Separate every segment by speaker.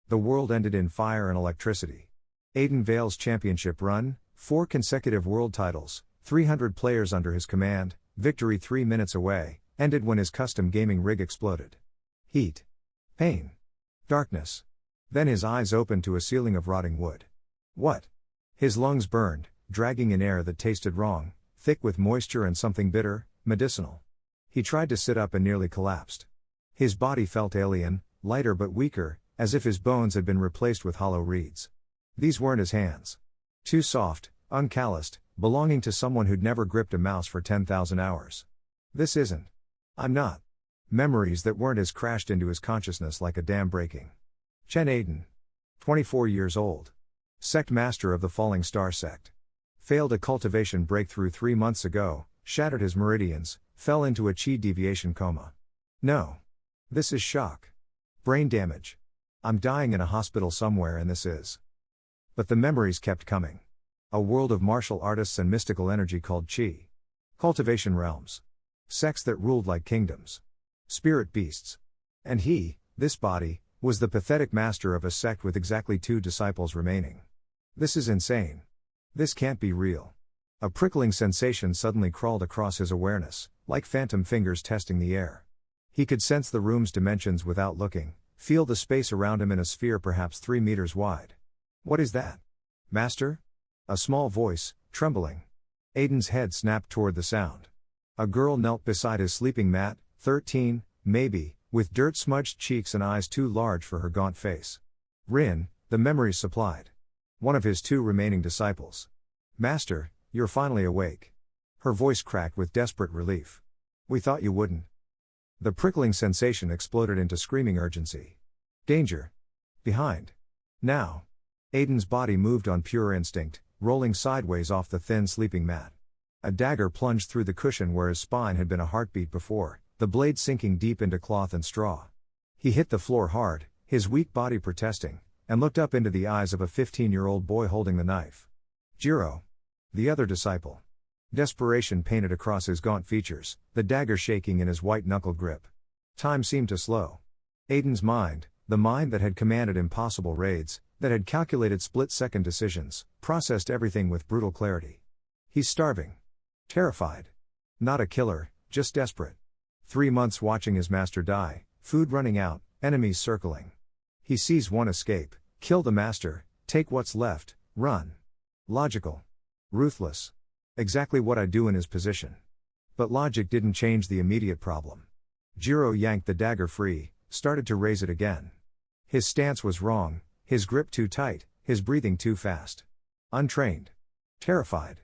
Speaker 1: The world ended in fire and electricity. Aiden Vale's championship run, 4 consecutive world titles, 300 players under his command, victory 3 minutes away, ended when his custom gaming rig exploded. Heat. Pain. Darkness. Then his eyes opened to a ceiling of rotting wood. What? His lungs burned, dragging in air that tasted wrong, thick with moisture and something bitter, medicinal. He tried to sit up and nearly collapsed. His body felt alien, lighter but weaker, as if his bones had been replaced with hollow reeds. These weren't his hands. Too soft, uncalloused, belonging to someone who'd never gripped a mouse for 10,000 hours. This isn't. I'm not. Memories that weren't his crashed into his consciousness like a dam breaking. Chen Aiden. 24 years old. Sect master of the Falling Star Sect. Failed a cultivation breakthrough 3 months ago, shattered his meridians, fell into a chi deviation coma. No. This is shock. Brain damage. I'm dying in a hospital somewhere and this is. But the memories kept coming. A world of martial artists and mystical energy called chi. Cultivation realms. Sects that ruled like kingdoms. Spirit beasts. And he, this body, was the pathetic master of a sect with exactly 2 disciples remaining. This is insane. This can't be real. A prickling sensation suddenly crawled across his awareness, like phantom fingers testing the air. He could sense the room's dimensions without looking, feel the space around him in a sphere perhaps 3 meters wide. What is that? Master? A small voice, trembling. Aiden's head snapped toward the sound. A girl knelt beside his sleeping mat, 13, maybe, with dirt-smudged cheeks and eyes too large for her gaunt face. Rin, the memories supplied. One of his 2 remaining disciples. Master, you're finally awake. Her voice cracked with desperate relief. We thought you wouldn't. The prickling sensation exploded into screaming urgency. Danger. Behind. Now. Aiden's body moved on pure instinct, rolling sideways off the thin sleeping mat. A dagger plunged through the cushion where his spine had been a heartbeat before, the blade sinking deep into cloth and straw. He hit the floor hard, his weak body protesting, and looked up into the eyes of a 15-year-old boy holding the knife. Jiro. The other disciple. Desperation painted across his gaunt features, the dagger shaking in his white knuckle grip. Time seemed to slow. Aiden's mind, the mind that had commanded impossible raids, that had calculated split-second decisions, processed everything with brutal clarity. He's starving. Terrified. Not a killer, just desperate. 3 months watching his master die, food running out, enemies circling. He sees one escape, kill the master, take what's left, run. Logical. Ruthless. Exactly what I'd do in his position. But logic didn't change the immediate problem. Jiro yanked the dagger free, started to raise it again. His stance was wrong, his grip too tight, his breathing too fast. Untrained. Terrified.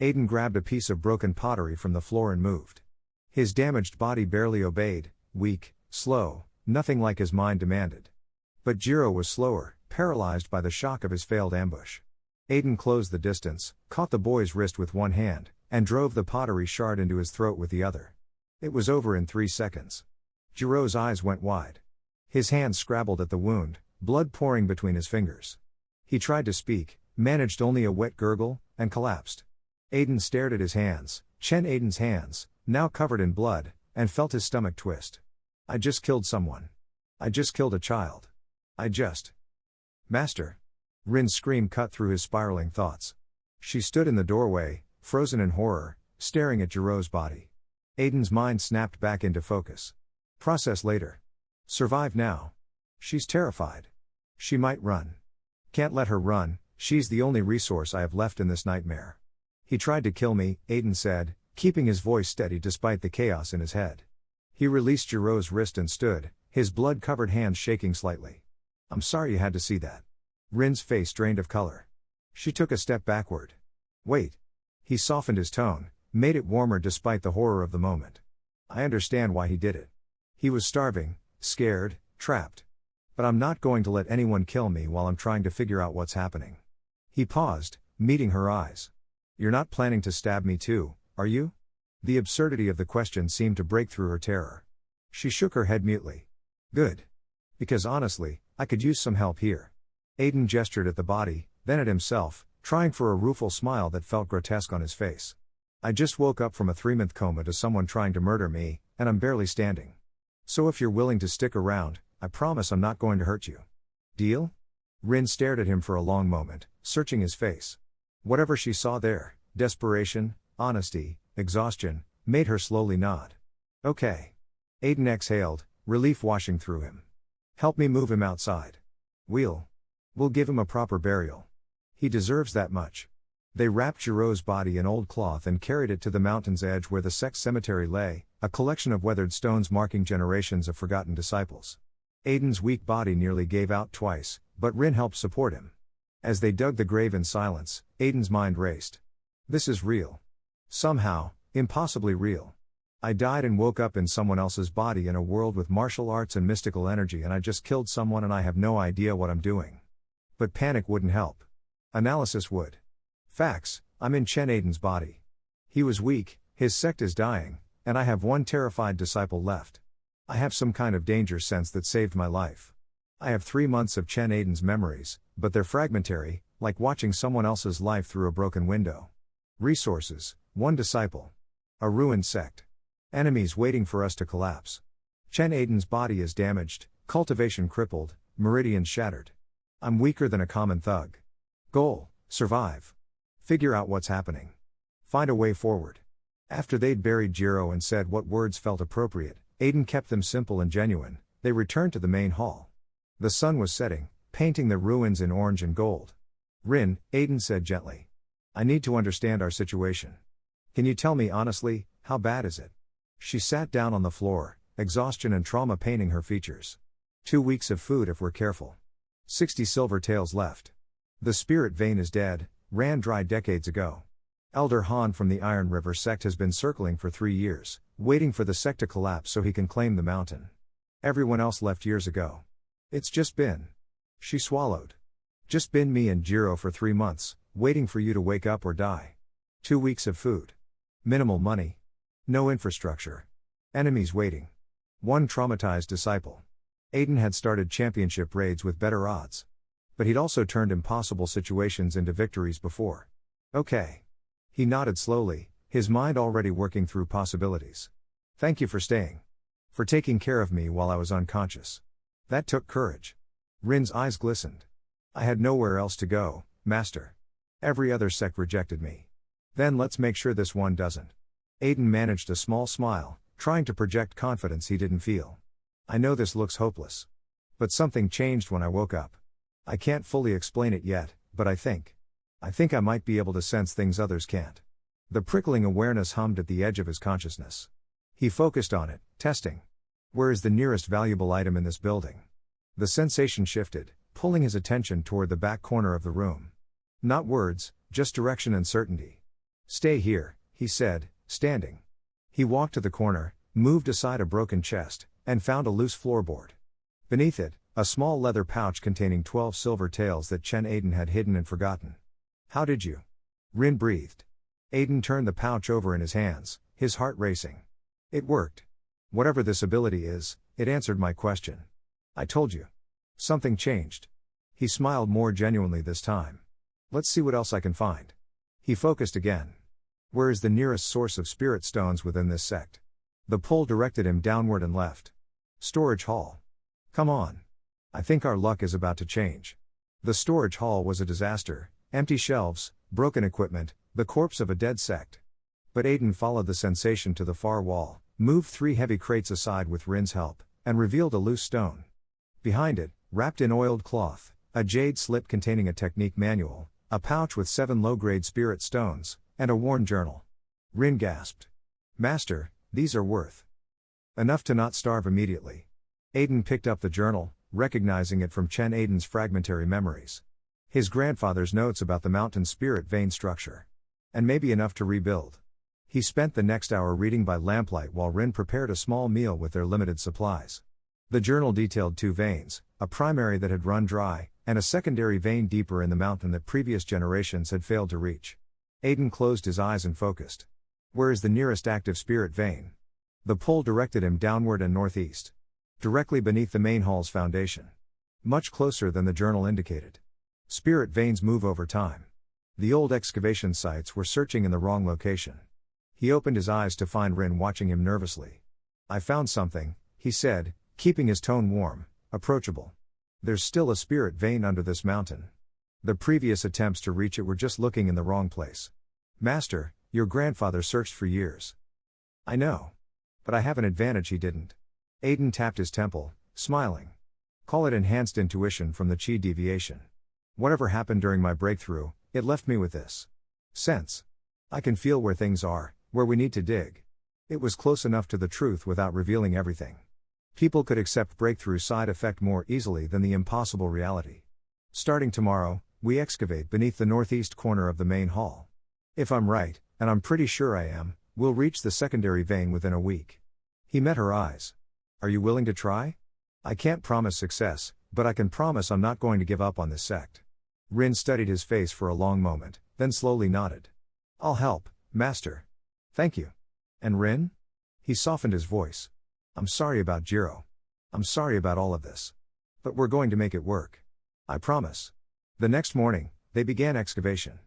Speaker 1: Aiden grabbed a piece of broken pottery from the floor and moved. His damaged body barely obeyed, weak, slow, nothing like his mind demanded. But Jiro was slower, paralyzed by the shock of his failed ambush. Aiden closed the distance, caught the boy's wrist with one hand, and drove the pottery shard into his throat with the other. It was over in 3 seconds. Jiro's eyes went wide. His hands scrabbled at the wound, blood pouring between his fingers. He tried to speak, managed only a wet gurgle, and collapsed. Aiden stared at his hands, Chen Aiden's hands, now covered in blood, and felt his stomach twist. I just killed someone. I just killed a child. Master. Rin's scream cut through his spiraling thoughts. She stood in the doorway, frozen in horror, staring at Jiro's body. Aiden's mind snapped back into focus. Process later. Survive now. She's terrified. She might run. Can't let her run, she's the only resource I have left in this nightmare. He tried to kill me, Aiden said, keeping his voice steady despite the chaos in his head. He released Jiro's wrist and stood, his blood-covered hands shaking slightly. I'm sorry you had to see that. Rin's face drained of color. She took a step backward. Wait. He softened his tone, made it warmer despite the horror of the moment. I understand why he did it. He was starving, scared, trapped. But I'm not going to let anyone kill me while I'm trying to figure out what's happening. He paused, meeting her eyes. You're not planning to stab me too, are you? The absurdity of the question seemed to break through her terror. She shook her head mutely. Good. Because honestly, I could use some help here. Aiden gestured at the body, then at himself, trying for a rueful smile that felt grotesque on his face. I just woke up from a 3-month coma to someone trying to murder me, and I'm barely standing. So if you're willing to stick around, I promise I'm not going to hurt you. Deal? Rin stared at him for a long moment, searching his face. Whatever she saw there, desperation, honesty, exhaustion, made her slowly nod. Okay. Aiden exhaled, relief washing through him. Help me move him outside. We'll give him a proper burial. He deserves that much. They wrapped Jiro's body in old cloth and carried it to the mountain's edge where the Sect cemetery lay, a collection of weathered stones marking generations of forgotten disciples. Aiden's weak body nearly gave out twice, but Rin helped support him. As they dug the grave in silence, Aiden's mind raced. This is real. Somehow, impossibly real. I died and woke up in someone else's body in a world with martial arts and mystical energy, and I just killed someone and I have no idea what I'm doing. But panic wouldn't help. Analysis would. Facts, I'm in Chen Aiden's body. He was weak, his sect is dying, and I have one terrified disciple left. I have some kind of danger sense that saved my life. I have 3 months of Chen Aiden's memories, but they're fragmentary, like watching someone else's life through a broken window. Resources, 1 disciple. A ruined sect. Enemies waiting for us to collapse. Chen Aiden's body is damaged, cultivation crippled, meridians shattered. I'm weaker than a common thug. Goal, survive. Figure out what's happening. Find a way forward. After they'd buried Jiro and said what words felt appropriate, Aiden kept them simple and genuine. They returned to the main hall. The sun was setting, painting the ruins in orange and gold. Rin, Aiden said gently. I need to understand our situation. Can you tell me honestly, how bad is it? She sat down on the floor, exhaustion and trauma painting her features. 2 weeks of food if we're careful. 60 silver taels left. The spirit vein is dead, ran dry decades ago. Elder Han from the Iron River sect has been circling for 3 years, waiting for the sect to collapse so he can claim the mountain. Everyone else left years ago. It's just been. She swallowed. Just been me and Jiro for 3 months, waiting for you to wake up or die. 2 weeks of food. Minimal money. No infrastructure. Enemies waiting. 1 traumatized disciple. Aiden had started championship raids with better odds. But he'd also turned impossible situations into victories before. Okay. He nodded slowly, his mind already working through possibilities. Thank you for staying. For taking care of me while I was unconscious. That took courage. Rin's eyes glistened. I had nowhere else to go, Master. Every other sect rejected me. Then let's make sure this one doesn't. Aiden managed a small smile, trying to project confidence he didn't feel. I know this looks hopeless. But something changed when I woke up. I can't fully explain it yet, but I think I might be able to sense things others can't. The prickling awareness hummed at the edge of his consciousness. He focused on it, testing. Where is the nearest valuable item in this building? The sensation shifted, pulling his attention toward the back corner of the room. Not words, just direction and certainty. Stay here, he said, standing. He walked to the corner, moved aside a broken chest, and found a loose floorboard. Beneath it, a small leather pouch containing 12 silver taels that Chen Aiden had hidden and forgotten. How did you? Rin breathed. Aiden turned the pouch over in his hands, his heart racing. It worked. Whatever this ability is, it answered my question. I told you. Something changed. He smiled more genuinely this time. Let's see what else I can find. He focused again. Where is the nearest source of spirit stones within this sect? The pull directed him downward and left. Storage hall. Come on. I think our luck is about to change. The storage hall was a disaster, empty shelves, broken equipment, the corpse of a dead sect. But Aiden followed the sensation to the far wall, moved 3 heavy crates aside with Rin's help, and revealed a loose stone. Behind it, wrapped in oiled cloth, a jade slip containing a technique manual, a pouch with 7 low-grade spirit stones, and a worn journal. Rin gasped. Master, these are worth enough to not starve immediately. Aiden picked up the journal, recognizing it from Chen Aiden's fragmentary memories. His grandfather's notes about the mountain spirit vein structure. And maybe enough to rebuild. He spent the next hour reading by lamplight while Rin prepared a small meal with their limited supplies. The journal detailed 2 veins, a primary that had run dry, and a secondary vein deeper in the mountain that previous generations had failed to reach. Aiden closed his eyes and focused. Where is the nearest active spirit vein? The pull directed him downward and northeast. Directly beneath the main hall's foundation. Much closer than the journal indicated. Spirit veins move over time. The old excavation sites were searching in the wrong location. He opened his eyes to find Rin watching him nervously. I found something, he said, keeping his tone warm, approachable. There's still a spirit vein under this mountain. The previous attempts to reach it were just looking in the wrong place. Master, your grandfather searched for years. I know. But I have an advantage he didn't. Aiden tapped his temple, smiling. Call it enhanced intuition from the chi deviation. Whatever happened during my breakthrough, it left me with this sense. I can feel where things are, where we need to dig. It was close enough to the truth without revealing everything. People could accept breakthrough side effect more easily than the impossible reality. Starting tomorrow, we excavate beneath the northeast corner of the main hall. If I'm right, and I'm pretty sure I am, we'll reach the secondary vein within a week. He met her eyes. Are you willing to try? I can't promise success, but I can promise I'm not going to give up on this sect. Rin studied his face for a long moment, then slowly nodded. I'll help, Master. Thank you. And Rin? He softened his voice. I'm sorry about Jiro. I'm sorry about all of this. But we're going to make it work. I promise. The next morning, they began excavation.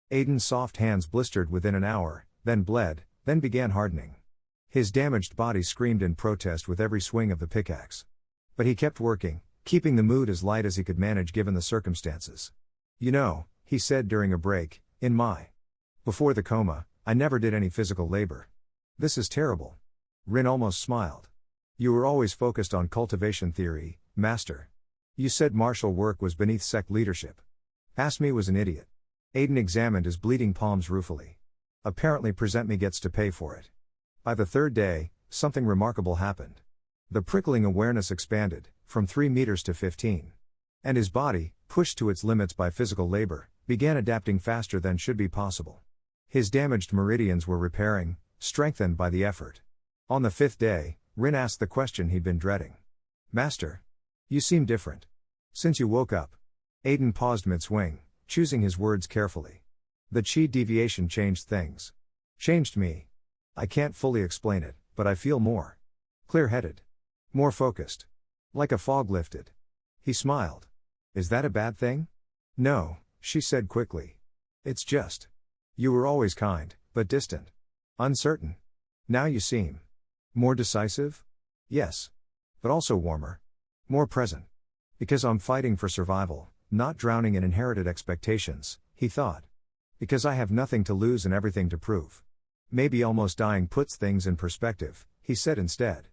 Speaker 1: Aiden's soft hands blistered within an hour, then bled, then began hardening. His damaged body screamed in protest with every swing of the pickaxe. But he kept working, keeping the mood as light as he could manage given the circumstances. You know, he said during a break, before the coma, I never did any physical labor. This is terrible. Rin almost smiled. You were always focused on cultivation theory, Master. You said martial work was beneath sect leadership. Past me was an idiot. Aiden examined his bleeding palms ruefully. Apparently Present Me gets to pay for it. By the third day, something remarkable happened. The prickling awareness expanded, from 3 meters to 15. And his body, pushed to its limits by physical labor, began adapting faster than should be possible. His damaged meridians were repairing, strengthened by the effort. On the 5th day, Rin asked the question he'd been dreading. Master. You seem different. Since you woke up. Aiden paused mid-swing, choosing his words carefully. The chi deviation changed things. Changed me. I can't fully explain it, but I feel more clear-headed. More focused. Like a fog lifted. He smiled. Is that a bad thing? No, she said quickly. It's just. You were always kind, but distant. Uncertain. Now you seem more decisive? Yes. But also warmer. More present. Because I'm fighting for survival, not drowning in inherited expectations, he thought. Because I have nothing to lose and everything to prove. Maybe almost dying puts things in perspective, he said instead.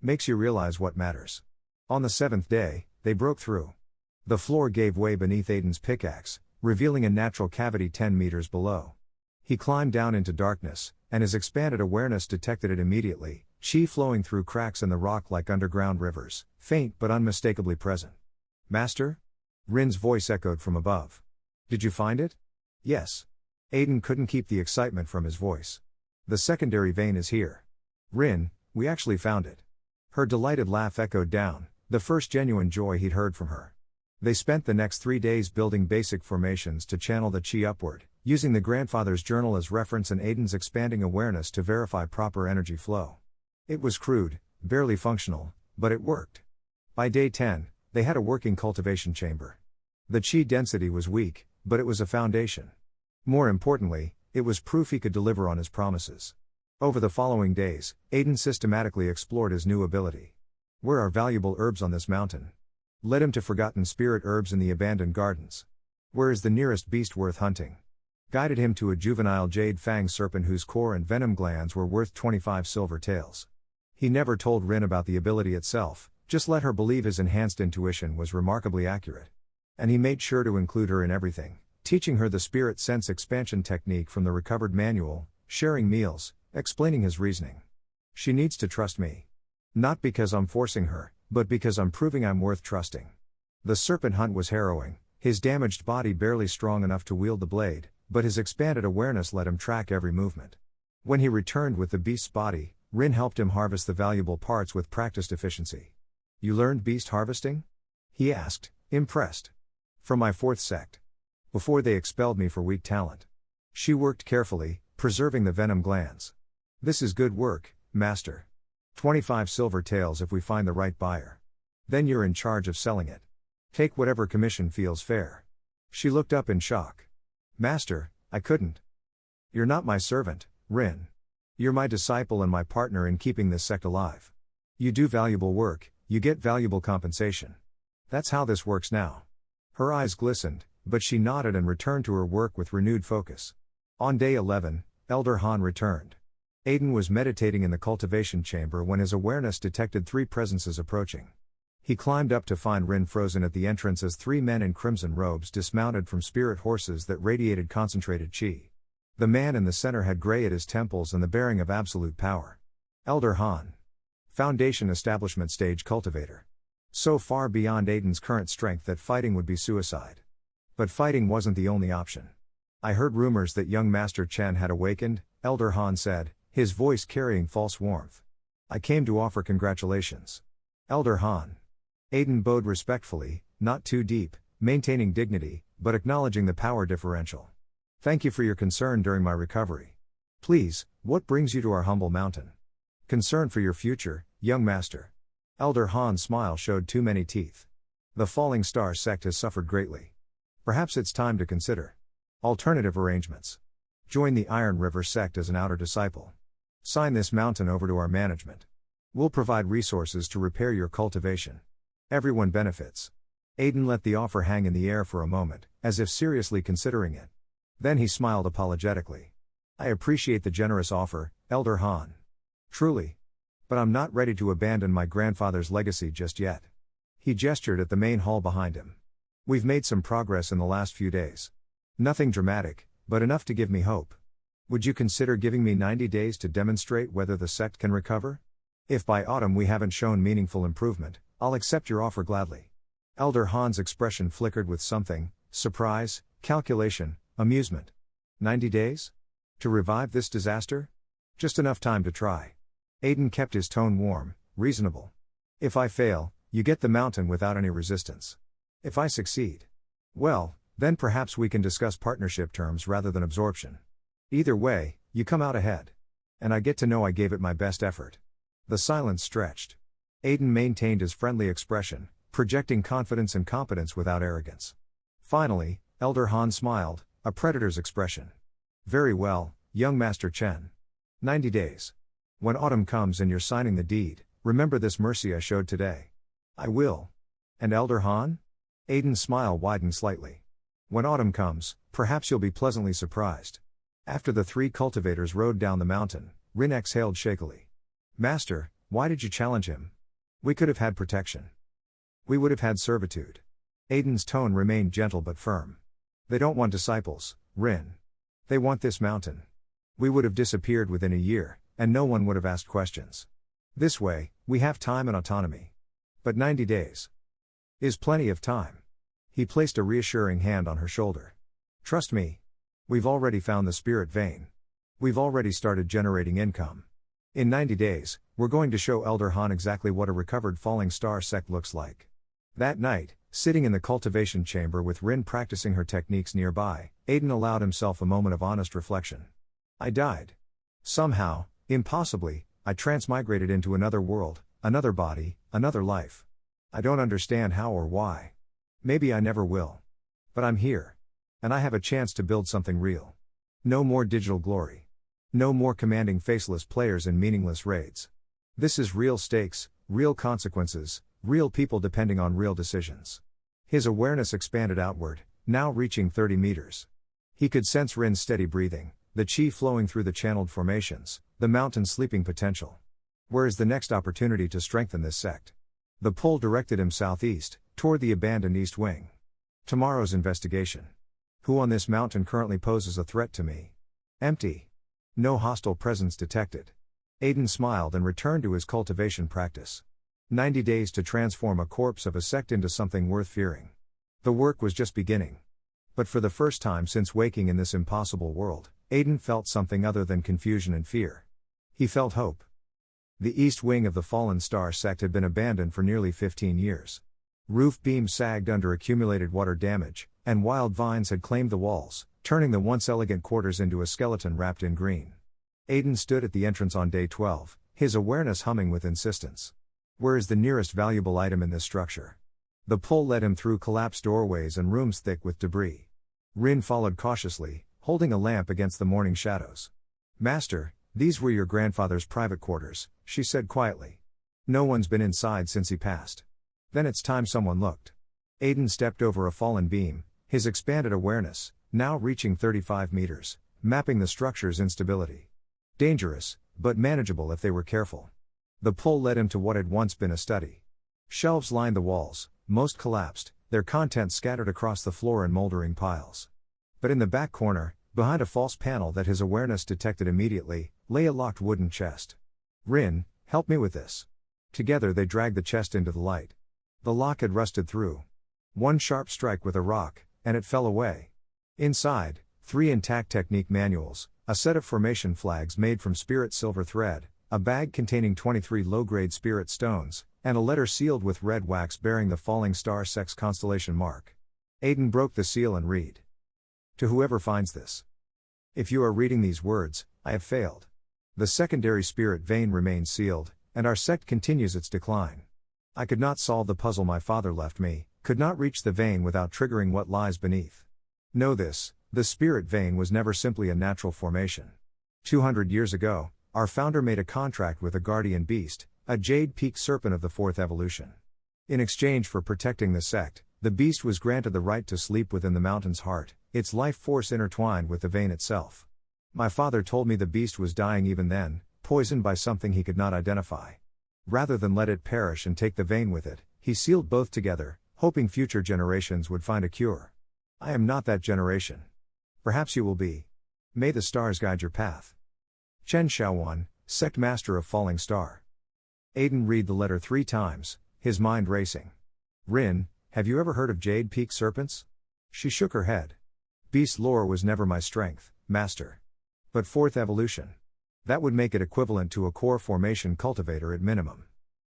Speaker 1: Makes you realize what matters. On the 7th day, they broke through. The floor gave way beneath Aiden's pickaxe, revealing a natural cavity 10 meters below. He climbed down into darkness, and his expanded awareness detected it immediately, chi flowing through cracks in the rock like underground rivers, faint but unmistakably present. Master? Rin's voice echoed from above. Did you find it? Yes. Aiden couldn't keep the excitement from his voice. The secondary vein is here. Rin, we actually found it. Her delighted laugh echoed down, the first genuine joy he'd heard from her. They spent the next 3 days building basic formations to channel the chi upward, using the grandfather's journal as reference and Aiden's expanding awareness to verify proper energy flow. It was crude, barely functional, but it worked. By day 10, they had a working cultivation chamber. The chi density was weak, but it was a foundation. More importantly, it was proof he could deliver on his promises. Over the following days, Aiden systematically explored his new ability. Where are valuable herbs on this mountain? Led him to forgotten spirit herbs in the abandoned gardens. Where is the nearest beast worth hunting? Guided him to a juvenile jade fang serpent whose core and venom glands were worth 25 silver taels. He never told Rin about the ability itself, just let her believe his enhanced intuition was remarkably accurate. And he made sure to include her in everything, teaching her the spirit sense expansion technique from the recovered manual, sharing meals, explaining his reasoning. She needs to trust me. Not because I'm forcing her, but because I'm proving I'm worth trusting. The serpent hunt was harrowing, his damaged body barely strong enough to wield the blade, but his expanded awareness let him track every movement. When he returned with the beast's body, Rin helped him harvest the valuable parts with practiced efficiency. You learned beast harvesting? He asked, impressed. From my 4th sect. Before they expelled me for weak talent. She worked carefully, preserving the venom glands. This is good work, Master. 25 silver taels if we find the right buyer. Then you're in charge of selling it. Take whatever commission feels fair. She looked up in shock. Master, I couldn't. You're not my servant, Rin. You're my disciple and my partner in keeping this sect alive. You do valuable work, you get valuable compensation. That's how this works now. Her eyes glistened, but she nodded and returned to her work with renewed focus. On day 11, Elder Han returned. Aiden was meditating in the cultivation chamber when his awareness detected 3 presences approaching. He climbed up to find Rin frozen at the entrance as 3 men in crimson robes dismounted from spirit horses that radiated concentrated chi. The man in the center had gray at his temples and the bearing of absolute power. Elder Han. Foundation Establishment Stage Cultivator. So far beyond Aiden's current strength that fighting would be suicide. But fighting wasn't the only option. I heard rumors that young Master Chen had awakened, Elder Han said, his voice carrying false warmth. I came to offer congratulations. Elder Han. Aiden bowed respectfully, not too deep, maintaining dignity, but acknowledging the power differential. Thank you for your concern during my recovery. Please, what brings you to our humble mountain? Concern for your future, young master. Elder Han's smile showed too many teeth. The Falling Star Sect has suffered greatly. Perhaps it's time to consider alternative arrangements. Join the Iron River Sect as an outer disciple. Sign this mountain over to our management. We'll provide resources to repair your cultivation. Everyone benefits. Aiden let the offer hang in the air for a moment, as if seriously considering it. Then he smiled apologetically. I appreciate the generous offer, Elder Han. Truly. But I'm not ready to abandon my grandfather's legacy just yet. He gestured at the main hall behind him. We've made some progress in the last few days. Nothing dramatic, but enough to give me hope. Would you consider giving me 90 days to demonstrate whether the sect can recover? If by autumn we haven't shown meaningful improvement, I'll accept your offer gladly. Elder Han's expression flickered with something: surprise, calculation, amusement. 90 days? To revive this disaster? Just enough time to try. Aiden kept his tone warm, reasonable. If I fail, you get the mountain without any resistance. If I succeed, well, then perhaps we can discuss partnership terms rather than absorption. Either way, you come out ahead. And I get to know I gave it my best effort. The silence stretched. Aiden maintained his friendly expression, projecting confidence and competence without arrogance. Finally, Elder Han smiled, a predator's expression. Very well, young Master Chen. 90 days. When autumn comes and you're signing the deed, remember this mercy I showed today. I will. And Elder Han? Aiden's smile widened slightly. When autumn comes, perhaps you'll be pleasantly surprised. After the 3 cultivators rode down the mountain, Rin exhaled shakily. Master, why did you challenge him? We could have had protection. We would have had servitude. Aiden's tone remained gentle but firm. They don't want disciples, Rin. They want this mountain. We would have disappeared within a year, and no one would have asked questions. This way, we have time and autonomy. But 90 days is plenty of time. He placed a reassuring hand on her shoulder. Trust me. We've already found the spirit vein. We've already started generating income. In 90 days, we're going to show Elder Han exactly what a recovered Falling Star Sect looks like. That night, sitting in the cultivation chamber with Rin practicing her techniques nearby, Aiden allowed himself a moment of honest reflection. I died. Somehow, impossibly, I transmigrated into another world, another body, another life. I don't understand how or why. Maybe I never will. But I'm here. And I have a chance to build something real. No more digital glory. No more commanding faceless players in meaningless raids. This is real stakes, real consequences, real people depending on real decisions. His awareness expanded outward, now reaching 30 meters. He could sense Rin's steady breathing, the chi flowing through the channeled formations, the mountain's sleeping potential. Where is the next opportunity to strengthen this sect? The pull directed him southeast, toward the abandoned east wing. Tomorrow's investigation. Who on this mountain currently poses a threat to me? Empty. No hostile presence detected. Aiden smiled and returned to his cultivation practice. 90 days to transform a corpse of a sect into something worth fearing. The work was just beginning. But for the first time since waking in this impossible world, Aiden felt something other than confusion and fear. He felt hope. The east wing of the Fallen Star Sect had been abandoned for nearly 15 years. Roof beams sagged under accumulated water damage, and wild vines had claimed the walls, turning the once elegant quarters into a skeleton wrapped in green. Aiden stood at the entrance on day 12, his awareness humming with insistence. Where is the nearest valuable item in this structure? The pull led him through collapsed doorways and rooms thick with debris. Rin followed cautiously, holding a lamp against the morning shadows. Master, these were your grandfather's private quarters, she said quietly. No one's been inside since he passed. Then it's time someone looked. Aiden stepped over a fallen beam, his expanded awareness, now reaching 35 meters, mapping the structure's instability. Dangerous, but manageable if they were careful. The pull led him to what had once been a study. Shelves lined the walls, most collapsed, their contents scattered across the floor in moldering piles. But in the back corner, behind a false panel that his awareness detected immediately, lay a locked wooden chest. Rin, help me with this. Together they dragged the chest into the light. The lock had rusted through. One sharp strike with a rock, and it fell away. Inside, 3 intact technique manuals, a set of formation flags made from spirit silver thread, a bag containing 23 low-grade spirit stones, and a letter sealed with red wax bearing the falling star Sect's constellation mark. Aiden broke the seal and read. To whoever finds this. If you are reading these words, I have failed. The secondary spirit vein remains sealed, and our sect continues its decline. I could not solve the puzzle my father left me, could not reach the vein without triggering what lies beneath. Know this, the spirit vein was never simply a natural formation. 200 years ago, our founder made a contract with a guardian beast, a jade-peaked serpent of the 4th evolution. In exchange for protecting the sect, the beast was granted the right to sleep within the mountain's heart, its life force intertwined with the vein itself. My father told me the beast was dying even then, poisoned by something he could not identify. Rather than let it perish and take the vein with it, he sealed both together, hoping future generations would find a cure. I am not that generation. Perhaps you will be. May the stars guide your path. Chen Xiaowan, Sect Master of Falling Star. Aiden read the letter 3 times, his mind racing. Rin, have you ever heard of Jade Peak serpents? She shook her head. Beast lore was never my strength, Master. But 4th evolution. That would make it equivalent to a core formation cultivator at minimum.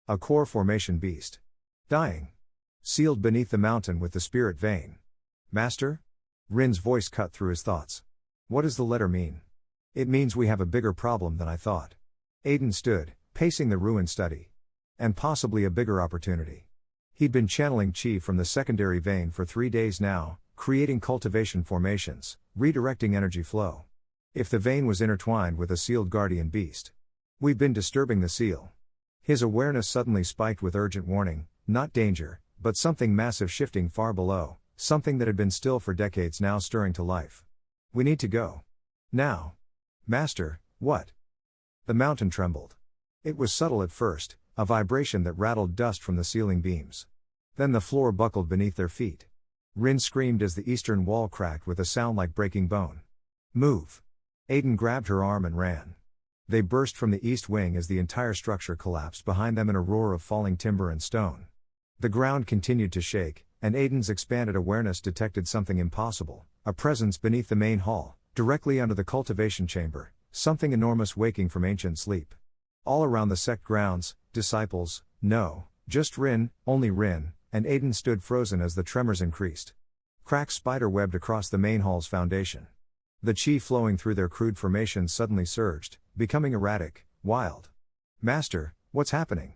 Speaker 1: A core formation beast. Dying. Sealed beneath the mountain with the spirit vein. Master? Rin's voice cut through his thoughts. What does the letter mean? It means we have a bigger problem than I thought. Aiden stood, pacing the ruined study. And possibly a bigger opportunity. He'd been channeling chi from the secondary vein for 3 days now, creating cultivation formations, redirecting energy flow. If the vein was intertwined with a sealed guardian beast. We've been disturbing the seal. His awareness suddenly spiked with urgent warning, not danger, but something massive shifting far below, something that had been still for decades now stirring to life. We need to go. Now. Master, what? The mountain trembled. It was subtle at first, a vibration that rattled dust from the ceiling beams. Then the floor buckled beneath their feet. Rin screamed as the eastern wall cracked with a sound like breaking bone. Move. Aiden grabbed her arm and ran. They burst from the east wing as the entire structure collapsed behind them in a roar of falling timber and stone. The ground continued to shake, and Aiden's expanded awareness detected something impossible, a presence beneath the main hall, directly under the cultivation chamber, something enormous waking from ancient sleep. All around the sect grounds, disciples, no, just Rin, only Rin, and Aiden stood frozen as the tremors increased. Cracks spider-webbed across the main hall's foundation. The chi flowing through their crude formations suddenly surged, becoming erratic, wild. Master, what's happening?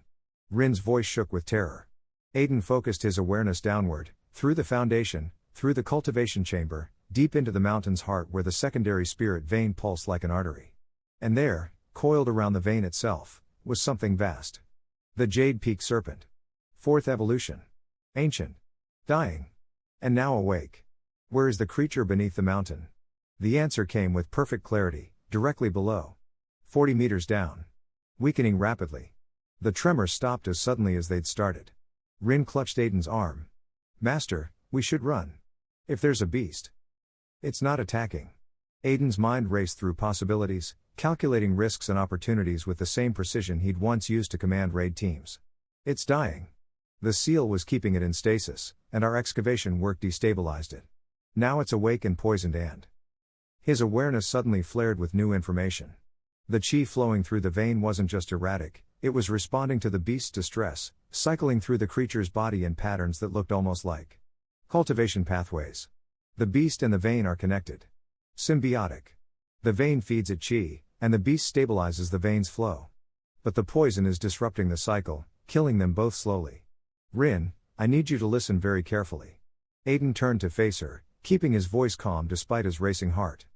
Speaker 1: Rin's voice shook with terror. Aiden focused his awareness downward, through the foundation, through the cultivation chamber, deep into the mountain's heart where the secondary spirit vein pulsed like an artery. And there, coiled around the vein itself, was something vast. The Jade Peak Serpent. 4th evolution. Ancient. Dying. And now awake. Where is the creature beneath the mountain? The answer came with perfect clarity, directly below. 40 meters down. Weakening rapidly. The tremors stopped as suddenly as they'd started. Rin clutched Aiden's arm. Master, we should run. If there's a beast. It's not attacking. Aiden's mind raced through possibilities, calculating risks and opportunities with the same precision he'd once used to command raid teams. It's dying. The seal was keeping it in stasis, and our excavation work destabilized it. Now it's awake and poisoned and... His awareness suddenly flared with new information. The chi flowing through the vein wasn't just erratic, it was responding to the beast's distress, cycling through the creature's body in patterns that looked almost like cultivation pathways. The beast and the vein are connected. Symbiotic. The vein feeds it chi, and the beast stabilizes the vein's flow. But the poison is disrupting the cycle, killing them both slowly. Rin, I need you to listen very carefully. Aiden turned to face her, keeping his voice calm despite his racing heart.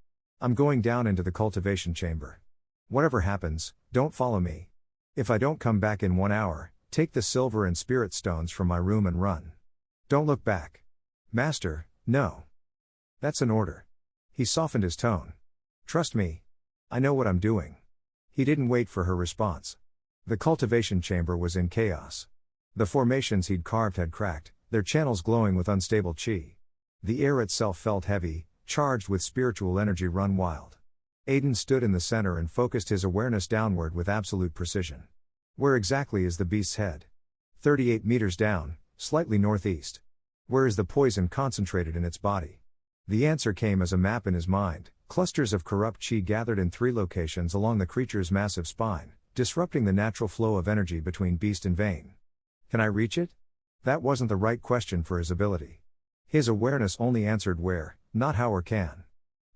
Speaker 1: I'm going down into the cultivation chamber. Whatever happens, don't follow me. If I don't come back in 1 hour, Take the silver and spirit stones from my room and run. Don't look back. Master, no. That's an order. He softened his tone. Trust me. I know what I'm doing. He didn't wait for her response. The cultivation chamber was in chaos. The formations he'd carved had cracked, their channels glowing with unstable chi. The air itself felt heavy, charged with spiritual energy run wild. Aiden stood in the center and focused his awareness downward with absolute precision. Where exactly is the beast's head? 38 meters down, slightly northeast. Where is the poison concentrated in its body? The answer came as a map in his mind, clusters of corrupt chi gathered in 3 locations along the creature's massive spine, disrupting the natural flow of energy between beast and vein. Can I reach it? That wasn't the right question for his ability. His awareness only answered where, not how or can.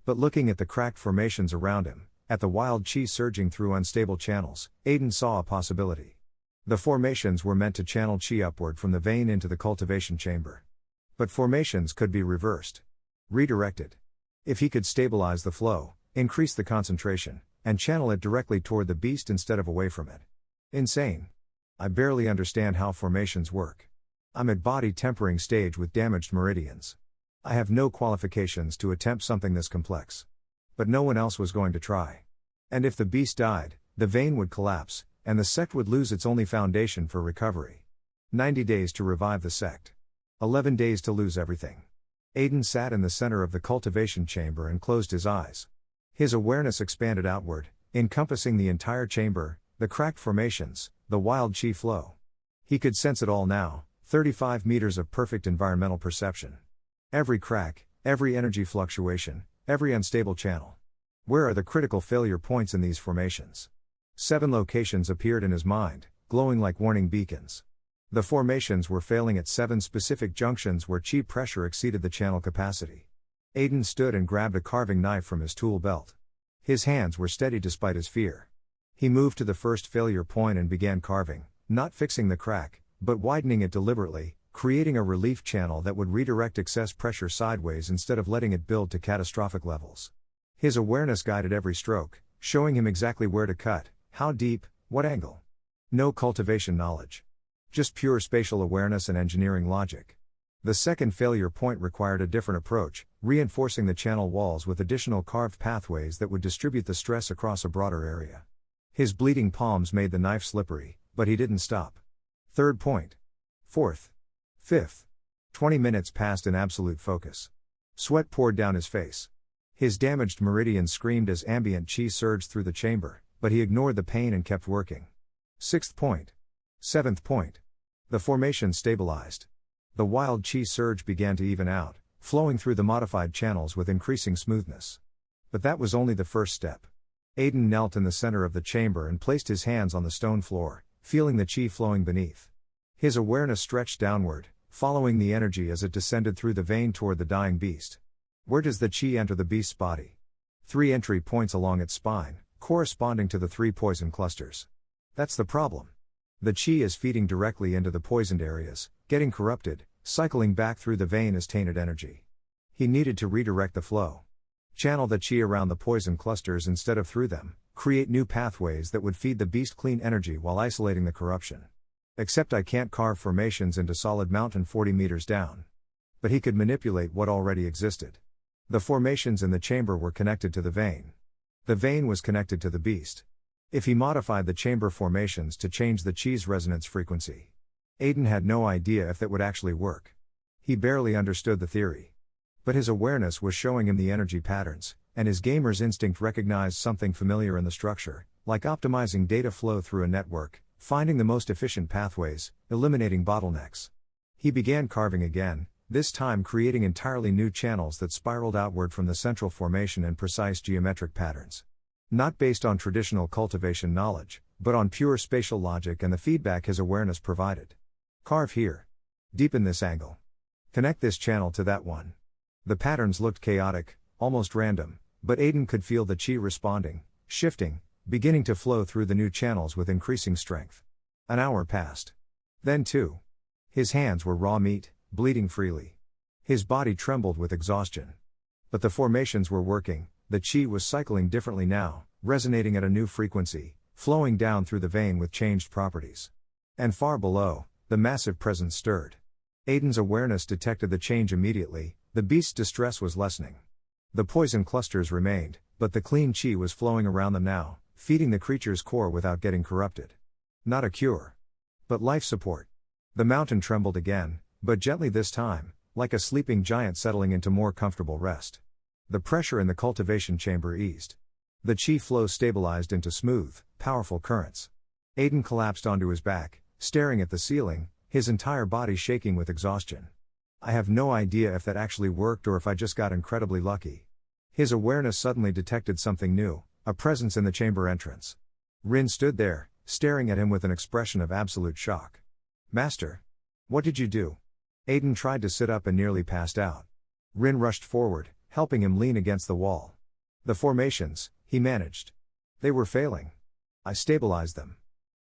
Speaker 1: But looking at the cracked formations around him, at the wild chi surging through unstable channels, Aiden saw a possibility. The formations were meant to channel chi upward from the vein into the cultivation chamber. But formations could be reversed. Redirected. If he could stabilize the flow, increase the concentration, and channel it directly toward the beast instead of away from it. Insane. I barely understand how formations work. I'm at body tempering stage with damaged meridians. I have no qualifications to attempt something this complex. But no one else was going to try. And if the beast died, the vein would collapse, and the sect would lose its only foundation for recovery. 90 days to revive the sect. 11 days to lose everything. Aiden sat in the center of the cultivation chamber and closed his eyes. His awareness expanded outward, encompassing the entire chamber, the cracked formations, the wild chi flow. He could sense it all now, 35 meters of perfect environmental perception. Every crack, every energy fluctuation, every unstable channel. Where are the critical failure points in these formations? 7 locations appeared in his mind, glowing like warning beacons. The formations were failing at 7 specific junctions where chi pressure exceeded the channel capacity. Aiden stood and grabbed a carving knife from his tool belt. His hands were steady despite his fear. He moved to the first failure point and began carving, not fixing the crack, but widening it deliberately, creating a relief channel that would redirect excess pressure sideways instead of letting it build to catastrophic levels. His awareness guided every stroke, showing him exactly where to cut, how deep, what angle. No cultivation knowledge. Just pure spatial awareness and engineering logic. The second failure point required a different approach, reinforcing the channel walls with additional carved pathways that would distribute the stress across a broader area. His bleeding palms made the knife slippery, but he didn't stop. Third point. Fourth. Fifth. 20 minutes passed in absolute focus. Sweat poured down his face. His damaged meridians screamed as ambient chi surged through the chamber, but he ignored the pain and kept working. Sixth point. Seventh point. The formation stabilized. The wild chi surge began to even out, flowing through the modified channels with increasing smoothness. But that was only the first step. Aiden knelt in the center of the chamber and placed his hands on the stone floor, feeling the chi flowing beneath. His awareness stretched downward, following the energy as it descended through the vein toward the dying beast. Where does the chi enter the beast's body? 3 entry points along its spine, corresponding to the 3 poison clusters. That's the problem. The chi is feeding directly into the poisoned areas, getting corrupted, cycling back through the vein as tainted energy. He needed to redirect the flow. Channel the chi around the poison clusters instead of through them, create new pathways that would feed the beast clean energy while isolating the corruption. Except I can't carve formations into solid mountain 40 meters down. But he could manipulate what already existed. The formations in the chamber were connected to the vein. The vein was connected to the beast. If he modified the chamber formations to change the chi's resonance frequency. Aiden had no idea if that would actually work. He barely understood the theory. But his awareness was showing him the energy patterns, and his gamer's instinct recognized something familiar in the structure, like optimizing data flow through a network, finding the most efficient pathways, eliminating bottlenecks. He began carving again, this time creating entirely new channels that spiraled outward from the central formation in precise geometric patterns. Not based on traditional cultivation knowledge, but on pure spatial logic and the feedback his awareness provided. Carve here. Deepen this angle. Connect this channel to that one. The patterns looked chaotic, almost random, but Aiden could feel the chi responding, shifting, beginning to flow through the new channels with increasing strength. An hour passed. Then 2. His hands were raw meat, bleeding freely. His body trembled with exhaustion. But the formations were working, the chi was cycling differently now, resonating at a new frequency, flowing down through the vein with changed properties. And far below, the massive presence stirred. Aiden's awareness detected the change immediately. The beast's distress was lessening. The poison clusters remained, but the clean chi was flowing around them now, feeding the creature's core without getting corrupted. Not a cure, but life support. The mountain trembled again, but gently this time, like a sleeping giant settling into more comfortable rest. The pressure in the cultivation chamber eased. The chi flow stabilized into smooth, powerful currents. Aiden collapsed onto his back, staring at the ceiling, his entire body shaking with exhaustion. I have no idea if that actually worked or if I just got incredibly lucky. His awareness suddenly detected something new, a presence in the chamber entrance. Rin stood there, staring at him with an expression of absolute shock. Master? What did you do? Aiden tried to sit up and nearly passed out. Rin rushed forward, helping him lean against the wall. The formations, he managed. They were failing. I stabilized them.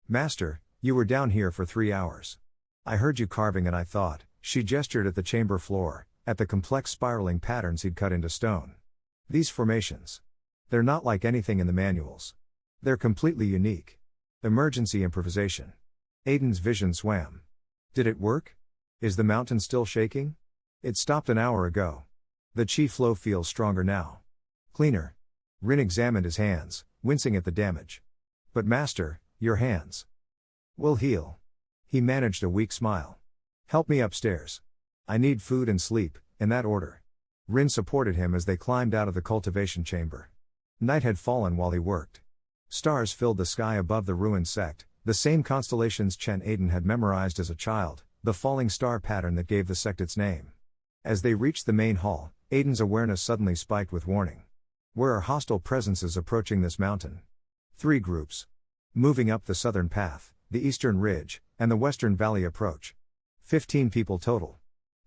Speaker 1: Master, you were down here for 3 hours. I heard you carving and I thought, she gestured at the chamber floor, at the complex spiraling patterns he'd cut into stone. These formations. They're not like anything in the manuals. They're completely unique. Emergency improvisation. Aiden's vision swam. Did it work? Is the mountain still shaking? It stopped an hour ago. The chi flow feels stronger now. Cleaner. Rin examined his hands, wincing at the damage. But master, your hands will heal. He managed a weak smile. Help me upstairs. I need food and sleep, in that order. Rin supported him as they climbed out of the cultivation chamber. Night had fallen while he worked. Stars filled the sky above the ruined sect, the same constellations Aiden had memorized as a child, the falling star pattern that gave the sect its name. As they reached the main hall, Aiden's awareness suddenly spiked with warning. Where are hostile presences approaching this mountain? 3 groups. Moving up the southern path, the eastern ridge, and the western valley approach. 15 people total.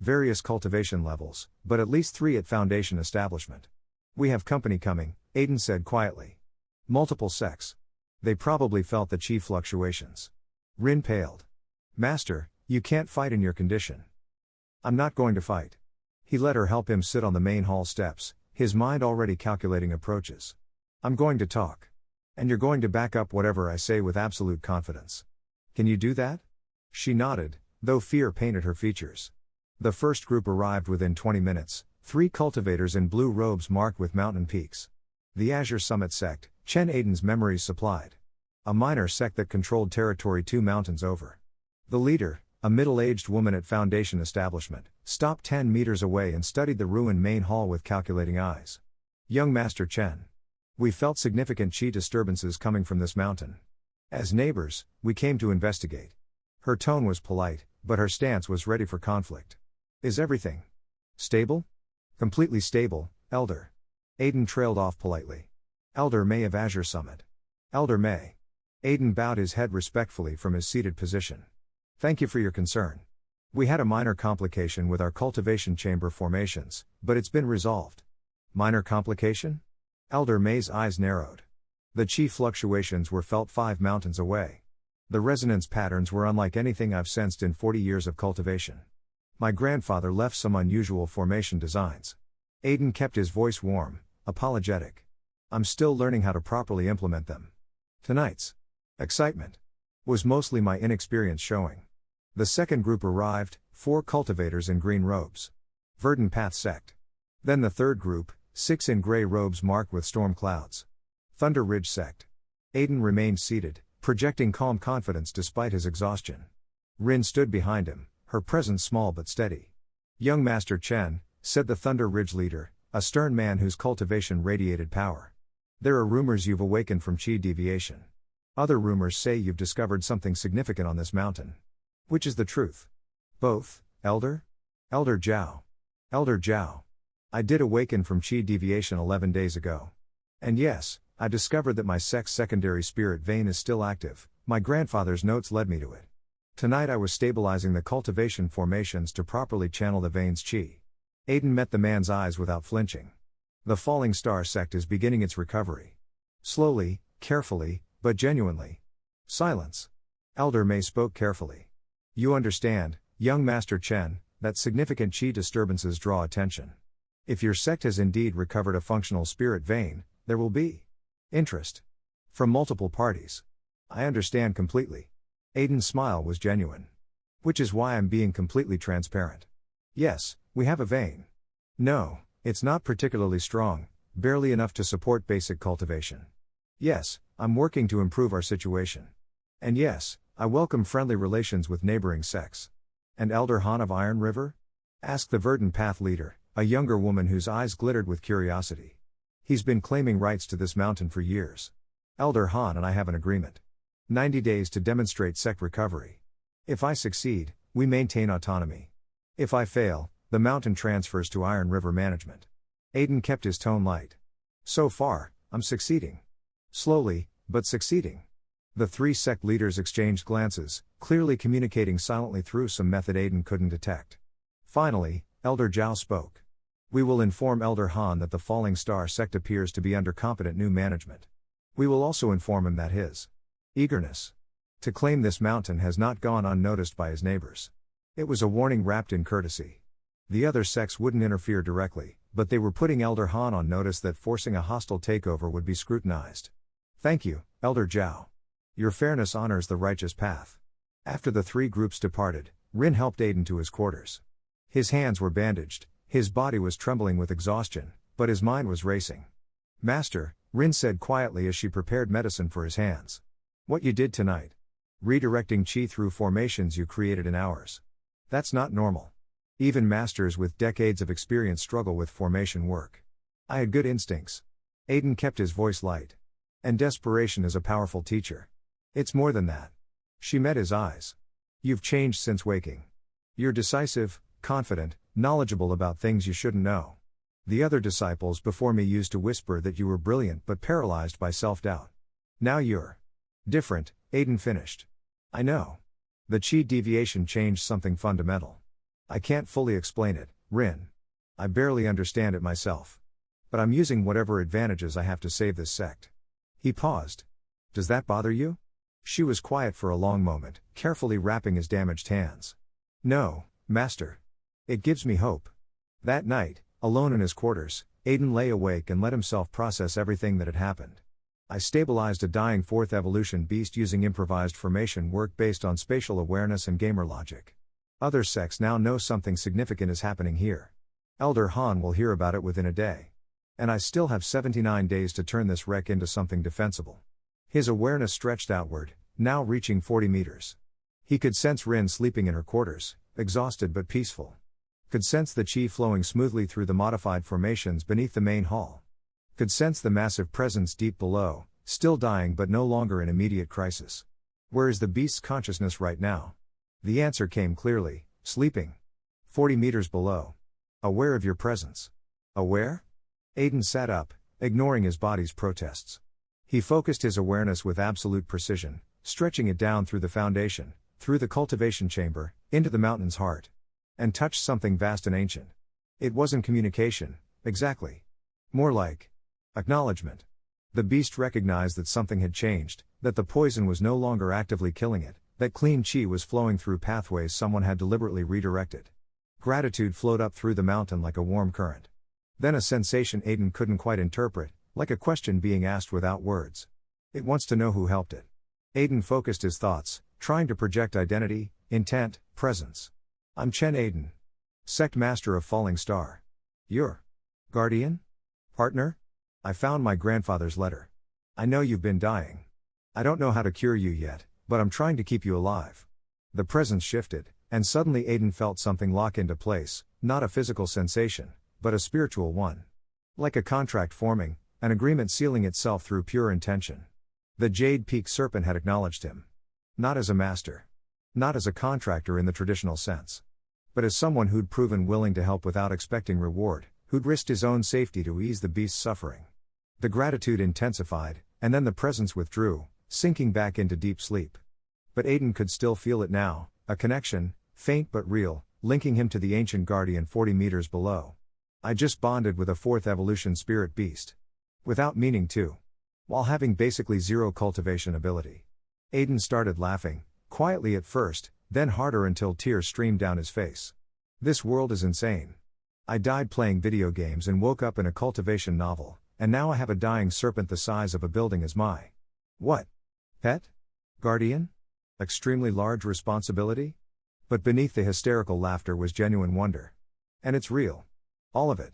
Speaker 1: Various cultivation levels, but at least 3 at foundation establishment. We have company coming, Aiden said quietly. Multiple sects. They probably felt the chi fluctuations. Rin paled. Master, you can't fight in your condition. I'm not going to fight. He let her help him sit on the main hall steps, his mind already calculating approaches. I'm going to talk. And you're going to back up whatever I say with absolute confidence. Can you do that? She nodded, though fear painted her features. The first group arrived within 20 minutes, 3 cultivators in blue robes marked with mountain peaks. The Azure Summit Sect, Aiden's memories supplied. A minor sect that controlled territory 2 mountains over. The leader, a middle-aged woman at foundation establishment, stopped 10 meters away and studied the ruined main hall with calculating eyes. Young Master Chen. We felt significant chi disturbances coming from this mountain. As neighbors, we came to investigate. Her tone was polite, but her stance was ready for conflict. Is everything stable? Completely stable, Elder. Aiden trailed off politely. Elder May of Azure Summit. Elder May. Aiden bowed his head respectfully from his seated position. Thank you for your concern. We had a minor complication with our cultivation chamber formations, but it's been resolved. Minor complication? Elder May's eyes narrowed. The chi fluctuations were felt 5 mountains away. The resonance patterns were unlike anything I've sensed in 40 years of cultivation. My grandfather left some unusual formation designs. Aiden kept his voice warm, apologetic. I'm still learning how to properly implement them. Tonight's excitement was mostly my inexperience showing. The second group arrived, 4 cultivators in green robes. Verdant Path Sect. Then the third group, 6 in gray robes marked with storm clouds. Thunder Ridge Sect. Aiden remained seated, projecting calm confidence despite his exhaustion. Rin stood behind him, her presence small but steady. Young Master Chen, said the Thunder Ridge leader, a stern man whose cultivation radiated power. There are rumors you've awakened from chi deviation. Other rumors say you've discovered something significant on this mountain. Which is the truth? Both, Elder? Elder Zhao. Elder Zhao. I did awaken from chi deviation 11 days ago. And yes, I discovered that my sect's secondary spirit vein is still active. My grandfather's notes led me to it. Tonight I was stabilizing the cultivation formations to properly channel the vein's chi. Aiden met the man's eyes without flinching. The Falling Star sect is beginning its recovery. Slowly, carefully, but genuinely. Silence. Elder May spoke carefully. You understand, young Master Chen, that significant chi disturbances draw attention. If your sect has indeed recovered a functional spirit vein, there will be interest from multiple parties. I understand completely. Aiden's smile was genuine. Which is why I'm being completely transparent. Yes, we have a vein. No, it's not particularly strong, barely enough to support basic cultivation. Yes, I'm working to improve our situation. And yes, I welcome friendly relations with neighboring sects. And Elder Han of Iron River? Asked the Verdant Path leader, a younger woman whose eyes glittered with curiosity. He's been claiming rights to this mountain for years. Elder Han and I have an agreement. 90 days to demonstrate sect recovery. If I succeed, we maintain autonomy. If I fail, the mountain transfers to Iron River management. Aiden kept his tone light. So far, I'm succeeding. Slowly, but succeeding. The three sect leaders exchanged glances, clearly communicating silently through some method Aiden couldn't detect. Finally, Elder Zhao spoke. We will inform Elder Han that the Falling Star sect appears to be under competent new management. We will also inform him that his eagerness to claim this mountain has not gone unnoticed by his neighbors. It was a warning wrapped in courtesy. The other sects wouldn't interfere directly, but they were putting Elder Han on notice that forcing a hostile takeover would be scrutinized. Thank you, Elder Zhao. Your fairness honors the righteous path. After the three groups departed, Rin helped Aiden to his quarters. His hands were bandaged, his body was trembling with exhaustion, but his mind was racing. Master, Rin said quietly as she prepared medicine for his hands. What you did tonight? Redirecting chi through formations you created in hours. That's not normal. Even masters with decades of experience struggle with formation work. I had good instincts. Aiden kept his voice light. And desperation is a powerful teacher. It's more than that. She met his eyes. You've changed since waking. You're decisive, confident, knowledgeable about things you shouldn't know. The other disciples before me used to whisper that you were brilliant but paralyzed by self-doubt. Now you're different, Aiden finished. I know. The chi deviation changed something fundamental. I can't fully explain it, Rin. I barely understand it myself. But I'm using whatever advantages I have to save this sect. He paused. Does that bother you? She was quiet for a long moment, carefully wrapping his damaged hands. No, Master. It gives me hope. That night, alone in his quarters, Aiden lay awake and let himself process everything that had happened. I stabilized a dying fourth evolution beast using improvised formation work based on spatial awareness and gamer logic. Other sects now know something significant is happening here. Elder Han will hear about it within a day. And I still have 79 days to turn this wreck into something defensible. His awareness stretched outward, now reaching 40 meters. He could sense Rin sleeping in her quarters, exhausted but peaceful. Could sense the chi flowing smoothly through the modified formations beneath the main hall. Could sense the massive presence deep below, still dying but no longer in immediate crisis. Where is the beast's consciousness right now? The answer came clearly, sleeping. 40 meters below. Aware of your presence. Aware? Aiden sat up, ignoring his body's protests. He focused his awareness with absolute precision, stretching it down through the foundation, through the cultivation chamber, into the mountain's heart. And touched something vast and ancient. It wasn't communication, exactly. More like acknowledgement. The beast recognized that something had changed, that the poison was no longer actively killing it, that clean chi was flowing through pathways someone had deliberately redirected. Gratitude flowed up through the mountain like a warm current. Then a sensation Aiden couldn't quite interpret, like a question being asked without words. It wants to know who helped it. Aiden focused his thoughts, trying to project identity, intent, presence. I'm Chen Aiden. Sect Master of Falling Star. You're guardian? Partner? I found my grandfather's letter. I know you've been dying. I don't know how to cure you yet, but I'm trying to keep you alive. The presence shifted, and suddenly Aiden felt something lock into place, not a physical sensation, but a spiritual one. Like a contract forming, an agreement sealing itself through pure intention. The Jade Peak Serpent had acknowledged him. Not as a master. Not as a contractor in the traditional sense. But as someone who'd proven willing to help without expecting reward, who'd risked his own safety to ease the beast's suffering. The gratitude intensified, and then the presence withdrew, sinking back into deep sleep. But Aiden could still feel it now, a connection, faint but real, linking him to the ancient guardian 40 meters below. I just bonded with a fourth evolution spirit beast. Without meaning to. While having basically zero cultivation ability. Aiden started laughing, quietly at first, then harder until tears streamed down his face. This world is insane. I died playing video games and woke up in a cultivation novel, and now I have a dying serpent the size of a building as my. What? Pet? Guardian? Extremely large responsibility? But beneath the hysterical laughter was genuine wonder. And it's real. All of it.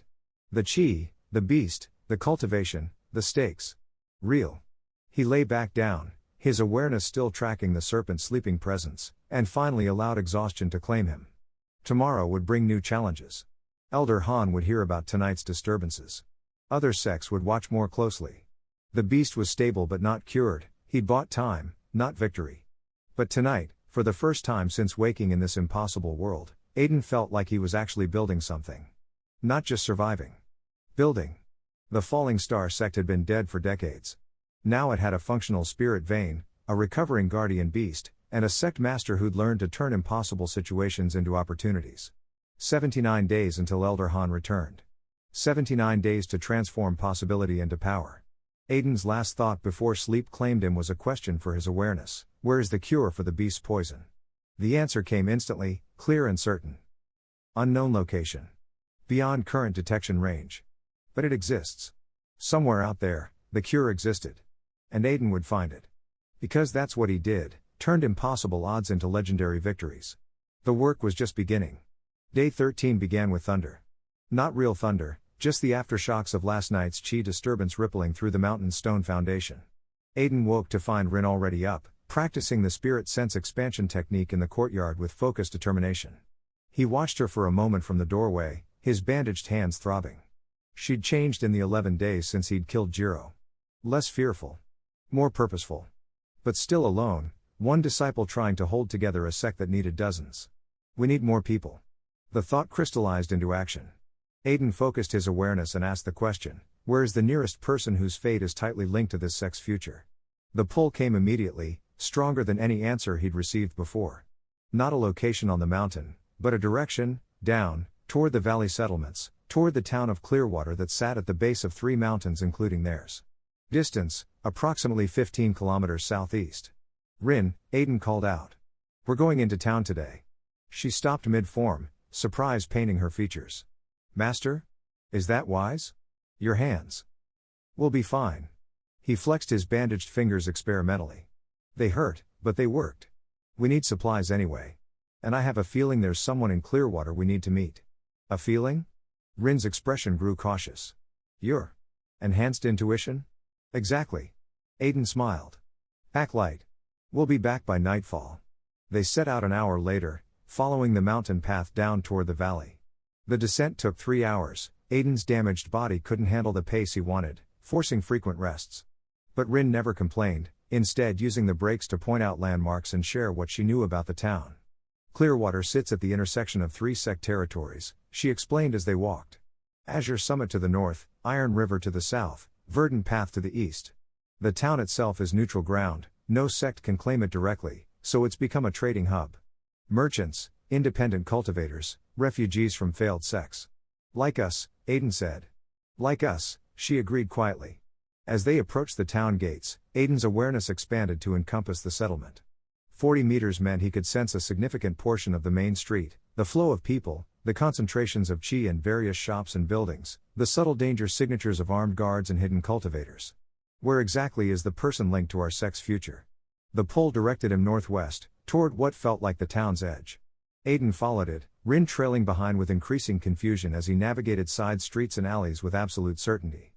Speaker 1: The chi, the beast, the cultivation, the stakes. Real. He lay back down, his awareness still tracking the serpent's sleeping presence, and finally allowed exhaustion to claim him. Tomorrow would bring new challenges. Elder Han would hear about tonight's disturbances. Other sects would watch more closely. The beast was stable but not cured, he'd bought time, not victory. But tonight, for the first time since waking in this impossible world, Aiden felt like he was actually building something. Not just surviving. Building. The Falling Star sect had been dead for decades. Now it had a functional spirit vein, a recovering guardian beast, and a sect master who'd learned to turn impossible situations into opportunities. 79 days until Elder Han returned. 79 days to transform possibility into power. Aiden's last thought before sleep claimed him was a question for his awareness: where is the cure for the beast's poison? The answer came instantly, clear and certain. Unknown location. Beyond current detection range. But it exists. Somewhere out there, the cure existed. And Aiden would find it. Because that's what he did, turned impossible odds into legendary victories. The work was just beginning. Day 13 began with thunder. Not real thunder, just the aftershocks of last night's chi disturbance rippling through the mountain's stone foundation. Aiden woke to find Rin already up, practicing the spirit sense expansion technique in the courtyard with focused determination. He watched her for a moment from the doorway, his bandaged hands throbbing. She'd changed in the 11 days since he'd killed Jiro. Less fearful. More purposeful. But still alone, one disciple trying to hold together a sect that needed dozens. We need more people. The thought crystallized into action. Aiden focused his awareness and asked the question: where is the nearest person whose fate is tightly linked to this sect's future? The pull came immediately, stronger than any answer he'd received before. Not a location on the mountain, but a direction, down, toward the valley settlements, toward the town of Clearwater that sat at the base of 3 mountains including theirs. Distance, approximately 15 kilometers southeast. Rin, Aiden called out. We're going into town today. She stopped mid-form, surprise painting her features. Master? Is that wise? Your hands. We'll be fine. He flexed his bandaged fingers experimentally. They hurt, but they worked. We need supplies anyway. And I have a feeling there's someone in Clearwater we need to meet. A feeling? Rin's expression grew cautious. Your enhanced intuition? Exactly. Aiden smiled. Pack light. We'll be back by nightfall. They set out an hour later, following the mountain path down toward the valley. The descent took 3 hours. Aiden's damaged body couldn't handle the pace he wanted, forcing frequent rests. But Rin never complained, instead using the breaks to point out landmarks and share what she knew about the town. Clearwater sits at the intersection of 3 sect territories, she explained as they walked. Azure Summit to the north, Iron River to the south, Verdant Path to the east. The town itself is neutral ground, no sect can claim it directly, so it's become a trading hub. Merchants, independent cultivators, refugees from failed sects. Like us, Aiden said. Like us, she agreed quietly. As they approached the town gates, Aiden's awareness expanded to encompass the settlement. 40 meters meant he could sense a significant portion of the main street, the flow of people, the concentrations of chi in various shops and buildings, the subtle danger signatures of armed guards and hidden cultivators. Where exactly is the person linked to our sect's future? The pull directed him northwest, toward what felt like the town's edge. Aiden followed it, Rin trailing behind with increasing confusion as he navigated side streets and alleys with absolute certainty.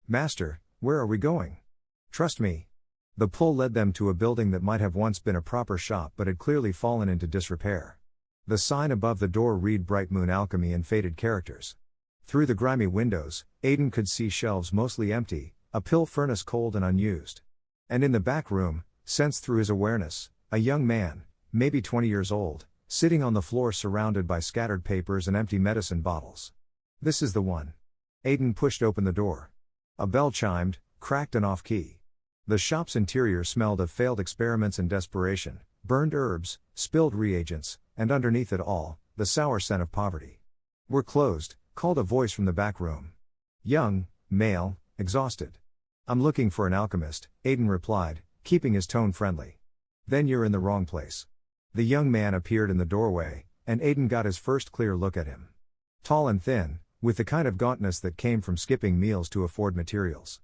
Speaker 1: Master, where are we going? Trust me. The pull led them to a building that might have once been a proper shop but had clearly fallen into disrepair. The sign above the door read Bright Moon Alchemy in faded characters. Through the grimy windows, Aiden could see shelves mostly empty, a pill furnace cold and unused. And in the back room, sensed through his awareness, a young man, maybe 20 years old, sitting on the floor surrounded by scattered papers and empty medicine bottles. This is the one. Aiden pushed open the door. A bell chimed, cracked and off-key. The shop's interior smelled of failed experiments and desperation, burned herbs, spilled reagents, and underneath it all, the sour scent of poverty. We're closed, called a voice from the back room. Young, male, exhausted. I'm looking for an alchemist, Aiden replied, keeping his tone friendly. Then you're in the wrong place. The young man appeared in the doorway, and Aiden got his first clear look at him. Tall and thin, with the kind of gauntness that came from skipping meals to afford materials.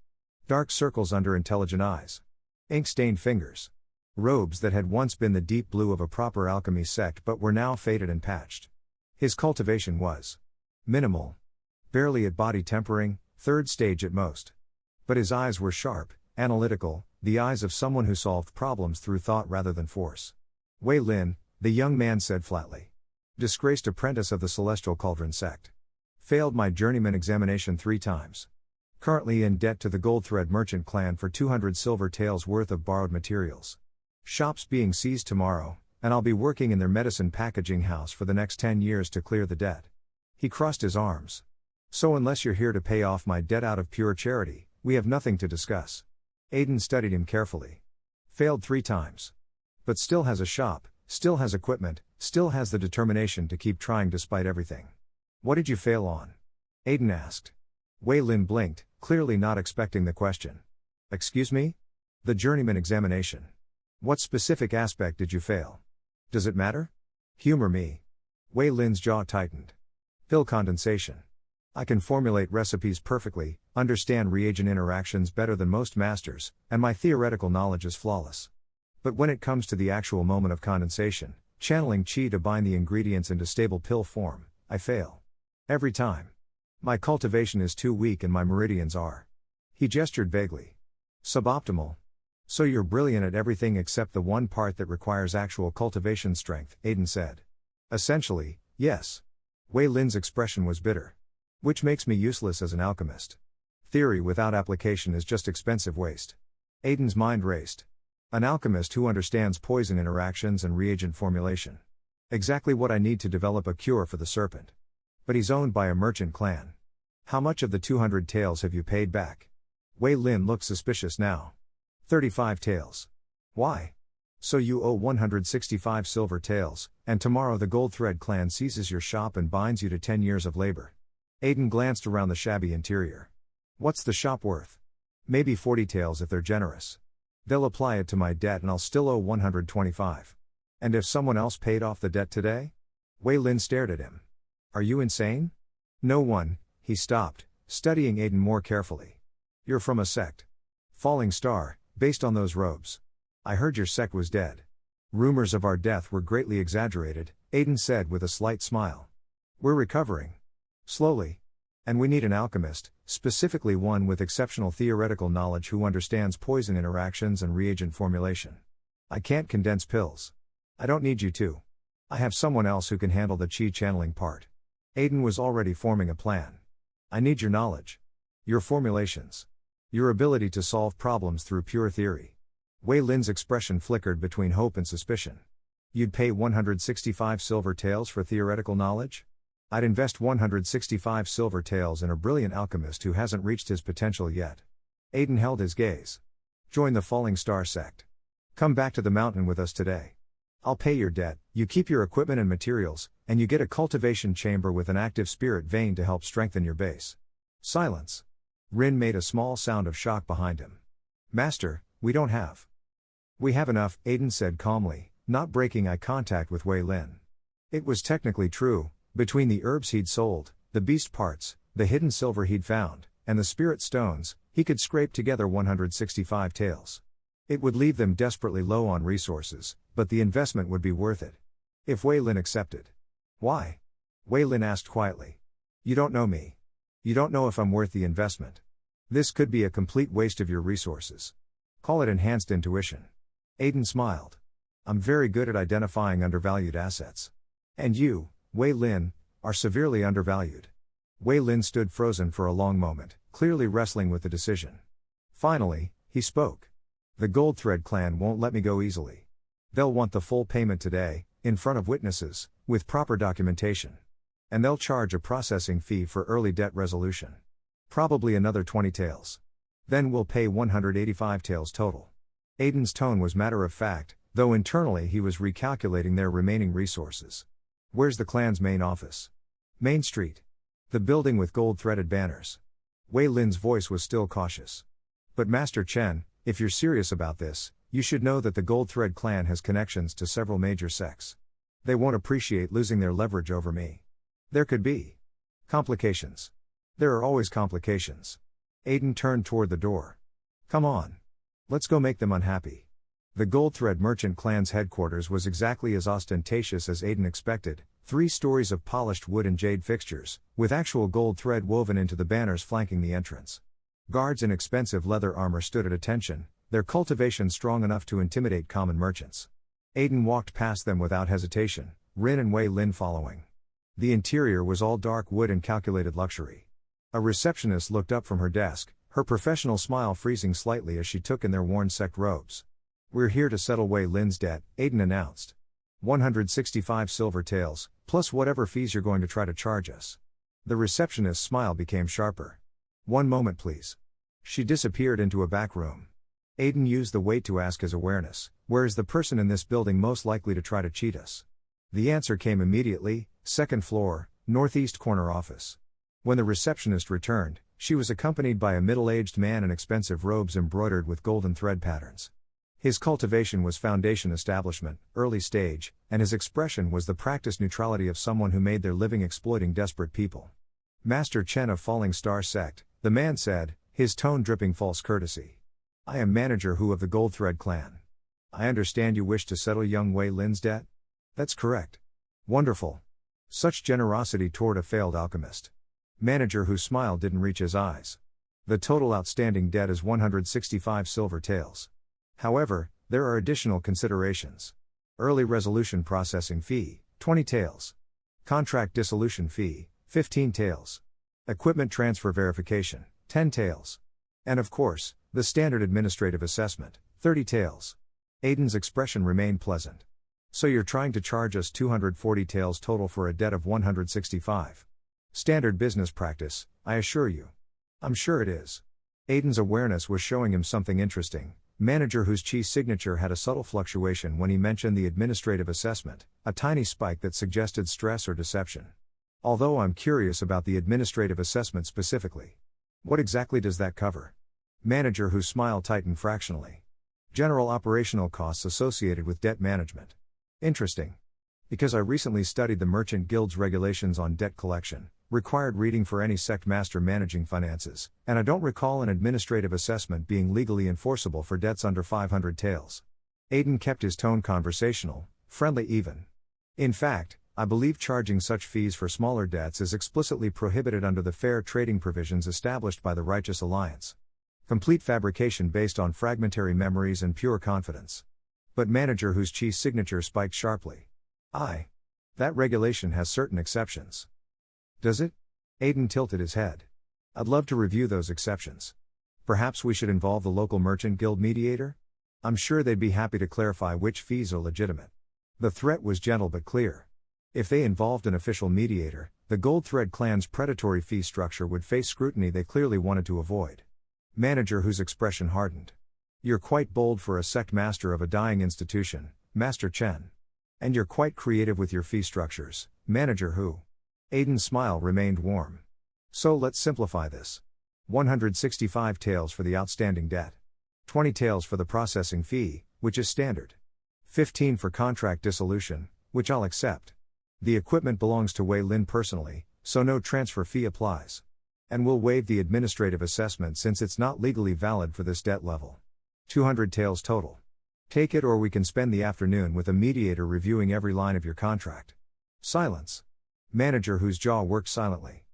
Speaker 1: Dark circles under intelligent eyes. Ink-stained fingers. Robes that had once been the deep blue of a proper alchemy sect but were now faded and patched. His cultivation was minimal. Barely at body tempering, third stage at most. But his eyes were sharp, analytical, the eyes of someone who solved problems through thought rather than force. Wei Lin, the young man said flatly. Disgraced apprentice of the Celestial Cauldron sect. Failed my journeyman examination 3 times. Currently in debt to the Gold Thread merchant clan for 200 silver taels worth of borrowed materials. Shops being seized tomorrow, and I'll be working in their medicine packaging house for the next 10 years to clear the debt. He crossed his arms. So unless you're here to pay off my debt out of pure charity, we have nothing to discuss. Aiden studied him carefully. Failed 3 times. But still has a shop, still has equipment, still has the determination to keep trying despite everything. What did you fail on? Aiden asked. Wei Lin blinked, clearly not expecting the question. Excuse me? The journeyman examination. What specific aspect did you fail? Does it matter? Humor me. Wei Lin's jaw tightened. Pill condensation. I can formulate recipes perfectly, understand reagent interactions better than most masters, and my theoretical knowledge is flawless. But when it comes to the actual moment of condensation, channeling qi to bind the ingredients into stable pill form, I fail. Every time. My cultivation is too weak and my meridians are. He gestured vaguely. Suboptimal. So you're brilliant at everything except the one part that requires actual cultivation strength, Aiden said. Essentially, yes. Wei Lin's expression was bitter. Which makes me useless as an alchemist. Theory without application is just expensive waste. Aiden's mind raced. An alchemist who understands poison interactions and reagent formulation. Exactly what I need to develop a cure for the serpent. But he's owned by a merchant clan. How much of the 200 taels have you paid back? Wei Lin looked suspicious now. 35 taels. Why? So you owe 165 silver taels, and tomorrow the Gold Thread clan seizes your shop and binds you to 10 years of labor. Aiden glanced around the shabby interior. What's the shop worth? Maybe 40 taels if they're generous. They'll apply it to my debt and I'll still owe 125. And if someone else paid off the debt today? Wei Lin stared at him. Are you insane? No one, he stopped, studying Aiden more carefully. You're from a sect. Falling Star, based on those robes. I heard your sect was dead. Rumors of our death were greatly exaggerated, Aiden said with a slight smile. We're recovering. Slowly. And we need an alchemist, specifically one with exceptional theoretical knowledge who understands poison interactions and reagent formulation. I can't condense pills. I don't need you to. I have someone else who can handle the chi channeling part. Aiden was already forming a plan. I need your knowledge. Your formulations. Your ability to solve problems through pure theory. Wei Lin's expression flickered between hope and suspicion. You'd pay 165 silver taels for theoretical knowledge? I'd invest 165 silver taels in a brilliant alchemist who hasn't reached his potential yet. Aiden held his gaze. Join the Falling Star sect. Come back to the mountain with us today. I'll pay your debt, you keep your equipment and materials, and you get a cultivation chamber with an active spirit vein to help strengthen your base. Silence. Rin made a small sound of shock behind him. Master, we don't have. We have enough, Aiden said calmly, not breaking eye contact with Wei Lin. It was technically true, between the herbs he'd sold, the beast parts, the hidden silver he'd found, and the spirit stones, he could scrape together 165 taels. It would leave them desperately low on resources, but the investment would be worth it. If Wei Lin accepted. Why? Wei Lin asked quietly. You don't know me. You don't know if I'm worth the investment. This could be a complete waste of your resources. Call it enhanced intuition. Aiden smiled. I'm very good at identifying undervalued assets. And you, Wei Lin, are severely undervalued. Wei Lin stood frozen for a long moment, clearly wrestling with the decision. Finally, he spoke. The Gold Thread clan won't let me go easily. They'll want the full payment today, in front of witnesses, with proper documentation. And they'll charge a processing fee for early debt resolution. Probably another 20 taels. Then we'll pay 185 taels total. Aiden's tone was matter of fact, though internally he was recalculating their remaining resources. Where's the clan's main office? Main Street. The building with gold-threaded banners. Wei Lin's voice was still cautious. But Master Chen, if you're serious about this, you should know that the Gold Thread clan has connections to several major sects. They won't appreciate losing their leverage over me. There could be complications. There are always complications. Aiden turned toward the door. Come on. Let's go make them unhappy. The Gold Thread Merchant clan's headquarters was exactly as ostentatious as Aiden expected, 3 stories of polished wood and jade fixtures, with actual gold thread woven into the banners flanking the entrance. Guards in expensive leather armor stood at attention, their cultivation strong enough to intimidate common merchants. Aiden walked past them without hesitation, Rin and Wei Lin following. The interior was all dark wood and calculated luxury. A receptionist looked up from her desk, her professional smile freezing slightly as she took in their worn Sect robes. "We're here to settle Wei Lin's debt," Aiden announced. 165 silver taels, plus whatever fees you're going to try to charge us. The receptionist's smile became sharper. "One moment please." She disappeared into a back room. Aiden used the wait to ask his awareness, "Where is the person in this building most likely to try to cheat us?" The answer came immediately, "Second floor, northeast corner office." When the receptionist returned, she was accompanied by a middle-aged man in expensive robes embroidered with golden thread patterns. His cultivation was foundation establishment, early stage, and his expression was the practiced neutrality of someone who made their living exploiting desperate people. "Master Chen of Falling Star Sect," the man said, his tone dripping false courtesy. "I am Manager Hu of the Gold Thread Clan. I understand you wish to settle young Wei Lin's debt?" "That's correct." "Wonderful. Such generosity toward a failed alchemist." Manager Hu's smile didn't reach his eyes. "The total outstanding debt is 165 silver taels. However, there are additional considerations. Early resolution processing fee, 20 taels. Contract dissolution fee, 15 taels. Equipment transfer verification, 10 taels. And of course, the standard administrative assessment, 30 taels." Aiden's expression remained pleasant. "So you're trying to charge us 240 taels total for a debt of 165. Standard business practice, I assure you." "I'm sure it is." Aiden's awareness was showing him something interesting. Manager Hu's chi signature had a subtle fluctuation when he mentioned the administrative assessment, a tiny spike that suggested stress or deception. "Although I'm curious about the administrative assessment specifically. What exactly does that cover?" Manager Hu's smile tightened fractionally. "General operational costs associated with debt management." "Interesting. Because I recently studied the Merchant Guild's regulations on debt collection, required reading for any sect master managing finances, and I don't recall an administrative assessment being legally enforceable for debts under 500 taels." Aiden kept his tone conversational, friendly even. "In fact, I believe charging such fees for smaller debts is explicitly prohibited under the fair trading provisions established by the Righteous Alliance. Complete fabrication based on fragmentary memories and pure confidence." But Manager Hu's chi signature spiked sharply. That regulation has certain exceptions." "Does it?" Aiden tilted his head. "I'd love to review those exceptions. Perhaps we should involve the local merchant guild mediator? I'm sure they'd be happy to clarify which fees are legitimate." The threat was gentle but clear. If they involved an official mediator, the Gold Thread clan's predatory fee structure would face scrutiny they clearly wanted to avoid. Manager Hu's expression hardened. "You're quite bold for a sect master of a dying institution, Master Chen. And you're quite creative with your fee structures, Manager Hu." Aiden's smile remained warm. "So let's simplify this. 165 taels for the outstanding debt. 20 taels for the processing fee, which is standard. 15 for contract dissolution, which I'll accept. The equipment belongs to Wei Lin personally, so no transfer fee applies. And we'll waive the administrative assessment since it's not legally valid for this debt level. 200 taels total. Take it or we can spend the afternoon with a mediator reviewing every line of your contract." Silence. Manager Hu's jaw worked silently.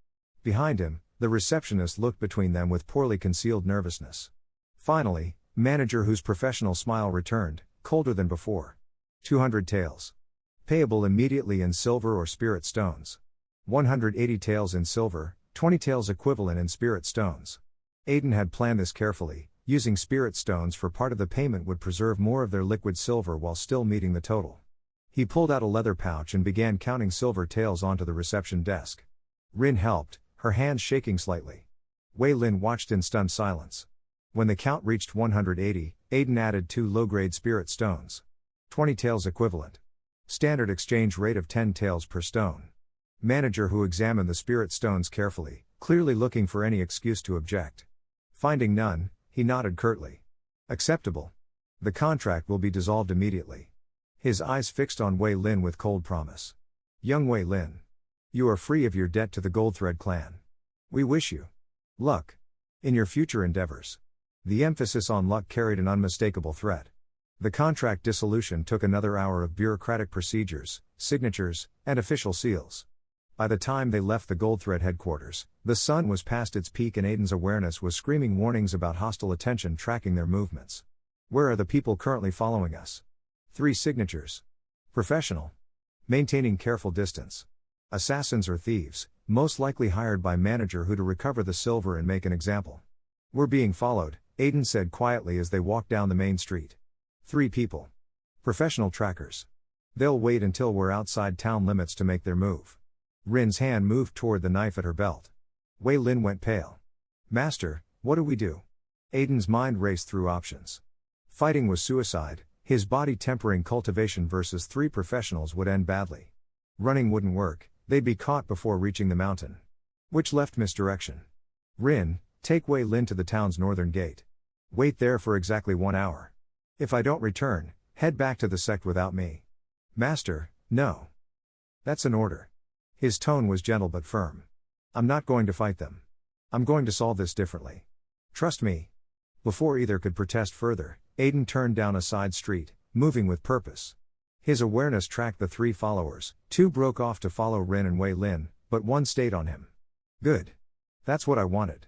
Speaker 1: Behind him, the receptionist looked between them with poorly concealed nervousness. Finally, Manager Hu's professional smile returned, colder than before. 200 taels. Payable immediately in silver or spirit stones. 180 taels in silver, 20 taels equivalent in spirit stones. Aiden had planned this carefully. Using spirit stones for part of the payment would preserve more of their liquid silver while still meeting the total. He pulled out a leather pouch and began counting silver taels onto the reception desk. Rin helped, her hands shaking slightly. Wei Lin watched in stunned silence. When the count reached 180, Aiden added 2 low-grade spirit stones. 20 taels equivalent. Standard exchange rate of 10 taels per stone. Manager Hu examined the spirit stones carefully, clearly looking for any excuse to object. Finding none, he nodded curtly. "Acceptable. The contract will be dissolved immediately." His eyes fixed on Wei Lin with cold promise. "Young Wei Lin. You are free of your debt to the Gold Thread clan. We wish you luck in your future endeavors." The emphasis on luck carried an unmistakable threat. The contract dissolution took another hour of bureaucratic procedures, signatures, and official seals. By the time they left the Goldthread headquarters, the sun was past its peak and Aiden's awareness was screaming warnings about hostile attention tracking their movements. Where are the people currently following us? 3 signatures. Professional. Maintaining careful distance. Assassins or thieves, most likely hired by manager who to recover the silver and make an example. We're being followed, Aiden said quietly as they walked down the main street. 3 people. Professional trackers. They'll wait until we're outside town limits to make their move. Rin's hand moved toward the knife at her belt. Wei Lin went pale. Master, what do we do? Aiden's mind raced through options. Fighting was suicide, his body tempering cultivation versus 3 professionals would end badly. Running wouldn't work, they'd be caught before reaching the mountain. Which left misdirection. Rin, take Wei Lin to the town's northern gate. Wait there for exactly 1 hour. If I don't return, head back to the sect without me. Master, no. That's an order. His tone was gentle but firm. I'm not going to fight them. I'm going to solve this differently. Trust me. Before either could protest further, Aiden turned down a side street, moving with purpose. His awareness tracked the 3 followers, 2 broke off to follow Rin and Wei Lin, but 1 stayed on him. Good. That's what I wanted.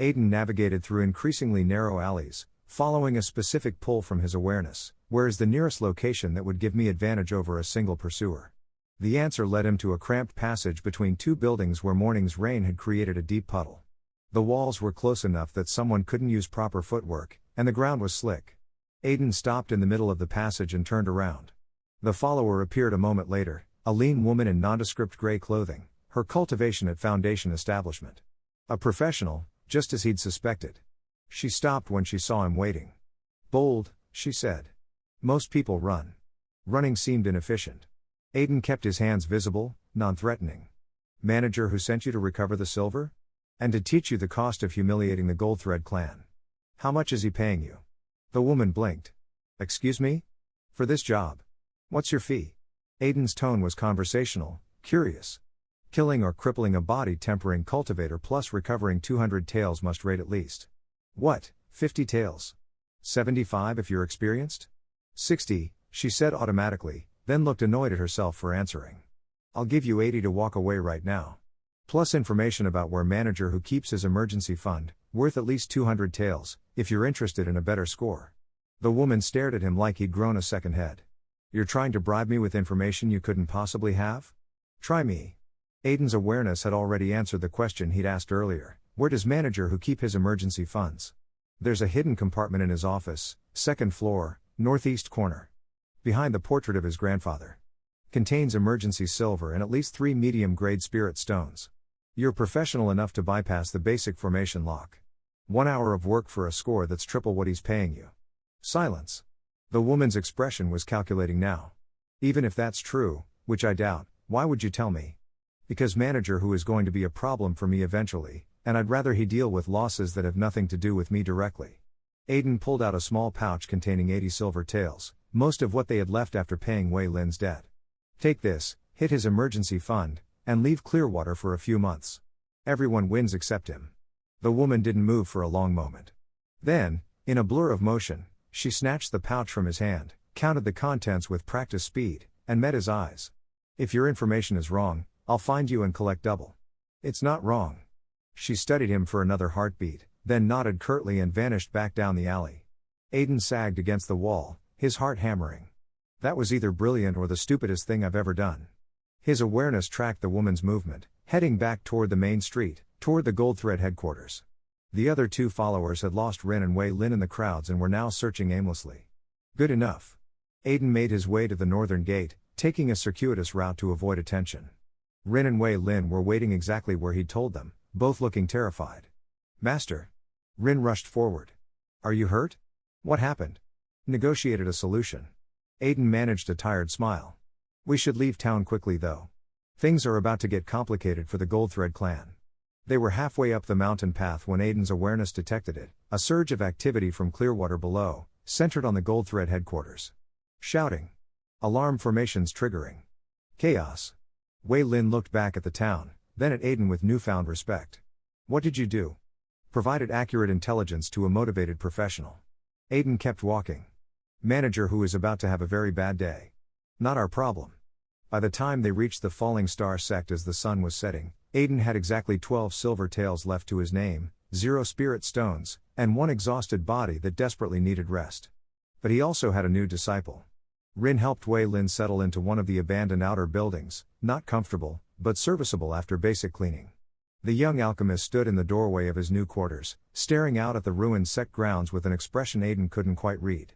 Speaker 1: Aiden navigated through increasingly narrow alleys, following a specific pull from his awareness. Where is the nearest location that would give me advantage over a single pursuer? The answer led him to a cramped passage between 2 buildings where morning's rain had created a deep puddle. The walls were close enough that someone couldn't use proper footwork, and the ground was slick. Aiden stopped in the middle of the passage and turned around. The follower appeared a moment later, a lean woman in nondescript gray clothing, her cultivation at Foundation establishment. A professional, just as he'd suspected. She stopped when she saw him waiting. Bold, she said. Most people run. Running seemed inefficient. Aiden kept his hands visible, non-threatening. Manager who sent you to recover the silver? And to teach you the cost of humiliating the Goldthread clan. How much is he paying you? The woman blinked. Excuse me? For this job. What's your fee? Aiden's tone was conversational, curious. Killing or crippling a body tempering cultivator plus recovering 200 taels must rate at least. What, 50 taels? 75 if you're experienced? 60, she said automatically, then looked annoyed at herself for answering. I'll give you 80 to walk away right now. Plus information about where manager who keeps his emergency fund, worth at least 200 taels, if you're interested in a better score. The woman stared at him like he'd grown a second head. You're trying to bribe me with information you couldn't possibly have? Try me. Aiden's awareness had already answered the question he'd asked earlier. Where does manager who keep his emergency funds? There's a hidden compartment in his office, 2nd floor, northeast corner. Behind the portrait of his grandfather. Contains emergency silver and at least 3 medium-grade spirit stones. You're professional enough to bypass the basic formation lock. 1 hour of work for a score that's triple what he's paying you. Silence. The woman's expression was calculating now. Even if that's true, which I doubt, why would you tell me? Because manager who is going to be a problem for me eventually, and I'd rather he deal with losses that have nothing to do with me directly. Aiden pulled out a small pouch containing 80 silver taels, most of what they had left after paying Wei Lin's debt. Take this, hit his emergency fund, and leave Clearwater for a few months. Everyone wins except him. The woman didn't move for a long moment. Then, in a blur of motion, she snatched the pouch from his hand, counted the contents with practice speed, and met his eyes. If your information is wrong, I'll find you and collect double. It's not wrong. She studied him for another heartbeat, then nodded curtly and vanished back down the alley. Aiden sagged against the wall, his heart hammering. That was either brilliant or the stupidest thing I've ever done. His awareness tracked the woman's movement, heading back toward the main street, toward the Goldthread headquarters. The other 2 followers had lost Rin and Wei Lin in the crowds and were now searching aimlessly. Good enough. Aiden made his way to the northern gate, taking a circuitous route to avoid attention. Rin and Wei Lin were waiting exactly where he'd told them, both looking terrified. Master. Rin rushed forward. Are you hurt? What happened? Negotiated a solution. Aiden managed a tired smile. We should leave town quickly though. Things are about to get complicated for the Goldthread clan. They were halfway up the mountain path when Aiden's awareness detected it, a surge of activity from Clearwater below, centered on the Goldthread headquarters. Shouting. Alarm formations triggering. Chaos. Wei Lin looked back at the town, then at Aiden with newfound respect. What did you do? Provided accurate intelligence to a motivated professional. Aiden kept walking. Manager who is about to have a very bad day. Not our problem. By the time they reached the falling star sect as the sun was setting, Aiden had exactly 12 silver taels left to his name, 0 spirit stones, and 1 exhausted body that desperately needed rest. But he also had a new disciple. Rin helped Wei Lin settle into one of the abandoned outer buildings, not comfortable, but serviceable after basic cleaning. The young alchemist stood in the doorway of his new quarters, staring out at the ruined sect grounds with an expression Aiden couldn't quite read.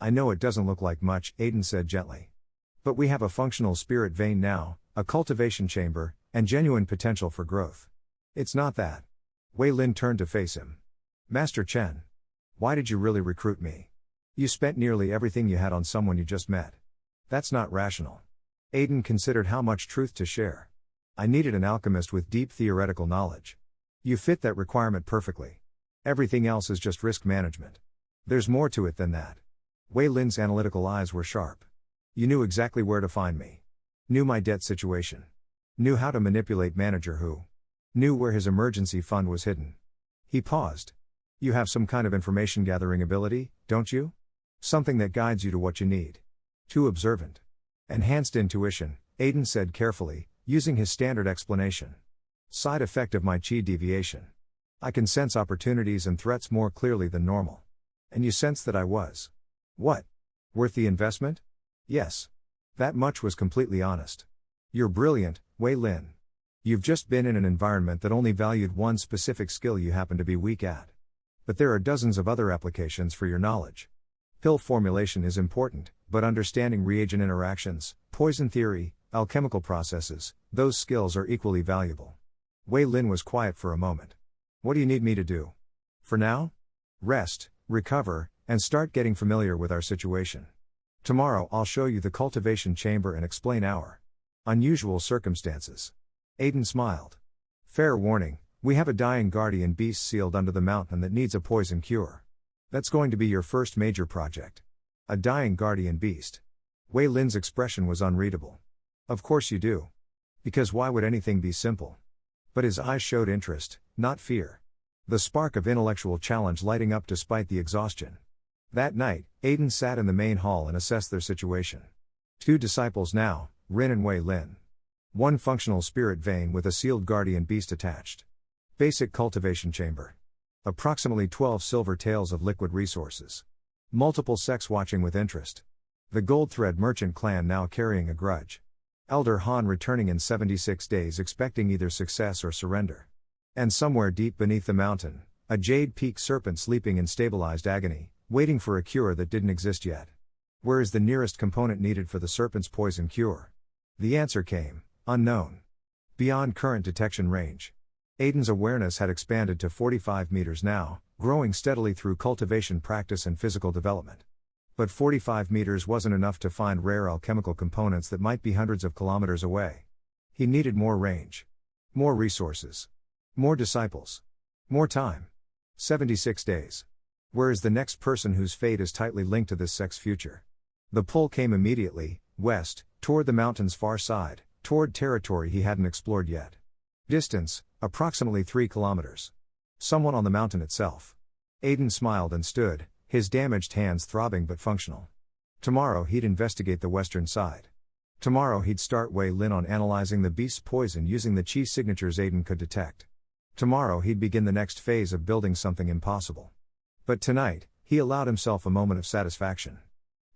Speaker 1: I know it doesn't look like much, Aiden said gently. But we have a functional spirit vein now, a cultivation chamber, and genuine potential for growth. It's not that. Wei Lin turned to face him. Master Chen. Why did you really recruit me? You spent nearly everything you had on someone you just met. That's not rational. Aiden considered how much truth to share. I needed an alchemist with deep theoretical knowledge. You fit that requirement perfectly. Everything else is just risk management. There's more to it than that. Wei Lin's analytical eyes were sharp. You knew exactly where to find me. Knew my debt situation. Knew how to manipulate manager who. Knew where his emergency fund was hidden. He paused. You have some kind of information gathering ability, don't you? Something that guides you to what you need. Too observant. Enhanced intuition, Aiden said carefully, using his standard explanation. Side effect of my chi deviation. I can sense opportunities and threats more clearly than normal. And you sensed that I was. What? Worth the investment? Yes. That much was completely honest. You're brilliant, Wei Lin. You've just been in an environment that only valued one specific skill you happen to be weak at. But there are dozens of other applications for your knowledge. Pill formulation is important, but understanding reagent interactions, poison theory, alchemical processes, those skills are equally valuable. Wei Lin was quiet for a moment. What do you need me to do? For now? Rest, recover, and start getting familiar with our situation. Tomorrow I'll show you the cultivation chamber and explain our unusual circumstances. Aiden smiled. Fair warning, we have a dying guardian beast sealed under the mountain that needs a poison cure. That's going to be your first major project. A dying guardian beast. Wei Lin's expression was unreadable. Of course you do. Because why would anything be simple? But his eyes showed interest, not fear. The spark of intellectual challenge lighting up despite the exhaustion. That night, Aiden sat in the main hall and assessed their situation. 2 disciples now, Rin and Wei Lin. 1 functional spirit vein with a sealed guardian beast attached. Basic cultivation chamber. Approximately 12 silver taels of liquid resources. Multiple sects watching with interest. The Gold Thread merchant clan now carrying a grudge. Elder Han returning in 76 days expecting either success or surrender. And somewhere deep beneath the mountain, a jade peak serpent sleeping in stabilized agony, waiting for a cure that didn't exist yet. Where is the nearest component needed for the serpent's poison cure? The answer came, unknown. Beyond current detection range. Aiden's awareness had expanded to 45 meters now, growing steadily through cultivation practice and physical development. But 45 meters wasn't enough to find rare alchemical components that might be hundreds of kilometers away. He needed more range. More resources. More disciples. More time. 76 days. Where is the next person whose fate is tightly linked to this sect's future? The pull came immediately, west, toward the mountain's far side, toward territory he hadn't explored yet. Distance, approximately 3 kilometers. Someone on the mountain itself. Aiden smiled and stood, his damaged hands throbbing but functional. Tomorrow he'd investigate the western side. Tomorrow he'd start Wei Lin on analyzing the beast's poison using the chi signatures Aiden could detect. Tomorrow he'd begin the next phase of building something impossible. But tonight, he allowed himself a moment of satisfaction.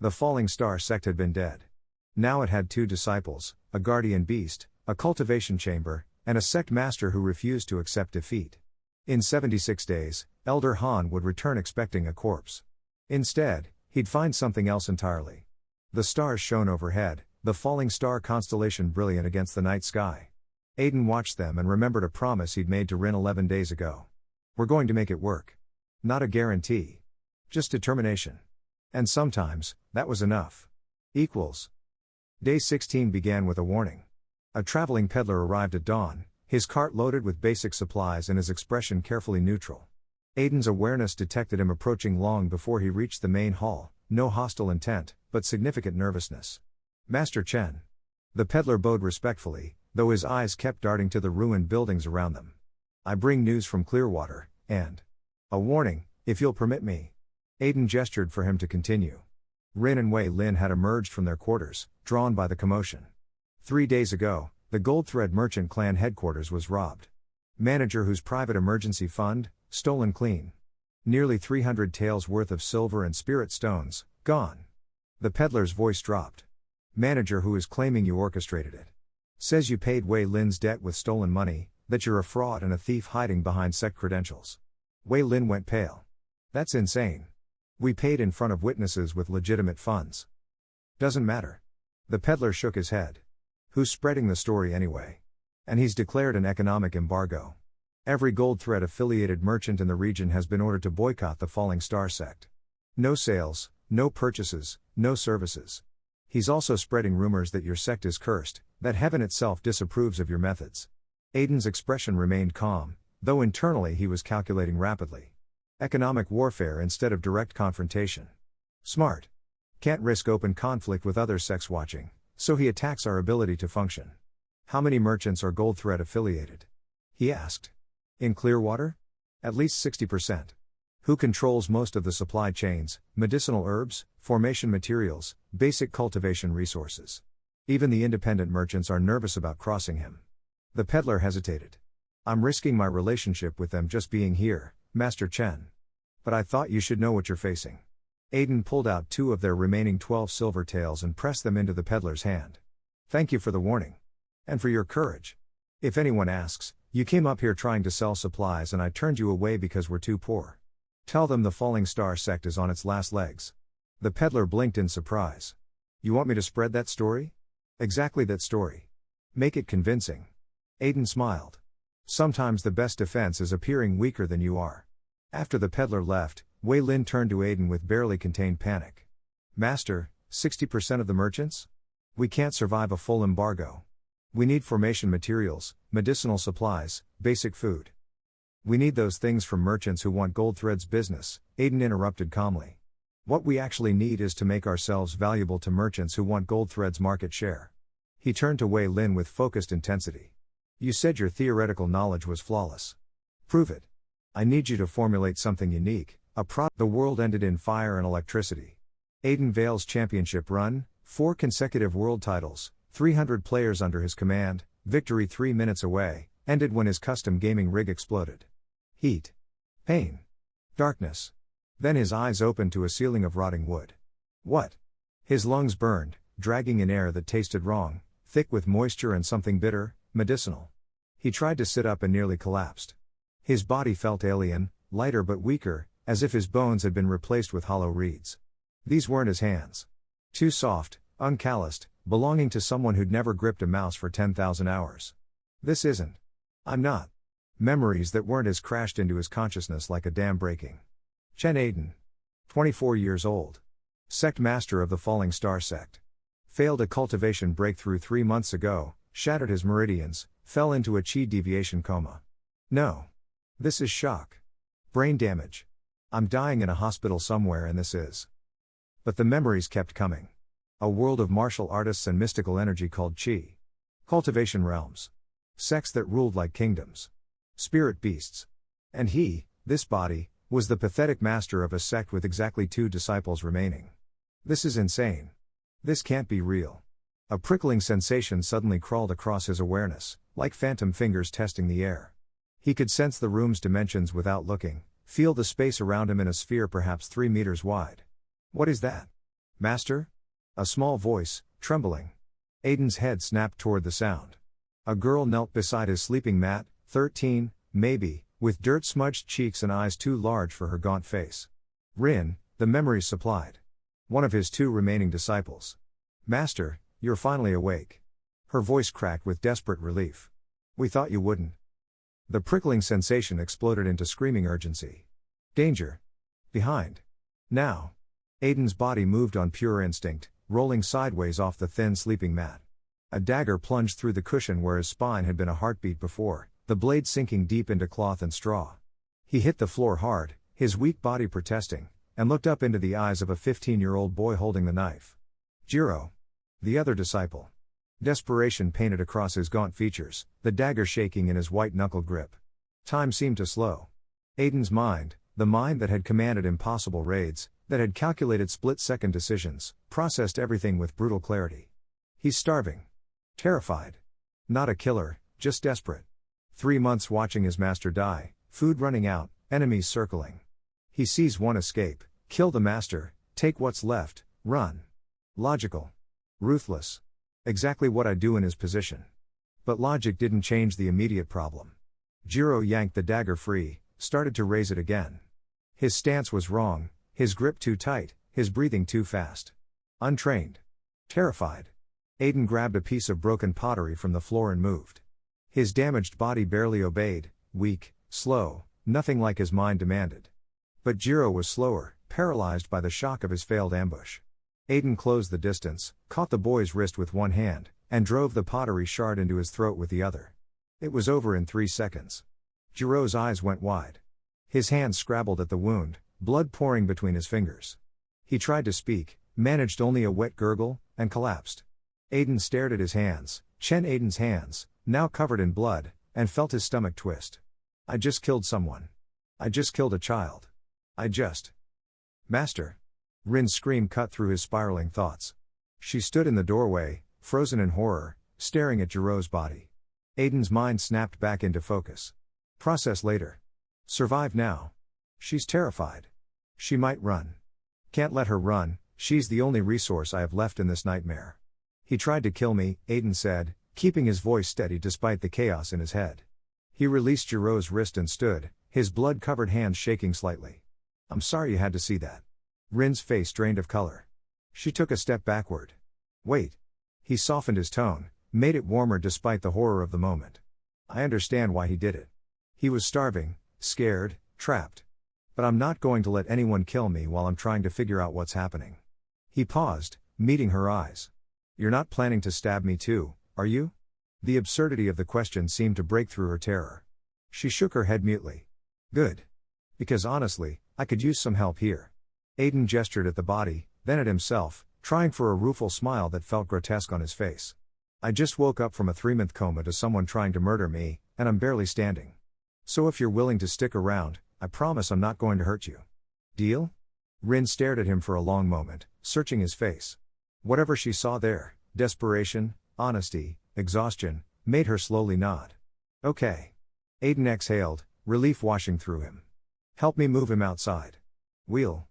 Speaker 1: The falling star sect had been dead. Now it had 2 disciples, a guardian beast, a cultivation chamber, and a sect master who refused to accept defeat. In 76 days, Elder Han would return expecting a corpse. Instead, he'd find something else entirely. The stars shone overhead, the falling star constellation brilliant against the night sky. Aiden watched them and remembered a promise he'd made to Rin 11 days ago. We're going to make it work. Not a guarantee. Just determination. And sometimes, that was enough. Equals. Day 16 began with a warning. A traveling peddler arrived at dawn, his cart loaded with basic supplies and his expression carefully neutral. Aiden's awareness detected him approaching long before he reached the main hall, no hostile intent, but significant nervousness. Master Chen. The peddler bowed respectfully, though his eyes kept darting to the ruined buildings around them. I bring news from Clearwater, and a warning, if you'll permit me. Aiden gestured for him to continue. Rin and Wei Lin had emerged from their quarters, drawn by the commotion. 3 days ago, the Gold Thread Merchant clan headquarters was robbed. Manager whose private emergency fund, stolen clean. Nearly 300 taels worth of silver and spirit stones, gone. The peddler's voice dropped. Manager who is claiming you orchestrated it. Says you paid Wei Lin's debt with stolen money, that you're a fraud and a thief hiding behind Sect credentials. Wei Lin went pale. That's insane. We paid in front of witnesses with legitimate funds. Doesn't matter. The peddler shook his head. Who's spreading the story anyway? And he's declared an economic embargo. Every Gold Thread affiliated merchant in the region has been ordered to boycott the Falling Star Sect. No sales, no purchases, no services. He's also spreading rumors that your sect is cursed, that heaven itself disapproves of your methods. Aiden's expression remained calm, though internally he was calculating rapidly. Economic warfare instead of direct confrontation. Smart. Can't risk open conflict with other sects watching, so he attacks our ability to function. How many merchants are Gold Thread affiliated? He asked. In Clearwater? At least 60%. Who controls most of the supply chains, medicinal herbs, formation materials, basic cultivation resources? Even the independent merchants are nervous about crossing him. The peddler hesitated. I'm risking my relationship with them just being here, Master Chen. But I thought you should know what you're facing. Aiden pulled out 2 of their remaining 12 silver taels and pressed them into the peddler's hand. Thank you for the warning. And for your courage. If anyone asks, you came up here trying to sell supplies and I turned you away because we're too poor. Tell them the Falling Star Sect is on its last legs. The peddler blinked in surprise. You want me to spread that story? Exactly that story. Make it convincing. Aiden smiled. Sometimes the best defense is appearing weaker than you are. After the peddler left, Wei Lin turned to Aiden with barely contained panic. Master, 60% of the merchants? We can't survive a full embargo. We need formation materials, medicinal supplies, basic food. We need those things from merchants who want Gold Thread's business, Aiden interrupted calmly. What we actually need is to make ourselves valuable to merchants who want Gold Thread's market share. He turned to Wei Lin with focused intensity. You said your theoretical knowledge was flawless. Prove it. I need you to formulate something unique, The world ended in fire and electricity. Aiden Vale's championship run, 4 consecutive world titles, 300 players under his command, victory 3 minutes away, ended when his custom gaming rig exploded. Heat. Pain. Darkness. Then his eyes opened to a ceiling of rotting wood. What? His lungs burned, dragging in air that tasted wrong, thick with moisture and something bitter, medicinal. He tried to sit up and nearly collapsed. His body felt alien, lighter but weaker, as if his bones had been replaced with hollow reeds. These weren't his hands. Too soft, uncalloused, belonging to someone who'd never gripped a mouse for 10,000 hours. This isn't. I'm not. Memories that weren't his crashed into his consciousness like a dam breaking. Chen Aiden. 24 years old. Sect master of the Falling Star Sect. Failed a cultivation breakthrough 3 months ago, shattered his meridians, fell into a chi deviation coma. No. This is shock. Brain damage. I'm dying in a hospital somewhere and this is. But the memories kept coming. A world of martial artists and mystical energy called chi. Cultivation realms. Sects that ruled like kingdoms. Spirit beasts. And he, this body, was the pathetic master of a sect with exactly 2 disciples remaining. This is insane. This can't be real. A prickling sensation suddenly crawled across his awareness, like phantom fingers testing the air. He could sense the room's dimensions without looking, feel the space around him in a sphere perhaps 3 meters wide. What is that? Master? A small voice, trembling. Aiden's head snapped toward the sound. A girl knelt beside his sleeping mat, 13, maybe, with dirt-smudged cheeks and eyes too large for her gaunt face. Rin, the memories supplied. One of his 2 remaining disciples. Master, you're finally awake. Her voice cracked with desperate relief. We thought you wouldn't. The prickling sensation exploded into screaming urgency. Danger. Behind. Now. Aiden's body moved on pure instinct, rolling sideways off the thin sleeping mat. A dagger plunged through the cushion where his spine had been a heartbeat before, the blade sinking deep into cloth and straw. He hit the floor hard, his weak body protesting, and looked up into the eyes of a 15-year-old boy holding the knife. Jiro. The other disciple. Desperation painted across his gaunt features, the dagger shaking in his white-knuckled grip. Time seemed to slow. Aiden's mind, the mind that had commanded impossible raids, that had calculated split-second decisions, processed everything with brutal clarity. He's starving. Terrified. Not a killer, just desperate. 3 months watching his master die, food running out, enemies circling. He sees one escape, kill the master, take what's left, run. Logical. Ruthless. Exactly what I'd do in his position. But logic didn't change the immediate problem. Jiro yanked the dagger free, started to raise it again. His stance was wrong, his grip too tight, his breathing too fast. Untrained. Terrified. Aiden grabbed a piece of broken pottery from the floor and moved. His damaged body barely obeyed, weak, slow, nothing like his mind demanded. But Jiro was slower, paralyzed by the shock of his failed ambush. Aiden closed the distance, caught the boy's wrist with one hand, and drove the pottery shard into his throat with the other. It was over in 3 seconds. Jiro's eyes went wide. His hands scrabbled at the wound, blood pouring between his fingers. He tried to speak, managed only a wet gurgle, and collapsed. Aiden stared at his hands, Aiden's hands, now covered in blood, and felt his stomach twist. I just killed someone. I just killed a child. Master. Rin's scream cut through his spiraling thoughts. She stood in the doorway, frozen in horror, staring at Jiro's body. Aiden's mind snapped back into focus. Process later. Survive now. She's terrified. She might run. Can't let her run, she's the only resource I have left in this nightmare. He tried to kill me, Aiden said, keeping his voice steady despite the chaos in his head. He released Jiro's wrist and stood, his blood-covered hands shaking slightly. I'm sorry you had to see that. Rin's face drained of color. She took a step backward. Wait. He softened his tone, made it warmer despite the horror of the moment. I understand why he did it. He was starving, scared, trapped. But I'm not going to let anyone kill me while I'm trying to figure out what's happening. He paused, meeting her eyes. You're not planning to stab me too, are you? The absurdity of the question seemed to break through her terror. She shook her head mutely. Good. Because honestly, I could use some help here. Aiden gestured at the body, then at himself, trying for a rueful smile that felt grotesque on his face. I just woke up from a 3-month coma to someone trying to murder me, and I'm barely standing. So if you're willing to stick around, I promise I'm not going to hurt you. Deal? Rin stared at him for a long moment, searching his face. Whatever she saw there, desperation, honesty, exhaustion, made her slowly nod. Okay. Aiden exhaled, relief washing through him. Help me move him outside. We'll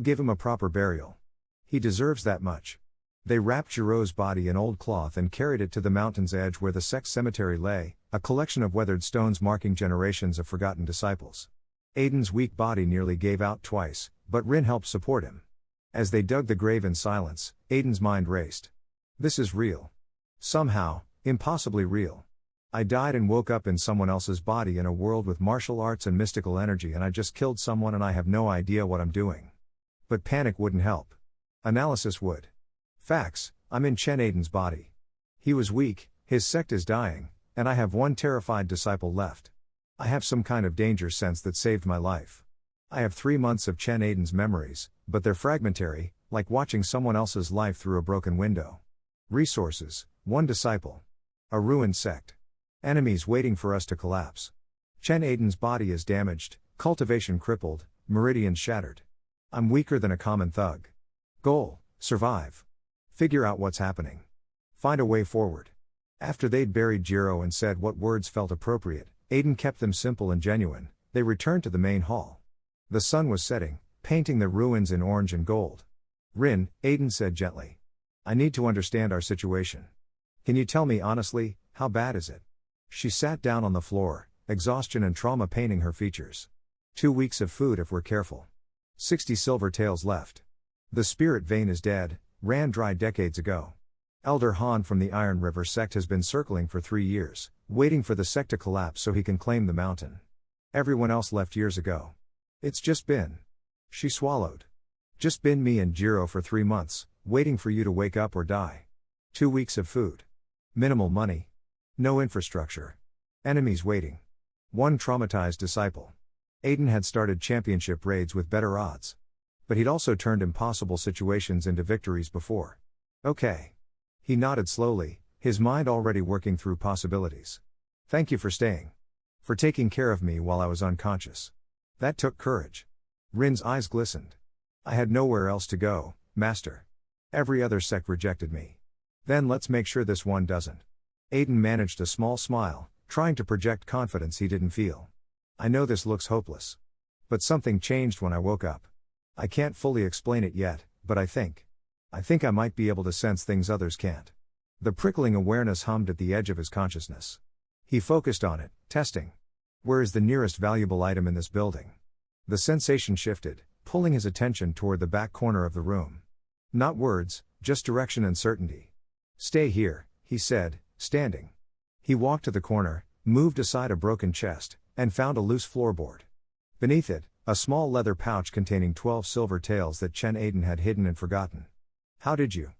Speaker 1: give him a proper burial. He deserves that much. They wrapped Jiro's body in old cloth and carried it to the mountain's edge where the Sect cemetery lay, a collection of weathered stones marking generations of forgotten disciples. Aiden's weak body nearly gave out twice, but Rin helped support him. As they dug the grave in silence, Aiden's mind raced. This is real. Somehow, impossibly real. I died and woke up in someone else's body in a world with martial arts and mystical energy, and I just killed someone and I have no idea what I'm doing. But panic wouldn't help. Analysis would. Facts, I'm in Aiden's body. He was weak, his sect is dying, and I have one terrified disciple left. I have some kind of danger sense that saved my life. I have 3 months of Aiden's memories, but they're fragmentary, like watching someone else's life through a broken window. Resources, 1 disciple. A ruined sect. Enemies waiting for us to collapse. Aiden's body is damaged, cultivation crippled, meridians shattered. I'm weaker than a common thug. Goal, survive. Figure out what's happening. Find a way forward. After they'd buried Jiro and said what words felt appropriate, Aiden kept them simple and genuine. They returned to the main hall. The sun was setting, painting the ruins in orange and gold. Rin, Aiden said gently. I need to understand our situation. Can you tell me honestly, how bad is it? She sat down on the floor, exhaustion and trauma painting her features. 2 weeks of food if we're careful. 60 silver taels left. The spirit vein is dead, ran dry decades ago. Elder Han from the Iron River sect has been circling for 3 years, waiting for the sect to collapse so he can claim the mountain. Everyone else left years ago. It's just been. She swallowed. Just been me and Jiro for 3 months, waiting for you to wake up or die. 2 weeks of food. Minimal money. No infrastructure. Enemies waiting. 1 traumatized disciple. Aiden had started championship raids with better odds. But he'd also turned impossible situations into victories before. Okay. He nodded slowly, his mind already working through possibilities. Thank you for staying. For taking care of me while I was unconscious. That took courage. Rin's eyes glistened. I had nowhere else to go, Master. Every other sect rejected me. Then let's make sure this one doesn't. Aiden managed a small smile, trying to project confidence he didn't feel. I know this looks hopeless. But something changed when I woke up. I can't fully explain it yet, but I think I might be able to sense things others can't. The prickling awareness hummed at the edge of his consciousness. He focused on it, testing. Where is the nearest valuable item in this building? The sensation shifted, pulling his attention toward the back corner of the room. Not words, just direction and certainty. Stay here, he said, standing. He walked to the corner, moved aside a broken chest, and found a loose floorboard. Beneath it, a small leather pouch containing 12 silver taels that Chen Aiden had hidden and forgotten. How did you?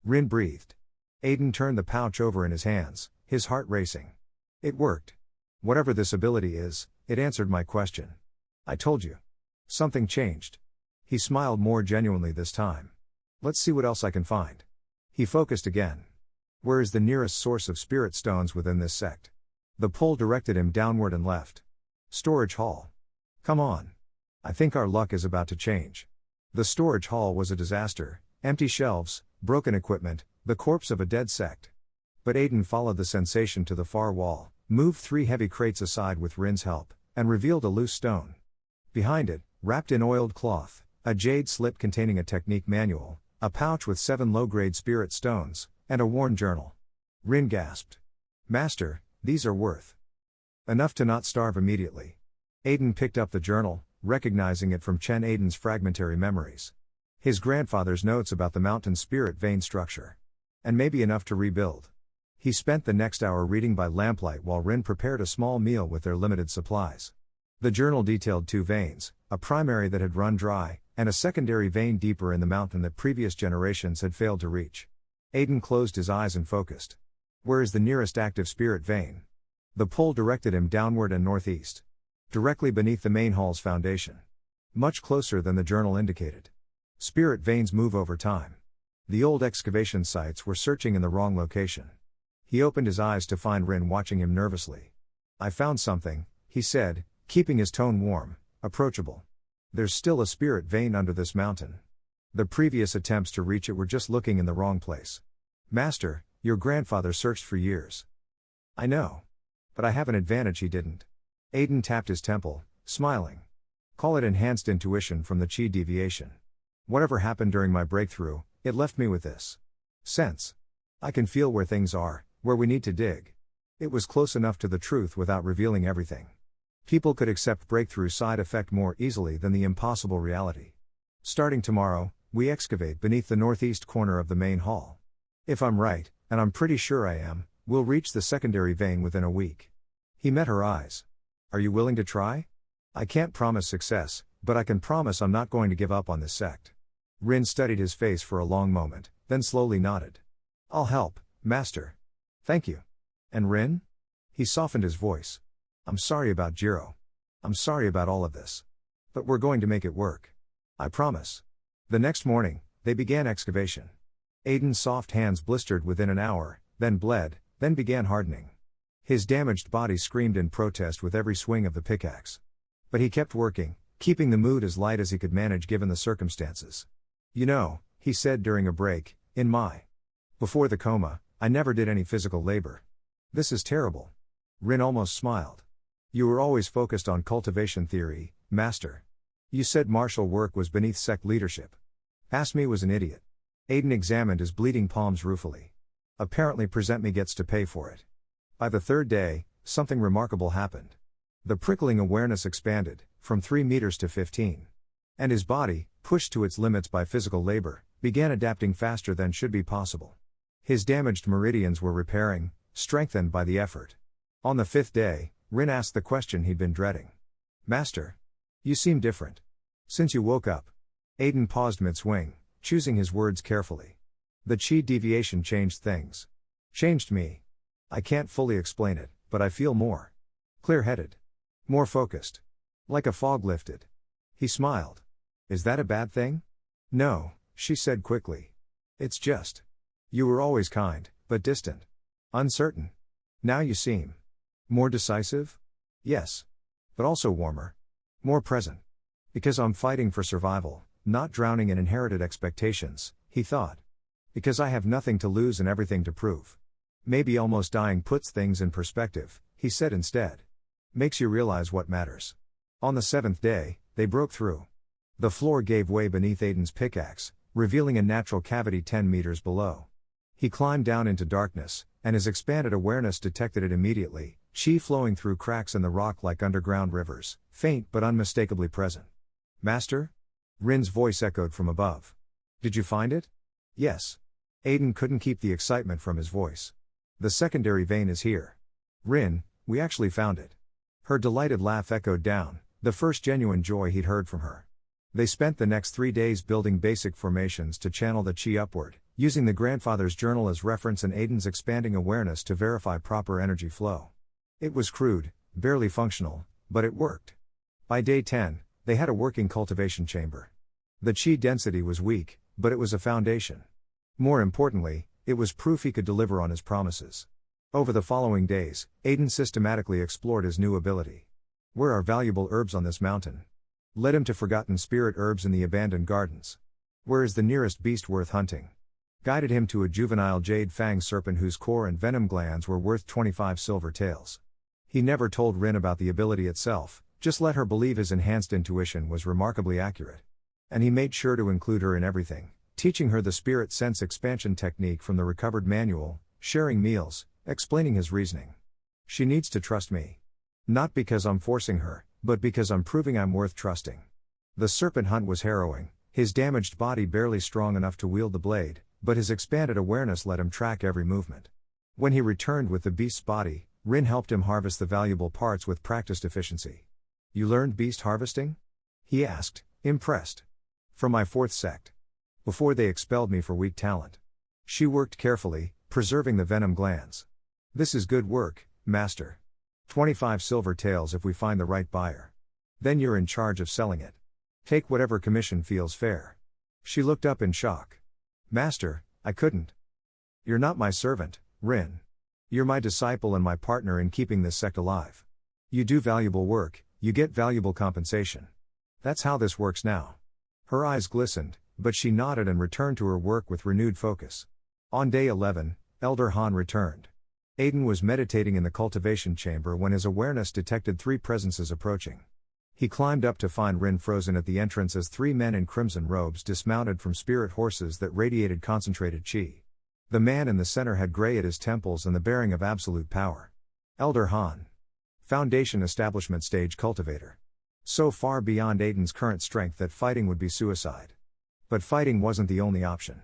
Speaker 1: Rin breathed. Aiden turned the pouch over in his hands, his heart racing. It worked. Whatever this ability is, it answered my question. I told you. Something changed. He smiled more genuinely this time. Let's see what else I can find. He focused again. Where is the nearest source of spirit stones within this sect? The pull directed him downward and left. Storage hall. Come on. I think our luck is about to change. The storage hall was a disaster, empty shelves, broken equipment, the corpse of a dead sect. But Aiden followed the sensation to the far wall, moved 3 heavy crates aside with Rin's help, and revealed a loose stone. Behind it, wrapped in oiled cloth, a jade slip containing a technique manual, a pouch with 7 low-grade spirit stones, and a worn journal. Rin gasped. Master, these are worth enough to not starve immediately. Aiden picked up the journal, recognizing it from Chen Aiden's fragmentary memories. His grandfather's notes about the mountain spirit vein structure. And maybe enough to rebuild. He spent the next hour reading by lamplight while Rin prepared a small meal with their limited supplies. The journal detailed 2 veins, a primary that had run dry, and a secondary vein deeper in the mountain that previous generations had failed to reach. Aiden closed his eyes and focused. Where is the nearest active spirit vein? The pull directed him downward and northeast. Directly beneath the main hall's foundation. Much closer than the journal indicated. Spirit veins move over time. The old excavation sites were searching in the wrong location. He opened his eyes to find Rin watching him nervously. I found something, he said, keeping his tone warm, approachable. There's still a spirit vein under this mountain. The previous attempts to reach it were just looking in the wrong place. Master, your grandfather searched for years. I know. But I have an advantage he didn't. Aiden tapped his temple, smiling. Call it enhanced intuition from the chi deviation. Whatever happened during my breakthrough, it left me with this sense. I can feel where things are, where we need to dig. It was close enough to the truth without revealing everything. People could accept breakthrough side effect more easily than the impossible reality. Starting tomorrow, we excavate beneath the northeast corner of the main hall. If I'm right, and I'm pretty sure I am, we'll reach the secondary vein within a week. He met her eyes. Are you willing to try? I can't promise success, but I can promise I'm not going to give up on this sect. Rin studied his face for a long moment, then slowly nodded. I'll help, Master. Thank you. And Rin? He softened his voice. I'm sorry about Jiro. I'm sorry about all of this. But we're going to make it work. I promise. The next morning, they began excavation. Aiden's soft hands blistered within an hour, then bled, then began hardening. His damaged body screamed in protest with every swing of the pickaxe. But he kept working, keeping the mood as light as he could manage given the circumstances. You know, he said during a break, before the coma, I never did any physical labor. This is terrible. Rin almost smiled. You were always focused on cultivation theory, Master. You said martial work was beneath sect leadership. Past me was an idiot. Aiden examined his bleeding palms ruefully. Apparently Present Me gets to pay for it. By the 3rd day, something remarkable happened. The prickling awareness expanded, from 3 meters to 15. And his body, pushed to its limits by physical labor, began adapting faster than should be possible. His damaged meridians were repairing, strengthened by the effort. On the 5th day, Rin asked the question he'd been dreading. Master. You seem different. Since you woke up. Aiden paused mid-swing, choosing his words carefully. The chi deviation changed things. Changed me. I can't fully explain it, but I feel more clear-headed. More focused. Like a fog lifted. He smiled. Is that a bad thing? No, she said quickly. It's just. You were always kind, but distant. Uncertain. Now you seem more decisive? Yes. But also warmer. More present. Because I'm fighting for survival, not drowning in inherited expectations, he thought. Because I have nothing to lose and everything to prove. Maybe almost dying puts things in perspective, he said instead. Makes you realize what matters. On the 7th day, they broke through. The floor gave way beneath Aiden's pickaxe, revealing a natural cavity 10 meters below. He climbed down into darkness, and his expanded awareness detected it immediately, chi flowing through cracks in the rock like underground rivers, faint but unmistakably present. Master? Rin's voice echoed from above. Did you find it? Yes. Aiden couldn't keep the excitement from his voice. The secondary vein is here. Rin, we actually found it. Her delighted laugh echoed down, the first genuine joy he'd heard from her. They spent the next 3 days building basic formations to channel the chi upward, using the grandfather's journal as reference and Aiden's expanding awareness to verify proper energy flow. It was crude, barely functional, but it worked. By day 10, they had a working cultivation chamber. The chi density was weak, but it was a foundation. More importantly, it was proof he could deliver on his promises. Over the following days, Aiden systematically explored his new ability. Where are valuable herbs on this mountain? Led him to forgotten spirit herbs in the abandoned gardens. Where is the nearest beast worth hunting? Guided him to a juvenile jade fang serpent whose core and venom glands were worth 25 silver taels. He never told Rin about the ability itself, just let her believe his enhanced intuition was remarkably accurate. And he made sure to include her in everything, teaching her the spirit sense expansion technique from the recovered manual, sharing meals, explaining his reasoning. She needs to trust me. Not because I'm forcing her, but because I'm proving I'm worth trusting. The serpent hunt was harrowing, his damaged body barely strong enough to wield the blade, but his expanded awareness let him track every movement. When he returned with the beast's body, Rin helped him harvest the valuable parts with practiced efficiency. You learned beast harvesting? He asked, impressed. From my 4th sect. Before they expelled me for weak talent. She worked carefully, preserving the venom glands. This is good work, master. 25 silver taels if we find the right buyer. Then you're in charge of selling it. Take whatever commission feels fair. She looked up in shock. Master, I couldn't. You're not my servant, Rin. You're my disciple and my partner in keeping this sect alive. You do valuable work, you get valuable compensation. That's how this works now. Her eyes glistened, but she nodded and returned to her work with renewed focus. On day 11, Elder Han returned. Aiden was meditating in the cultivation chamber when his awareness detected 3 presences approaching. He climbed up to find Rin frozen at the entrance as 3 men in crimson robes dismounted from spirit horses that radiated concentrated chi. The man in the center had gray at his temples and the bearing of absolute power. Elder Han. Foundation establishment stage cultivator. So far beyond Aiden's current strength that fighting would be suicide. But fighting wasn't the only option.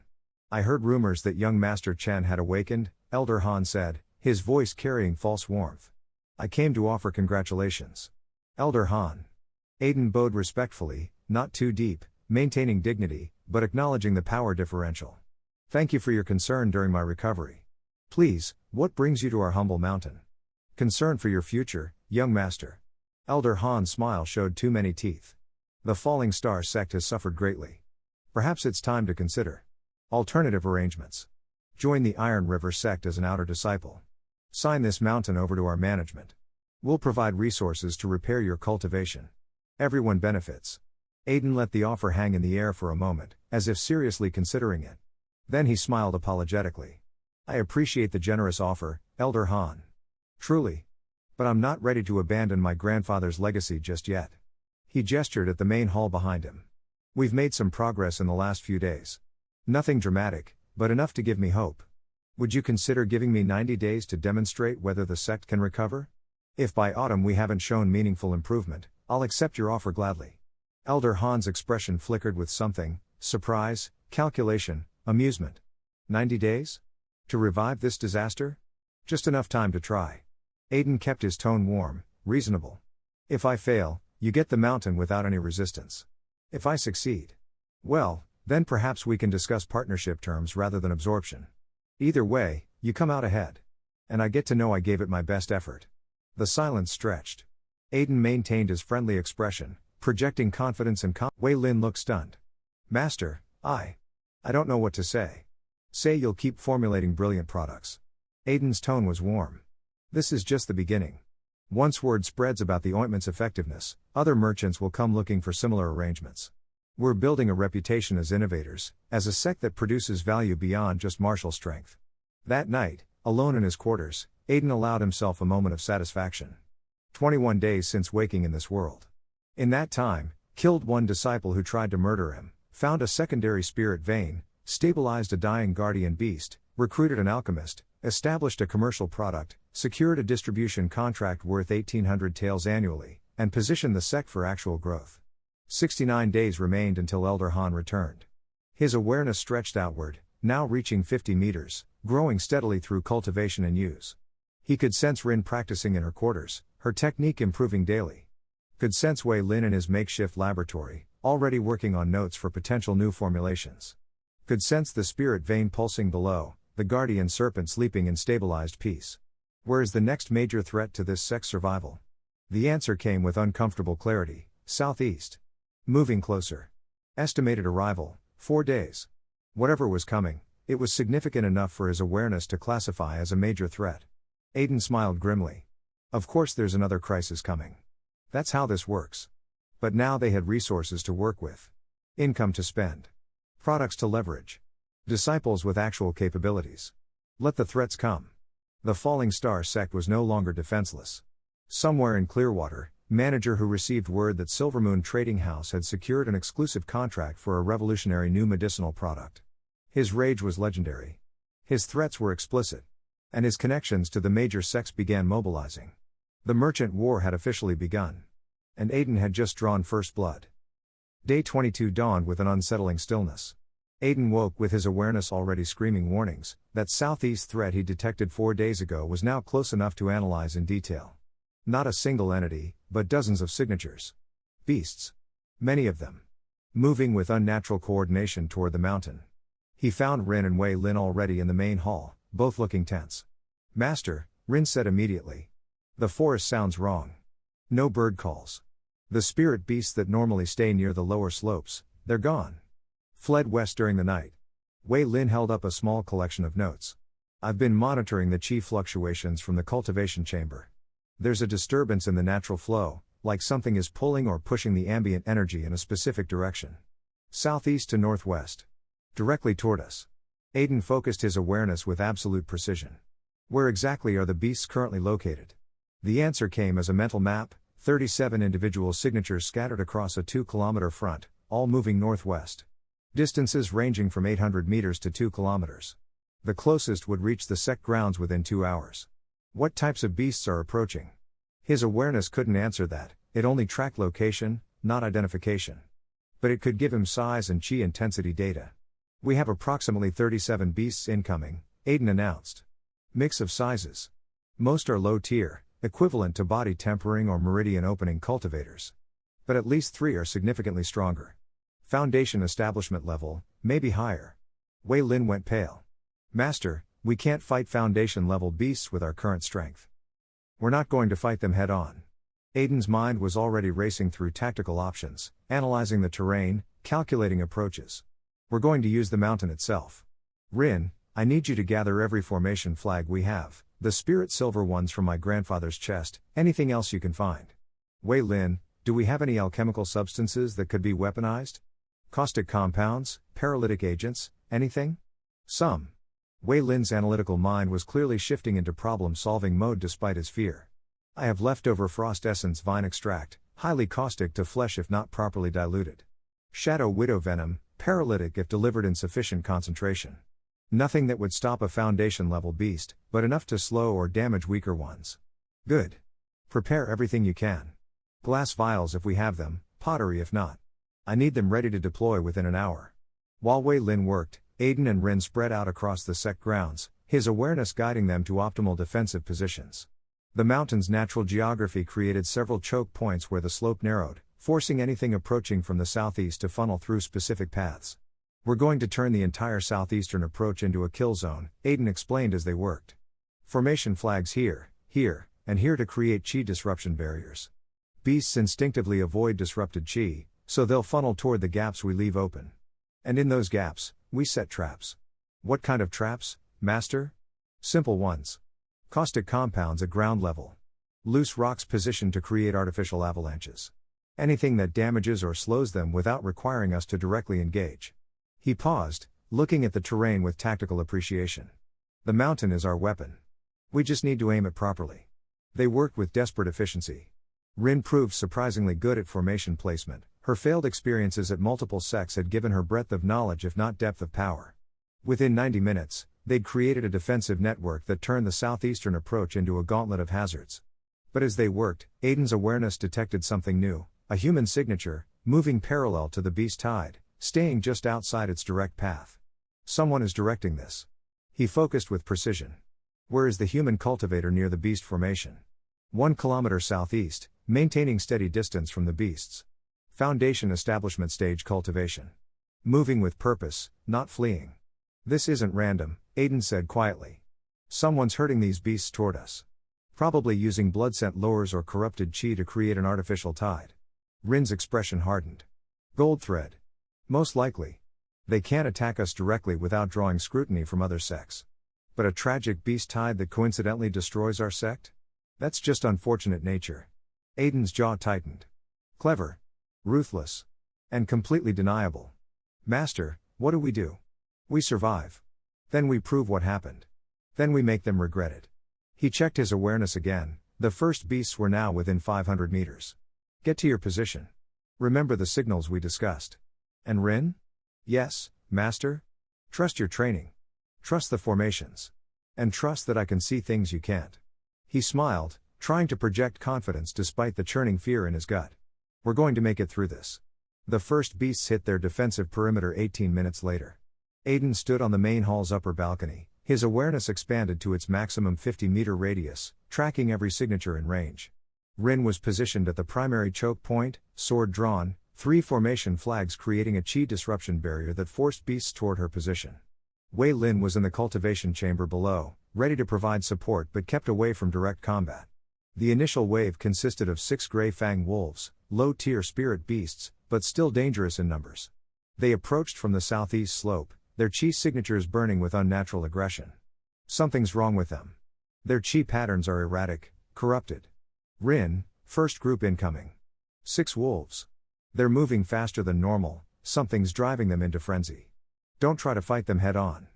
Speaker 1: I heard rumors that young Master Chen had awakened, Elder Han said, his voice carrying false warmth. I came to offer congratulations. Elder Han. Aiden bowed respectfully, not too deep, maintaining dignity, but acknowledging the power differential. Thank you for your concern during my recovery. Please, what brings you to our humble mountain? Concern for your future, young master. Elder Han's smile showed too many teeth. The Falling Star sect has suffered greatly. Perhaps it's time to consider alternative arrangements. Join the Iron River sect as an outer disciple. Sign this mountain over to our management. We'll provide resources to repair your cultivation. Everyone benefits. Aiden let the offer hang in the air for a moment, as if seriously considering it. Then he smiled apologetically. I appreciate the generous offer, Elder Han. Truly. But I'm not ready to abandon my grandfather's legacy just yet. He gestured at the main hall behind him. We've made some progress in the last few days. Nothing dramatic, but enough to give me hope. Would you consider giving me 90 days to demonstrate whether the sect can recover? If by autumn we haven't shown meaningful improvement, I'll accept your offer gladly. Elder Han's expression flickered with something, surprise, calculation, amusement. 90 days? To revive this disaster? Just enough time to try. Aiden kept his tone warm, reasonable. If I fail, you get the mountain without any resistance. If I succeed, well, then perhaps we can discuss partnership terms rather than absorption. Either way, you come out ahead. And I get to know I gave it my best effort. The silence stretched. Aiden maintained his friendly expression, projecting confidence and Wei Lin looked stunned. Master, I don't know what to say. Say you'll keep formulating brilliant products. Aiden's tone was warm. This is just the beginning. Once word spreads about the ointment's effectiveness, other merchants will come looking for similar arrangements. We're building a reputation as innovators, as a sect that produces value beyond just martial strength. That night, alone in his quarters, Aiden allowed himself a moment of satisfaction. 21 days since waking in this world. In that time, killed one disciple who tried to murder him, found a secondary spirit vein, stabilized a dying guardian beast, recruited an alchemist, established a commercial product, secured a distribution contract worth 1,800 taels annually, and positioned the sect for actual growth. 69 days remained until Elder Han returned. His awareness stretched outward, now reaching 50 meters, growing steadily through cultivation and use. He could sense Rin practicing in her quarters, her technique improving daily. Could sense Wei Lin in his makeshift laboratory, already working on notes for potential new formulations. Could sense the spirit vein pulsing below, the guardian serpent sleeping in stabilized peace. Where is the next major threat to this sect's survival? The answer came with uncomfortable clarity: southeast. Moving closer. Estimated arrival, 4 days. Whatever was coming, it was significant enough for his awareness to classify as a major threat. Aiden smiled grimly. Of course there's another crisis coming. That's how this works. But now they had resources to work with. Income to spend. Products to leverage. Disciples with actual capabilities. Let the threats come. The Falling Star sect was no longer defenseless. Somewhere in Clearwater, manager who received word that Silvermoon Trading House had secured an exclusive contract for a revolutionary new medicinal product. His rage was legendary. His threats were explicit. And his connections to the major sects began mobilizing. The merchant war had officially begun. And Aiden had just drawn first blood. Day 22 dawned with an unsettling stillness. Aiden woke with his awareness already screaming warnings. That southeast threat he detected 4 days ago was now close enough to analyze in detail. Not a single entity, but dozens of signatures. Beasts. Many of them. Moving with unnatural coordination toward the mountain. He found Rin and Wei Lin already in the main hall, both looking tense. Master, Rin said immediately. The forest sounds wrong. No bird calls. The spirit beasts that normally stay near the lower slopes, they're gone. Fled west during the night. Wei Lin held up a small collection of notes. I've been monitoring the chi fluctuations from the cultivation chamber. There's a disturbance in the natural flow, like something is pulling or pushing the ambient energy in a specific direction. Southeast to northwest. Directly toward us. Aiden focused his awareness with absolute precision. Where exactly are the beasts currently located? The answer came as a mental map: 37 individual signatures scattered across a 2-kilometer front, all moving northwest. Distances ranging from 800 meters to 2 kilometers. The closest would reach the sect grounds within 2 hours. What types of beasts are approaching? His awareness couldn't answer that, it only tracked location, not identification. But it could give him size and chi intensity data. We have approximately 37 beasts incoming, Aiden announced. Mix of sizes. Most are low tier, equivalent to body tempering or meridian opening cultivators. But at least 3 are significantly stronger. Foundation establishment level, maybe higher. Wei Lin went pale. Master, we can't fight foundation level beasts with our current strength. We're not going to fight them head on. Aiden's mind was already racing through tactical options, analyzing the terrain, calculating approaches. We're going to use the mountain itself. Rin, I need you to gather every formation flag we have, the spirit silver ones from my grandfather's chest, anything else you can find. Wei Lin, do we have any alchemical substances that could be weaponized? Caustic compounds, paralytic agents, anything? Some. Wei Lin's analytical mind was clearly shifting into problem-solving mode despite his fear. I have leftover frost essence vine extract, highly caustic to flesh if not properly diluted. Shadow widow venom, paralytic if delivered in sufficient concentration. Nothing that would stop a foundation-level beast, but enough to slow or damage weaker ones. Good. Prepare everything you can. Glass vials if we have them, pottery if not. I need them ready to deploy within an hour. While Wei Lin worked, Aiden and Rin spread out across the sect grounds, his awareness guiding them to optimal defensive positions. The mountain's natural geography created several choke points where the slope narrowed, forcing anything approaching from the southeast to funnel through specific paths. We're going to turn the entire southeastern approach into a kill zone, Aiden explained as they worked. Formation flags here, and here to create chi disruption barriers. Beasts instinctively avoid disrupted chi, so they'll funnel toward the gaps we leave open. And in those gaps, we set traps. What kind of traps, Master? Simple ones. Caustic compounds at ground level. Loose rocks positioned to create artificial avalanches. Anything that damages or slows them without requiring us to directly engage. He paused, looking at the terrain with tactical appreciation. The mountain is our weapon. We just need to aim it properly. They worked with desperate efficiency. Rin proved surprisingly good at formation placement. Her failed experiences at multiple sects had given her breadth of knowledge if not depth of power. Within 90 minutes, they'd created a defensive network that turned the southeastern approach into a gauntlet of hazards. But as they worked, Aiden's awareness detected something new, a human signature, moving parallel to the beast tide, staying just outside its direct path. Someone is directing this. He focused with precision. Where is the human cultivator near the beast formation? 1 kilometer southeast, maintaining steady distance from the beasts. Foundation establishment stage cultivation. Moving with purpose, not fleeing. This isn't random, Aiden said quietly. Someone's herding these beasts toward us. Probably using blood scent lures or corrupted chi to create an artificial tide. Rin's expression hardened. Gold thread. Most likely. They can't attack us directly without drawing scrutiny from other sects. But a tragic beast tide that coincidentally destroys our sect? That's just unfortunate nature. Aiden's jaw tightened. Clever. Ruthless. And completely deniable. Master, what do? We survive. Then we prove what happened. Then we make them regret it. He checked his awareness again. The first beasts were now within 500 meters. Get to your position. Remember the signals we discussed. And Rin? Yes, Master? Trust your training. Trust the formations. And trust that I can see things you can't. He smiled, trying to project confidence despite the churning fear in his gut. We're going to make it through this. The first beasts hit their defensive perimeter 18 minutes later. Aiden stood on the main hall's upper balcony, his awareness expanded to its maximum 50-meter radius, tracking every signature in range. Rin was positioned at the primary choke point, sword drawn, 3 formation flags creating a chi disruption barrier that forced beasts toward her position. Wei Lin was in the cultivation chamber below, ready to provide support but kept away from direct combat. The initial wave consisted of 6 gray fang wolves, low-tier spirit beasts, but still dangerous in numbers. They approached from the southeast slope, their chi signatures burning with unnatural aggression. Something's wrong with them. Their chi patterns are erratic, corrupted. Rin, first group incoming. 6 wolves. They're moving faster than normal, something's driving them into frenzy. Don't try to fight them head on.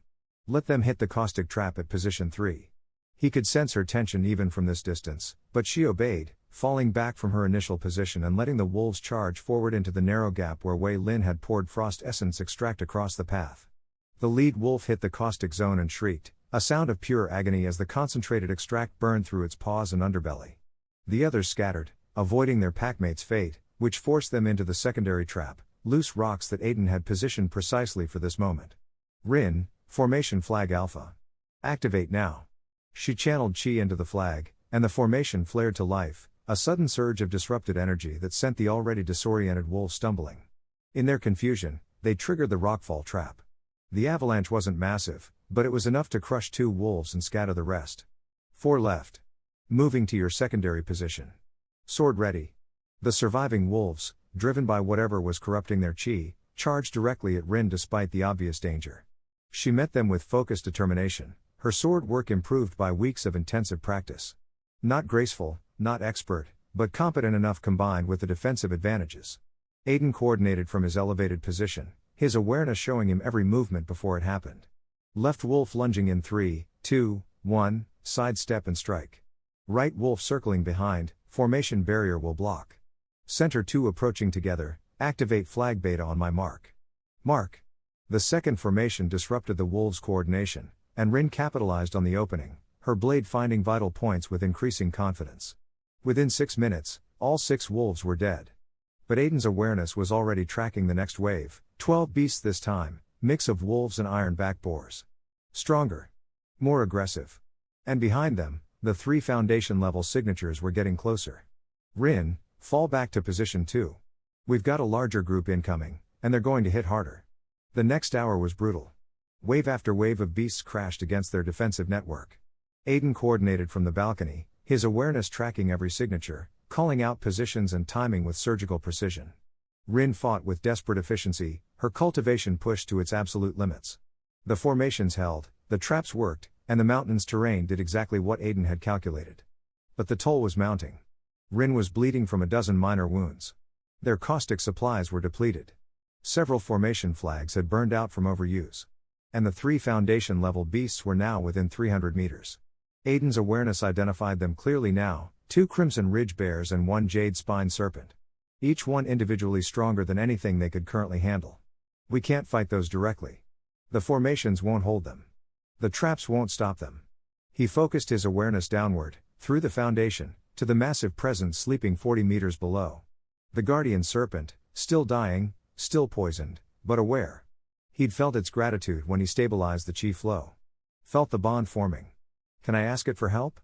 Speaker 1: Let them hit the caustic trap at position 3. He could sense her tension even from this distance, but she obeyed, falling back from her initial position and letting the wolves charge forward into the narrow gap where Wei Lin had poured frost essence extract across the path. The lead wolf hit the caustic zone and shrieked, a sound of pure agony as the concentrated extract burned through its paws and underbelly. The others scattered, avoiding their packmate's fate, which forced them into the secondary trap, loose rocks that Aiden had positioned precisely for this moment. Rin, formation flag alpha. Activate now. She channeled chi into the flag, and the formation flared to life, a sudden surge of disrupted energy that sent the already disoriented wolves stumbling. In their confusion, they triggered the rockfall trap. The avalanche wasn't massive, but it was enough to crush 2 wolves and scatter the rest. 4 left. Moving to your secondary position. Sword ready. The surviving wolves, driven by whatever was corrupting their chi, charged directly at Rin despite the obvious danger. She met them with focused determination, her sword work improved by weeks of intensive practice. Not graceful, not expert, but competent enough combined with the defensive advantages. Aiden coordinated from his elevated position, his awareness showing him every movement before it happened. Left wolf lunging in 3, 2, 1, sidestep and strike. Right wolf circling behind, formation barrier will block. Center 2 approaching together, activate flag beta on my mark. Mark. The second formation disrupted the wolves' coordination, and Rin capitalized on the opening, her blade finding vital points with increasing confidence. Within 6 minutes, all 6 wolves were dead. But Aiden's awareness was already tracking the next wave, 12 beasts this time, mix of wolves and iron-back boars. Stronger. More aggressive. And behind them, the 3 foundation-level signatures were getting closer. Rin, fall back to position 2. We've got a larger group incoming, and they're going to hit harder. The next hour was brutal. Wave after wave of beasts crashed against their defensive network. Aiden coordinated from the balcony, his awareness tracking every signature, calling out positions and timing with surgical precision. Rin fought with desperate efficiency, her cultivation pushed to its absolute limits. The formations held, the traps worked, and the mountain's terrain did exactly what Aiden had calculated. But the toll was mounting. Rin was bleeding from a dozen minor wounds. Their caustic supplies were depleted. Several formation flags had burned out from overuse. And the 3 foundation-level beasts were now within 300 meters. Aiden's awareness identified them clearly now, 2 crimson ridge bears and 1 jade spine serpent. Each one individually stronger than anything they could currently handle. We can't fight those directly. The formations won't hold them. The traps won't stop them. He focused his awareness downward, through the foundation, to the massive presence sleeping 40 meters below. The guardian serpent, still dying, still poisoned, but aware. He'd felt its gratitude when he stabilized the chi flow. Felt the bond forming. Can I ask it for help?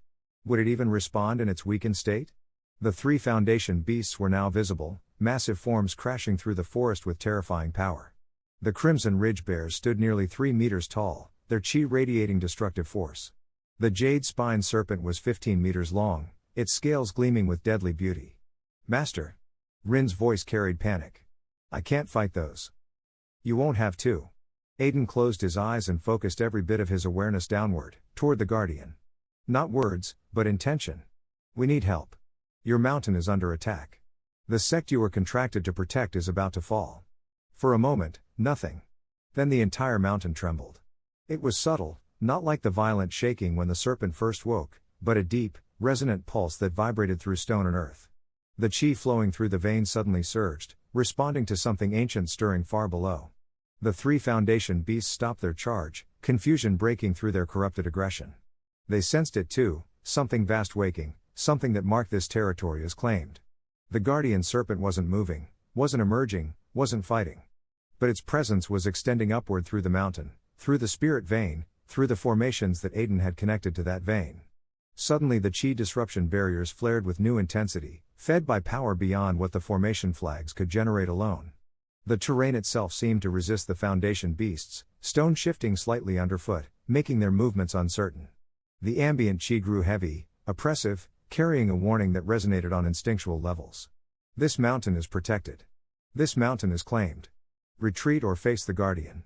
Speaker 1: Would it even respond in its weakened state? The 3 foundation beasts were now visible, massive forms crashing through the forest with terrifying power. The crimson ridge bears stood nearly 3 meters tall, their chi radiating destructive force. The jade spine serpent was 15 meters long, its scales gleaming with deadly beauty. Master. Rin's voice carried panic. I can't fight those. You won't have to. Aiden closed his eyes and focused every bit of his awareness downward, toward the guardian. Not words, but intention. We need help. Your mountain is under attack. The sect you were contracted to protect is about to fall. For a moment, nothing. Then the entire mountain trembled. It was subtle, not like the violent shaking when the serpent first woke, but a deep, resonant pulse that vibrated through stone and earth. The chi flowing through the veins suddenly surged, responding to something ancient stirring far below. The 3 foundation beasts stopped their charge, confusion breaking through their corrupted aggression. They sensed it too, something vast waking, something that marked this territory as claimed. The guardian serpent wasn't moving, wasn't emerging, wasn't fighting. But its presence was extending upward through the mountain, through the spirit vein, through the formations that Aiden had connected to that vein. Suddenly the chi disruption barriers flared with new intensity, fed by power beyond what the formation flags could generate alone. The terrain itself seemed to resist the foundation beasts, stone shifting slightly underfoot, making their movements uncertain. The ambient chi grew heavy, oppressive, carrying a warning that resonated on instinctual levels. This mountain is protected. This mountain is claimed. Retreat or face the guardian.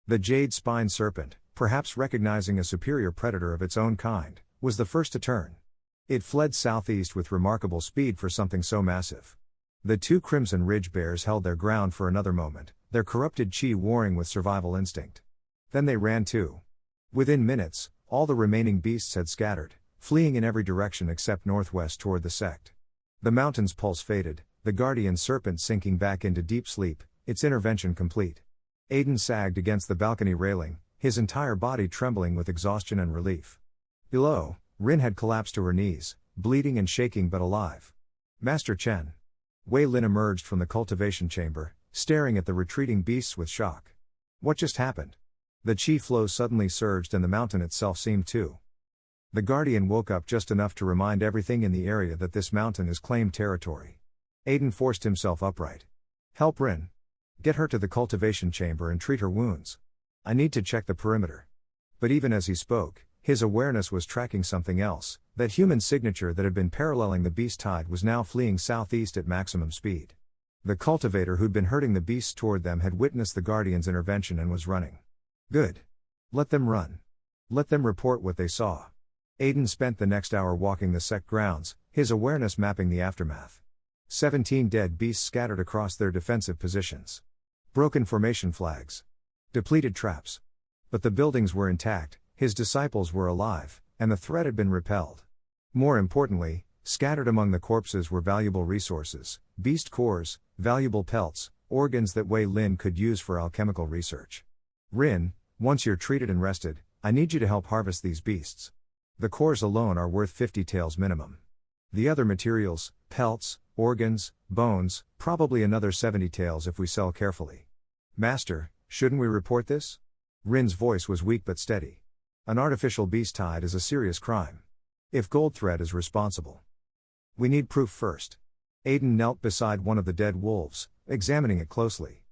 Speaker 1: The jade spine serpent, perhaps recognizing a superior predator of its own kind, was the first to turn. It fled southeast with remarkable speed for something so massive. The 2 crimson ridge bears held their ground for another moment, their corrupted chi warring with survival instinct. Then they ran too. Within minutes, all the remaining beasts had scattered, fleeing in every direction except northwest toward the sect. The mountain's pulse faded, the guardian serpent sinking back into deep sleep, its intervention complete. Aiden sagged against the balcony railing, his entire body trembling with exhaustion and relief. Below, Rin had collapsed to her knees, bleeding and shaking but alive. Master Chen. Wei Lin emerged from the cultivation chamber, staring at the retreating beasts with shock. What just happened? The chi flow suddenly surged and the mountain itself seemed to. The guardian woke up just enough to remind everything in the area that this mountain is claimed territory. Aiden forced himself upright. Help Rin. Get her to the cultivation chamber and treat her wounds. I need to check the perimeter. But even as he spoke, his awareness was tracking something else. That human signature that had been paralleling the beast tide was now fleeing southeast at maximum speed. The cultivator who'd been herding the beasts toward them had witnessed the guardian's intervention and was running. Good. Let them run. Let them report what they saw. Aiden spent the next hour walking the sect grounds, his awareness mapping the aftermath. 17 dead beasts scattered across their defensive positions. Broken formation flags. Depleted traps. But the buildings were intact, his disciples were alive, and the threat had been repelled. More importantly, scattered among the corpses were valuable resources, beast cores, valuable pelts, organs that Wei Lin could use for alchemical research. Rin, once you're treated and rested, I need you to help harvest these beasts. The cores alone are worth 50 taels minimum. The other materials, pelts, organs, bones, probably another 70 taels if we sell carefully. Master, shouldn't we report this? Rin's voice was weak but steady. An artificial beast tide is a serious crime. If Goldthread is responsible. We need proof first. Aiden knelt beside one of the dead wolves, examining it closely.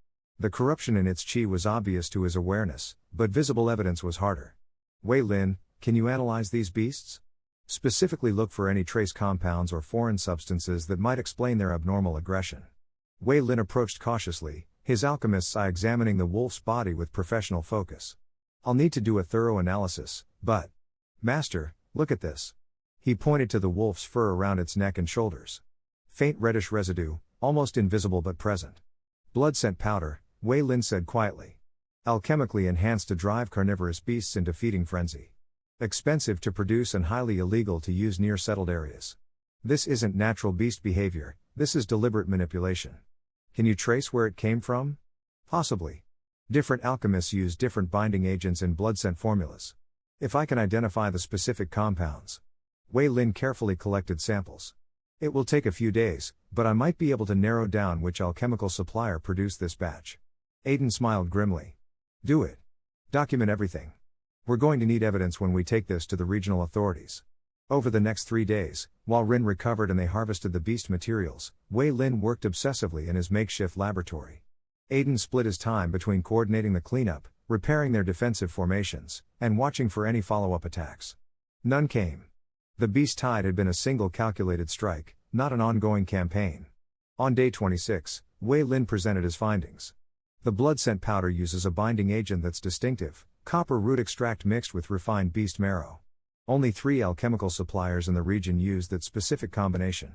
Speaker 1: The corruption in its chi was obvious to his awareness, but visible evidence was harder. Wei Lin, can you analyze these beasts? Specifically look for any trace compounds or foreign substances that might explain their abnormal aggression. Wei Lin approached cautiously, his alchemist's eye examining the wolf's body with professional focus. I'll need to do a thorough analysis, but... Master, look at this. He pointed to the wolf's fur around its neck and shoulders. Faint reddish residue, almost invisible but present. Blood scent powder, Wei Lin said quietly. Alchemically enhanced to drive carnivorous beasts into feeding frenzy. Expensive to produce and highly illegal to use near settled areas. This isn't natural beast behavior, this is deliberate manipulation. Can you trace where it came from? Possibly. Different alchemists use different binding agents in blood scent formulas. If I can identify the specific compounds. Wei Lin carefully collected samples. It will take a few days, but I might be able to narrow down which alchemical supplier produced this batch. Aiden smiled grimly. Do it. Document everything. We're going to need evidence when we take this to the regional authorities. Over the next 3 days, while Rin recovered and they harvested the beast materials, Wei Lin worked obsessively in his makeshift laboratory. Aiden split his time between coordinating the cleanup, repairing their defensive formations, and watching for any follow-up attacks. None came. The beast tide had been a single calculated strike, not an ongoing campaign. On day 26, Wei Lin presented his findings. The blood scent powder uses a binding agent that's distinctive, copper root extract mixed with refined beast marrow. Only 3 alchemical suppliers in the region use that specific combination.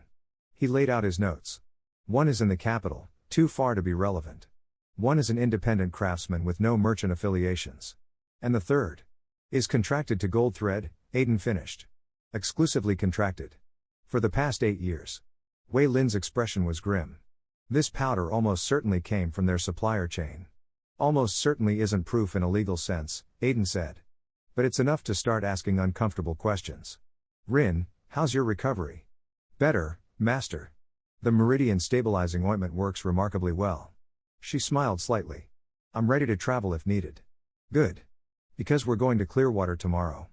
Speaker 1: He laid out his notes. 1 is in the capital, too far to be relevant. 1 is an independent craftsman with no merchant affiliations. And the 3rd is contracted to Gold Thread, Aiden finished. Exclusively contracted. For the past 8 years. Wei Lin's expression was grim. This powder almost certainly came from their supplier chain. Almost certainly isn't proof in a legal sense, Aiden said. But it's enough to start asking uncomfortable questions. Rin, how's your recovery? Better, Master. The meridian stabilizing ointment works remarkably well. She smiled slightly. I'm ready to travel if needed. Good. Because we're going to Clearwater tomorrow.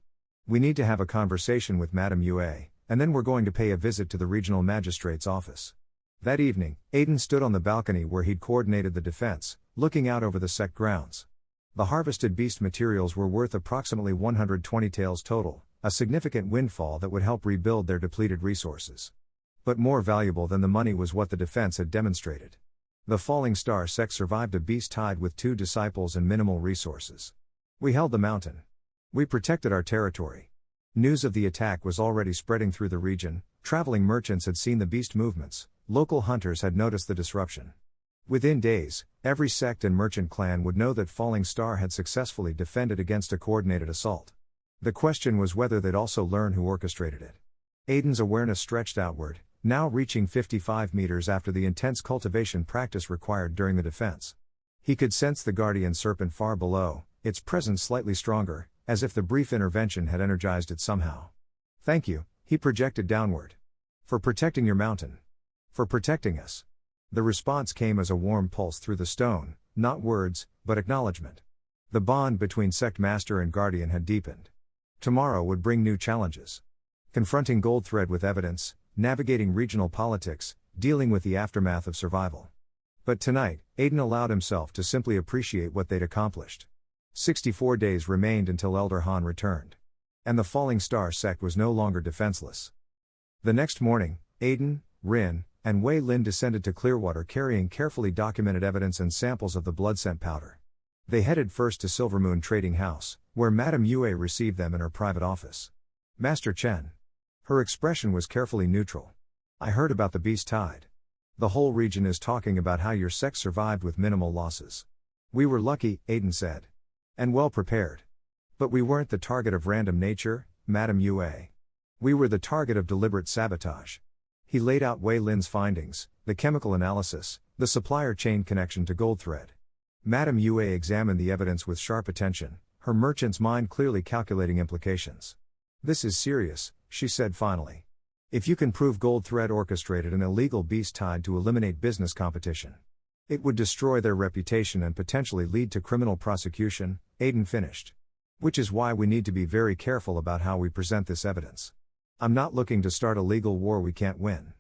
Speaker 1: We need to have a conversation with Madame Yue, and then we're going to pay a visit to the regional magistrate's office. That evening, Aiden stood on the balcony where he'd coordinated the defense, looking out over the Sect grounds. The harvested beast materials were worth approximately 120 taels total, a significant windfall that would help rebuild their depleted resources. But more valuable than the money was what the defense had demonstrated. The Falling Star Sect survived a beast tide with 2 disciples and minimal resources. We held the mountain. We protected our territory. News of the attack was already spreading through the region, traveling merchants had seen the beast movements, local hunters had noticed the disruption. Within days, every sect and merchant clan would know that Falling Star had successfully defended against a coordinated assault. The question was whether they'd also learn who orchestrated it. Aiden's awareness stretched outward, now reaching 55 meters after the intense cultivation practice required during the defense. He could sense the guardian serpent far below, its presence slightly stronger, as if the brief intervention had energized it somehow. Thank you, he projected downward. For protecting your mountain. For protecting us. The response came as a warm pulse through the stone, not words, but acknowledgement. The bond between Sect Master and Guardian had deepened. Tomorrow would bring new challenges. Confronting Gold Thread with evidence, navigating regional politics, dealing with the aftermath of survival. But tonight, Aiden allowed himself to simply appreciate what they'd accomplished. 64 days remained until Elder Han returned. And the Falling Star Sect was no longer defenseless. The next morning, Aiden, Rin, and Wei Lin descended to Clearwater carrying carefully documented evidence and samples of the blood scent powder. They headed first to Silvermoon Trading House, where Madame Yue received them in her private office. Master Chen. Her expression was carefully neutral. I heard about the beast tide. The whole region is talking about how your sect survived with minimal losses. We were lucky, Aiden said. And well prepared. But we weren't the target of random nature, Madame Yue. We were the target of deliberate sabotage. He laid out Wei Lin's findings, the chemical analysis, the supplier chain connection to Gold Thread. Madame Yue examined the evidence with sharp attention, her merchant's mind clearly calculating implications. This is serious, she said finally. If you can prove Gold Thread orchestrated an illegal beast tide to eliminate business competition, it would destroy their reputation and potentially lead to criminal prosecution, Aiden finished. Which is why we need to be very careful about how we present this evidence. I'm not looking to start a legal war we can't win.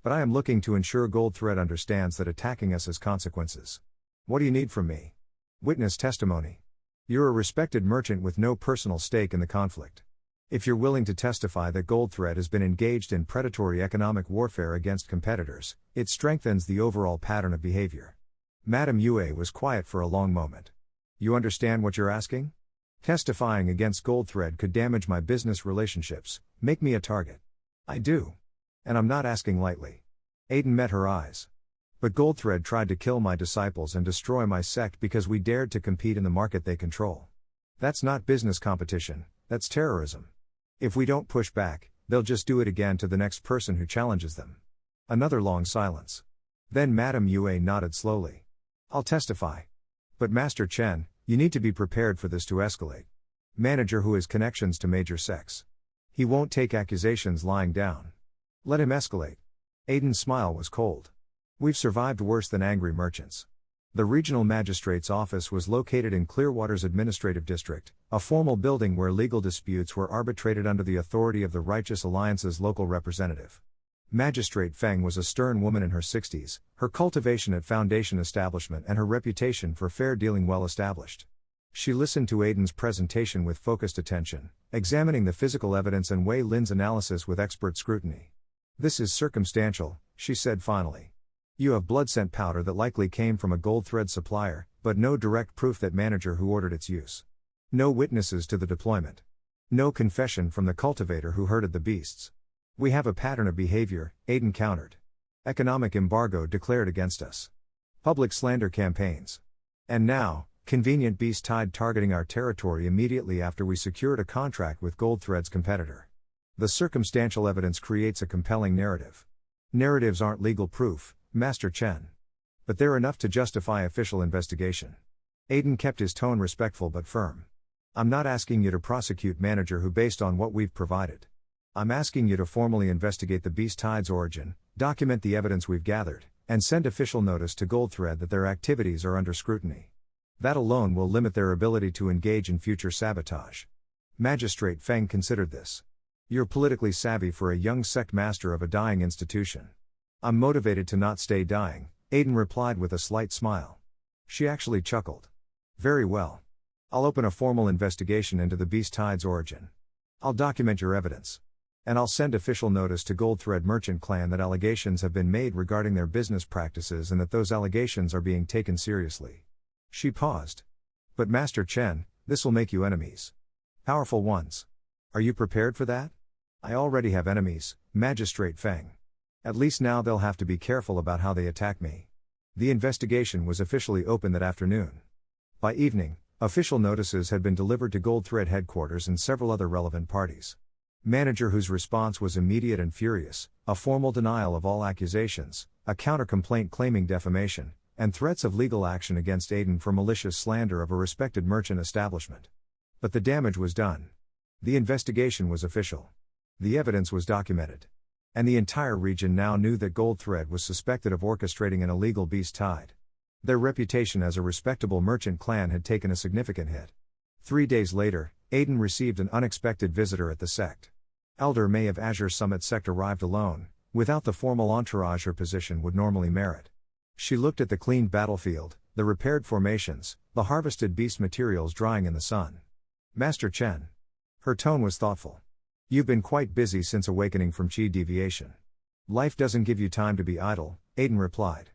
Speaker 1: But I am looking to ensure Gold Thread understands that attacking us has consequences. What do you need from me? Witness testimony. You're a respected merchant with no personal stake in the conflict. If you're willing to testify that Gold Thread has been engaged in predatory economic warfare against competitors, it strengthens the overall pattern of behavior. Madame Yue was quiet for a long moment. You understand what you're asking? Testifying against Gold Thread could damage my business relationships, make me a target. I do. And I'm not asking lightly. Aiden met her eyes. But Goldthread tried to kill my disciples and destroy my sect because we dared to compete in the market they control. That's not business competition, that's terrorism. If we don't push back, they'll just do it again to the next person who challenges them. Another long silence. Then Madame Yue nodded slowly. I'll testify. But Master Chen, you need to be prepared for this to escalate. Manager who has connections to major sects. He won't take accusations lying down. Let him escalate. Aiden's smile was cold. We've survived worse than angry merchants. The regional magistrate's office was located in Clearwater's administrative district, a formal building where legal disputes were arbitrated under the authority of the Righteous Alliance's local representative. Magistrate Feng was a stern woman in her 60s, her cultivation at Foundation establishment and her reputation for fair dealing well established. She listened to Aiden's presentation with focused attention, examining the physical evidence and Wei Lin's analysis with expert scrutiny. This is circumstantial, she said finally. You have blood scent powder that likely came from a gold thread supplier, but no direct proof that manager who ordered its use. No witnesses to the deployment. No confession from the cultivator who herded the beasts. We have a pattern of behavior, Aiden countered. Economic embargo declared against us. Public slander campaigns. And now, convenient beast tide targeting our territory immediately after we secured a contract with Goldthread's competitor. The circumstantial evidence creates a compelling narrative. Narratives aren't legal proof, Master Chen. But they're enough to justify official investigation. Aiden kept his tone respectful but firm. I'm not asking you to prosecute manager who based on what we've provided. I'm asking you to formally investigate the beast tide's origin, document the evidence we've gathered, and send official notice to Goldthread that their activities are under scrutiny. That alone will limit their ability to engage in future sabotage. Magistrate Feng considered this. You're politically savvy for a young sect master of a dying institution. I'm motivated to not stay dying, Aiden replied with a slight smile. She actually chuckled. Very well. I'll open a formal investigation into the beast tide's origin. I'll document your evidence. And I'll send official notice to Goldthread Merchant Clan that allegations have been made regarding their business practices and that those allegations are being taken seriously. She paused. But Master Chen, this will make you enemies. Powerful ones. Are you prepared for that? I already have enemies, Magistrate Feng. At least now they'll have to be careful about how they attack me. The investigation was officially open that afternoon. By evening, official notices had been delivered to Goldthread headquarters and several other relevant parties. Manager whose response was immediate and furious, a formal denial of all accusations, a counter-complaint claiming defamation, and threats of legal action against Aiden for malicious slander of a respected merchant establishment. But the damage was done. The investigation was official. The evidence was documented. And the entire region now knew that Goldthread was suspected of orchestrating an illegal beast tide. Their reputation as a respectable merchant clan had taken a significant hit. 3 days later, Aiden received an unexpected visitor at the sect. Elder May of Azure Summit Sect arrived alone, without the formal entourage her position would normally merit. She looked at the cleaned battlefield, the repaired formations, the harvested beast materials drying in the sun. Master Chen. Her tone was thoughtful. You've been quite busy since awakening from chi deviation. Life doesn't give you time to be idle, Aiden replied.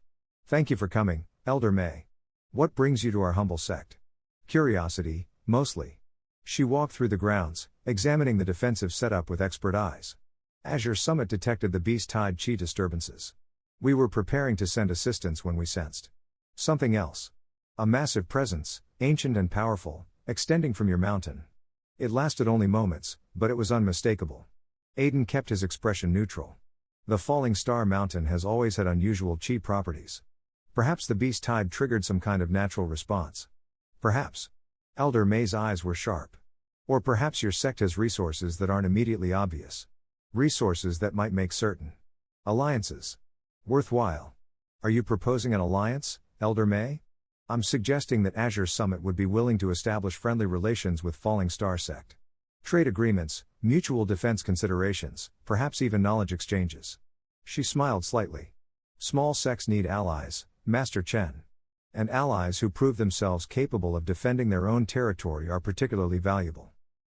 Speaker 1: Thank you for coming, Elder May. What brings you to our humble sect? Curiosity, mostly. She walked through the grounds, examining the defensive setup with expert eyes. Azure Summit detected the beast tide chi disturbances. We were preparing to send assistance when we sensed something else. A massive presence, ancient and powerful, extending from your mountain. It lasted only moments, but it was unmistakable. Aiden kept his expression neutral. The Falling Star Mountain has always had unusual chi properties. Perhaps the beast tide triggered some kind of natural response. Perhaps. Elder May's eyes were sharp. Or perhaps your sect has resources that aren't immediately obvious. Resources that might make certain alliances worthwhile. Are you proposing an alliance, Elder May? I'm suggesting that Azure Summit would be willing to establish friendly relations with Falling Star Sect. Trade agreements, mutual defense considerations, perhaps even knowledge exchanges. She smiled slightly. Small sects need allies, Master Chen. And allies who prove themselves capable of defending their own territory are particularly valuable.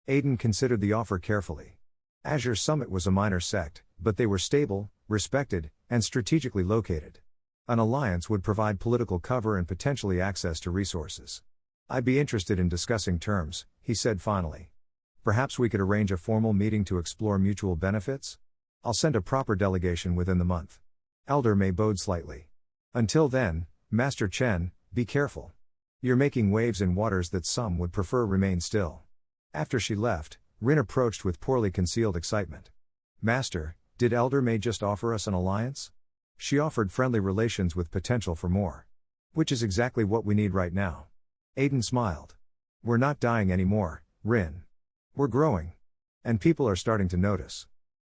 Speaker 1: Aiden considered the offer carefully. Azure Summit was a minor sect, but they were stable, respected, and strategically located. An alliance would provide political cover and potentially access to resources. I'd be interested in discussing terms, he said finally. Perhaps we could arrange a formal meeting to explore mutual benefits? I'll send a proper delegation within the month. Elder May bowed slightly. Until then, Master Chen, be careful. You're making waves in waters that some would prefer remain still. After she left, Rin approached with poorly concealed excitement. Master, did Elder May just offer us an alliance? She offered friendly relations with potential for more. Which is exactly what we need right now. Aiden smiled. We're not dying anymore, Rin. We're growing. And people are starting to notice.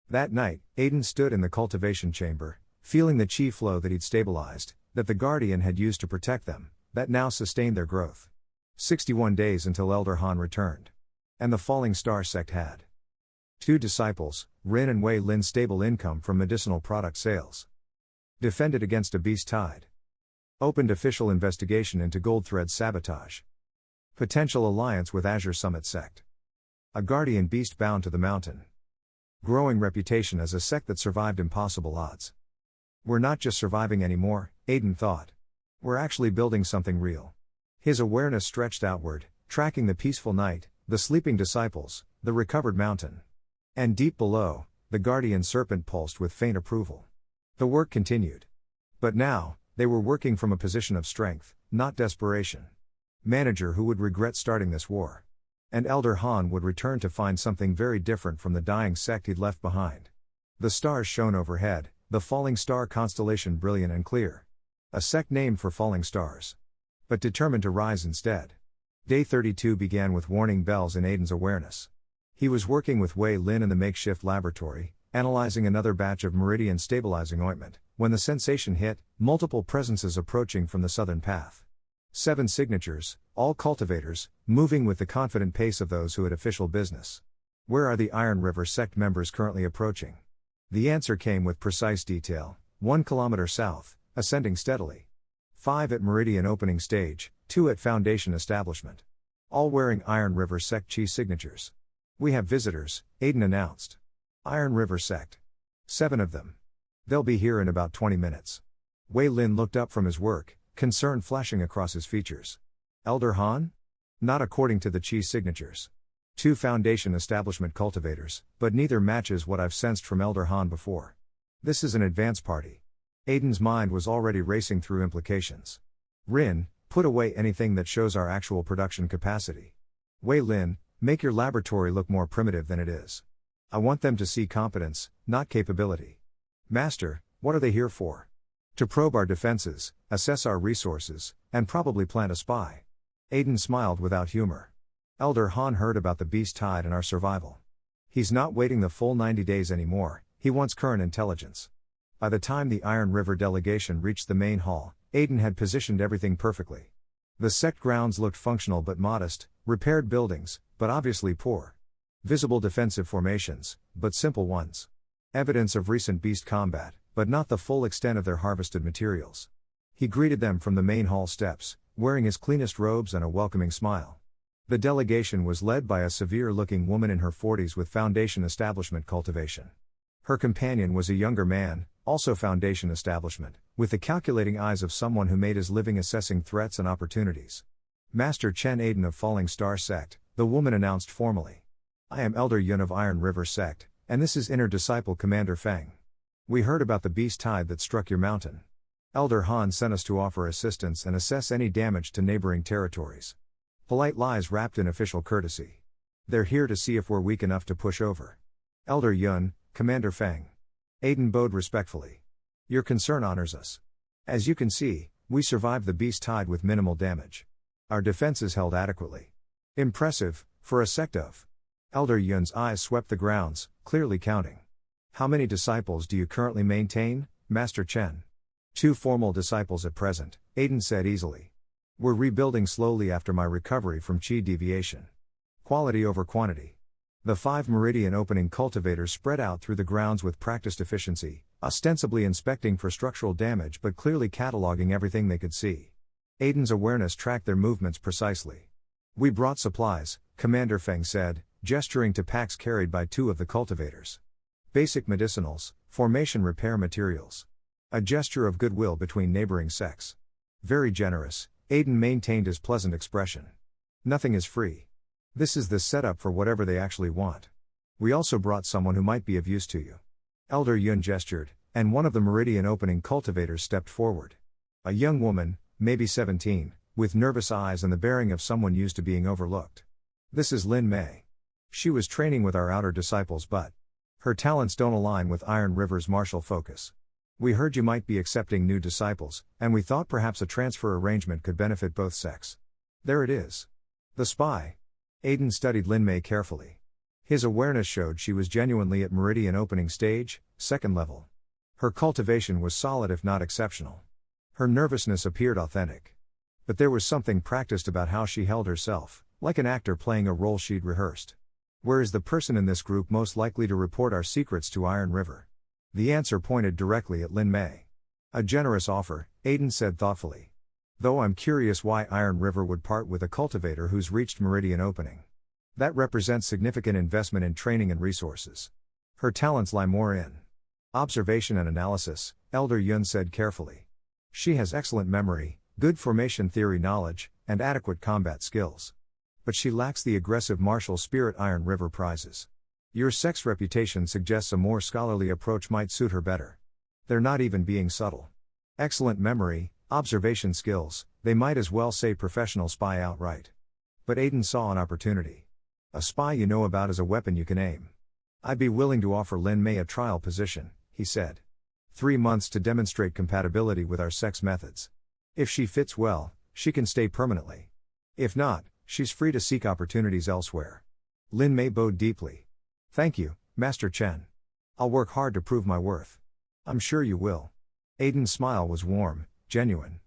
Speaker 1: That night, Aiden stood in the cultivation chamber, feeling the chi flow that he'd stabilized, that the Guardian had used to protect them, that now sustained their growth. 61 days until Elder Han returned. And the Falling Star Sect had 2 disciples, Rin and Wei Lin, stable income from medicinal product sales. Defended against a beast tide. Opened official investigation into Gold Thread sabotage. Potential alliance with Azure Summit Sect. A guardian beast bound to the mountain. Growing reputation as a sect that survived impossible odds. We're not just surviving anymore, Aiden thought. We're actually building something real. His awareness stretched outward, tracking the peaceful night, the sleeping disciples, the recovered mountain. And deep below, the guardian serpent pulsed with faint approval. The work continued. But now, they were working from a position of strength, not desperation. Manager who would regret starting this war. And Elder Han would return to find something very different from the dying sect he'd left behind. The stars shone overhead, the falling star constellation brilliant and clear. A sect named for falling stars. But determined to rise instead. Day 32 began with warning bells in Aiden's awareness. He was working with Wei Lin in the makeshift laboratory, analyzing another batch of meridian stabilizing ointment, when the sensation hit, multiple presences approaching from the southern path. 7 signatures, all cultivators, moving with the confident pace of those who had official business. Where are the Iron River sect members currently approaching? The answer came with precise detail, 1 kilometer south, ascending steadily. 5 at meridian opening stage, 2 at foundation establishment. All wearing Iron River sect chi signatures. We have visitors, Aiden announced. Iron River sect. 7 of them. They'll be here in about 20 minutes. Wei Lin looked up from his work, concern flashing across his features. Elder Han? Not according to the chi signatures. 2 foundation establishment cultivators, but neither matches what I've sensed from Elder Han before. This is an advance party. Aiden's mind was already racing through implications. Rin, put away anything that shows our actual production capacity. Wei Lin, make your laboratory look more primitive than it is. I want them to see competence, not capability. Master, what are they here for? To probe our defenses, assess our resources, and probably plant a spy. Aiden smiled without humor. Elder Han heard about the beast tide and our survival. He's not waiting the full 90 days anymore, he wants current intelligence. By the time the Iron River delegation reached the main hall, Aiden had positioned everything perfectly. The sect grounds looked functional but modest, repaired buildings, but obviously poor. Visible defensive formations, but simple ones. Evidence of recent beast combat, but not the full extent of their harvested materials. He greeted them from the main hall steps, wearing his cleanest robes and a welcoming smile. The delegation was led by a severe-looking woman in her 40s with foundation establishment cultivation. Her companion was a younger man, also foundation establishment, with the calculating eyes of someone who made his living assessing threats and opportunities. Master Chen Aiden of Falling Star Sect, the woman announced formally. I am Elder Yun of Iron River Sect, and this is Inner Disciple Commander Feng. We heard about the beast tide that struck your mountain. Elder Han sent us to offer assistance and assess any damage to neighboring territories. Polite lies wrapped in official courtesy. They're here to see if we're weak enough to push over. Elder Yun, Commander Feng. Aiden bowed respectfully. Your concern honors us. As you can see, we survived the beast tide with minimal damage. Our defenses held adequately. Impressive, for a sect of. Elder Yun's eyes swept the grounds, clearly counting. How many disciples do you currently maintain, Master Chen? 2 formal disciples at present, Aiden said easily. We're rebuilding slowly after my recovery from chi deviation. Quality over quantity. The 5 meridian opening cultivators spread out through the grounds with practiced efficiency, ostensibly inspecting for structural damage but clearly cataloging everything they could see. Aiden's awareness tracked their movements precisely. We brought supplies, Commander Feng said, gesturing to packs carried by 2 of the cultivators. Basic medicinals, formation repair materials. A gesture of goodwill between neighboring sects. Very generous, Aiden maintained his pleasant expression. Nothing is free. This is the setup for whatever they actually want. We also brought someone who might be of use to you. Elder Yun gestured, and one of the meridian opening cultivators stepped forward. A young woman, maybe 17, with nervous eyes and the bearing of someone used to being overlooked. This is Lin Mei. She was training with our outer disciples, but her talents don't align with Iron River's martial focus. We heard you might be accepting new disciples, and we thought perhaps a transfer arrangement could benefit both sects. There it is. The spy. Aiden studied Lin Mei carefully. His awareness showed she was genuinely at Meridian opening stage, second level. Her cultivation was solid if not exceptional. Her nervousness appeared authentic. But there was something practiced about how she held herself, like an actor playing a role she'd rehearsed. Where is the person in this group most likely to report our secrets to Iron River? The answer pointed directly at Lin Mei. A generous offer, Aiden said thoughtfully. Though I'm curious why Iron River would part with a cultivator who's reached Meridian opening. That represents significant investment in training and resources. Her talents lie more in observation and analysis, Elder Yun said carefully. She has excellent memory, good formation theory knowledge, and adequate combat skills. But she lacks the aggressive martial spirit Iron River prizes. Your sect's reputation suggests a more scholarly approach might suit her better. They're not even being subtle. Excellent memory, observation skills, they might as well say professional spy outright. But Aiden saw an opportunity. A spy you know about is a weapon you can aim. I'd be willing to offer Lin Mei a trial position, he said. 3 months to demonstrate compatibility with our sect's methods. If she fits well, she can stay permanently. If not, she's free to seek opportunities elsewhere. Lin Mei bowed deeply. Thank you, Master Chen. I'll work hard to prove my worth. I'm sure you will. Aiden's smile was warm, genuine.